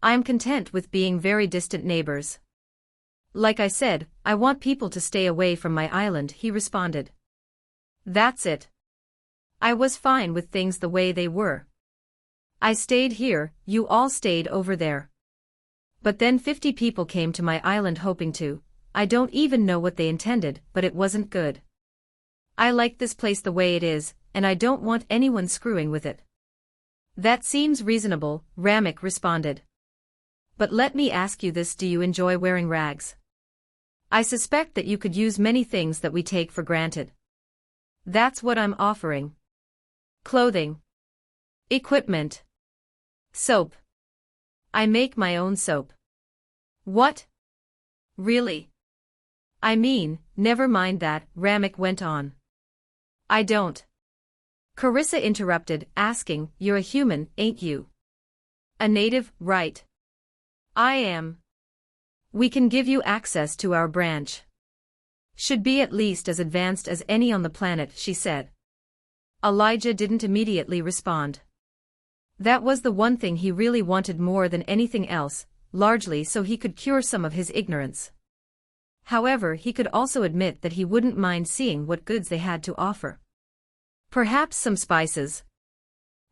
I'm content with being very distant neighbors. Like I said, I want people to stay away from my island, he responded. That's it. I was fine with things the way they were. I stayed here, you all stayed over there. But then 50 people came to my island hoping to. I don't even know what they intended, but it wasn't good. I like this place the way it is, and I don't want anyone screwing with it. That seems reasonable, Ramek responded. But let me ask you this, do you enjoy wearing rags? I suspect that you could use many things that we take for granted. That's what I'm offering. Clothing. Equipment. Soap. I make my own soap. What? Really? I mean, never mind that, Ramek went on. I don't. Carissa interrupted, asking, you're a human, ain't you? A native, right? I am. We can give you access to our branch. Should be at least as advanced as any on the planet, she said. Elijah didn't immediately respond. That was the one thing he really wanted more than anything else, largely so he could cure some of his ignorance. However, he could also admit that he wouldn't mind seeing what goods they had to offer. Perhaps some spices.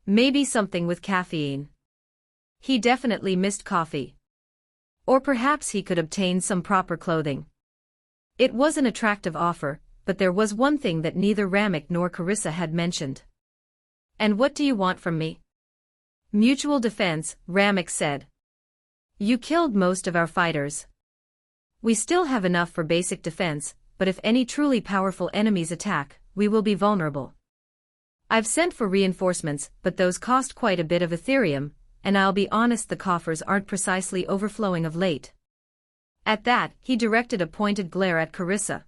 Maybe something with caffeine. He definitely missed coffee. Or perhaps he could obtain some proper clothing. It was an attractive offer, but there was one thing that neither Ramek nor Carissa had mentioned. And what do you want from me? Mutual defense, Ramek said. You killed most of our fighters. We still have enough for basic defense, but if any truly powerful enemies attack, we will be vulnerable. I've sent for reinforcements, but those cost quite a bit of Ethereum, and I'll be honest, the coffers aren't precisely overflowing of late. At that, he directed a pointed glare at Carissa.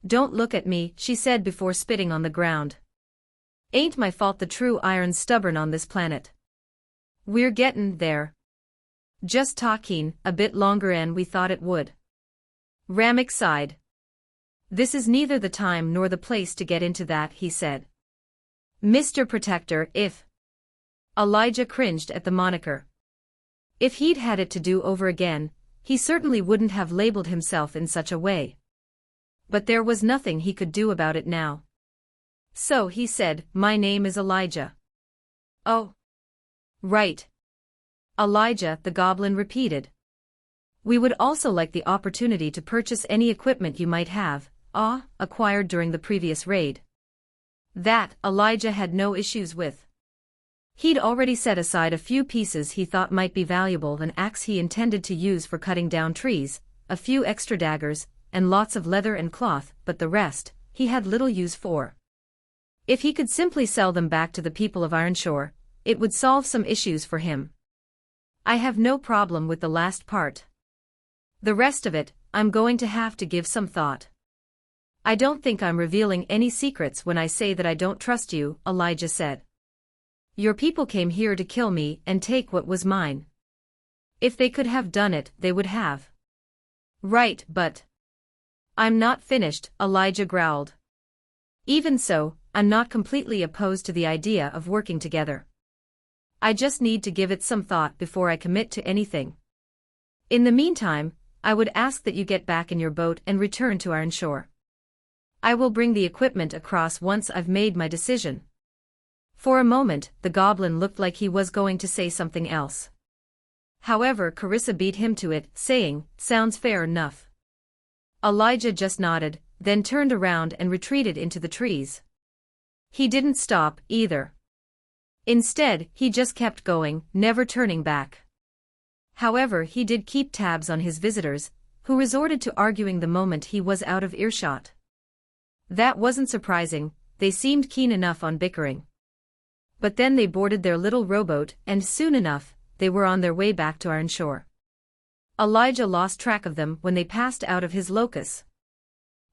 Don't look at me, she said before spitting on the ground. Ain't my fault the true iron's stubborn on this planet. We're gettin' there. Just talking a bit longer than we thought it would. Ramek sighed. This is neither the time nor the place to get into that, he said. Mr. Protector, if... Elijah cringed at the moniker. If he'd had it to do over again, he certainly wouldn't have labeled himself in such a way. But there was nothing he could do about it now. So he said, my name is Elijah. Oh. Right. Elijah, the goblin repeated. We would also like the opportunity to purchase any equipment you might have, acquired during the previous raid. That, Elijah had no issues with. He'd already set aside a few pieces he thought might be valuable, an axe he intended to use for cutting down trees, a few extra daggers, and lots of leather and cloth, but the rest, he had little use for. If he could simply sell them back to the people of Ironshore, it would solve some issues for him. I have no problem with the last part. The rest of it, I'm going to have to give some thought. I don't think I'm revealing any secrets when I say that I don't trust you, Elijah said. Your people came here to kill me and take what was mine. If they could have done it, they would have. Right, but... I'm not finished, Elijah growled. Even so, I'm not completely opposed to the idea of working together. I just need to give it some thought before I commit to anything. In the meantime, I would ask that you get back in your boat and return to our shore. I will bring the equipment across once I've made my decision. For a moment, the goblin looked like he was going to say something else. However, Carissa beat him to it, saying, "Sounds fair enough." Elijah just nodded, then turned around and retreated into the trees. He didn't stop, either. Instead, he just kept going, never turning back. However, he did keep tabs on his visitors, who resorted to arguing the moment he was out of earshot. That wasn't surprising, they seemed keen enough on bickering. But then they boarded their little rowboat, and soon enough, they were on their way back to our shore. Elijah lost track of them when they passed out of his locus.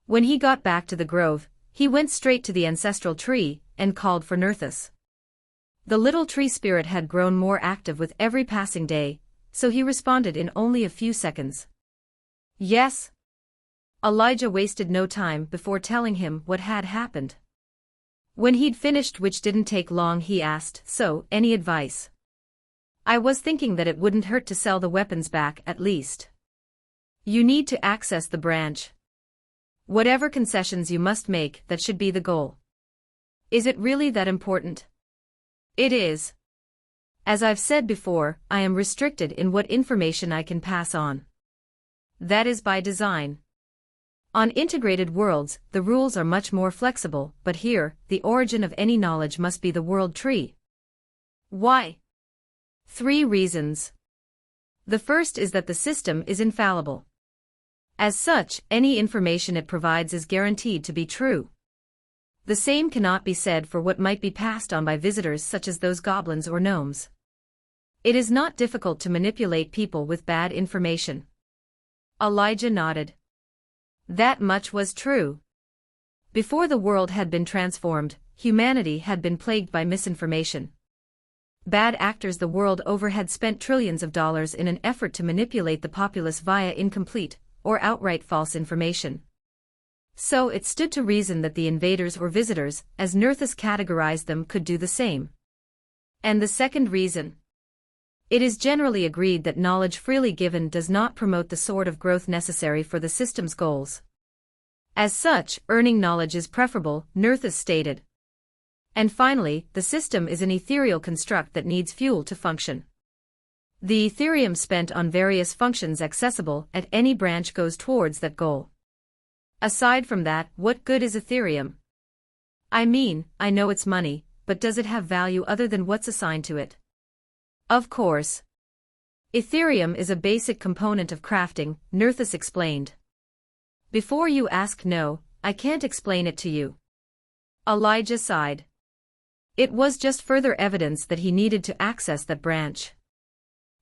When he got back to the grove, he went straight to the ancestral tree, and called for Nerthus. The little tree spirit had grown more active with every passing day, so he responded in only a few seconds. Yes? Elijah wasted no time before telling him what had happened. When he'd finished, which didn't take long, he asked, "So, any advice?" "I was thinking that it wouldn't hurt to sell the weapons back at least. You need to access the branch. Whatever concessions you must make, that should be the goal." "Is it really that important?" "It is. As I've said before, I am restricted in what information I can pass on. That is by design. On integrated worlds, the rules are much more flexible, but here, the origin of any knowledge must be the world tree." "Why?" 3 reasons. The first is that the system is infallible. As such, any information it provides is guaranteed to be true. The same cannot be said for what might be passed on by visitors such as those goblins or gnomes. It is not difficult to manipulate people with bad information. Elijah nodded. That much was true. Before the world had been transformed, humanity had been plagued by misinformation. Bad actors the world over had spent trillions of dollars in an effort to manipulate the populace via incomplete, or outright false information. So it stood to reason that the invaders or visitors, as Nerthus categorized them, could do the same. And the second reason? It is generally agreed that knowledge freely given does not promote the sort of growth necessary for the system's goals. As such, earning knowledge is preferable, Nerthus stated. And finally, the system is an ethereal construct that needs fuel to function. The Ethereum spent on various functions accessible at any branch goes towards that goal. Aside from that, what good is Ethereum? I mean, I know it's money, but does it have value other than what's assigned to it? Of course. Ethereum is a basic component of crafting, Nerthus explained. Before you ask, no, I can't explain it to you. Elijah sighed. It was just further evidence that he needed to access that branch.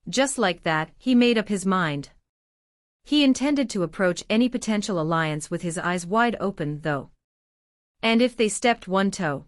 Just like that, he made up his mind. He intended to approach any potential alliance with his eyes wide open, though. And if they stepped one toe?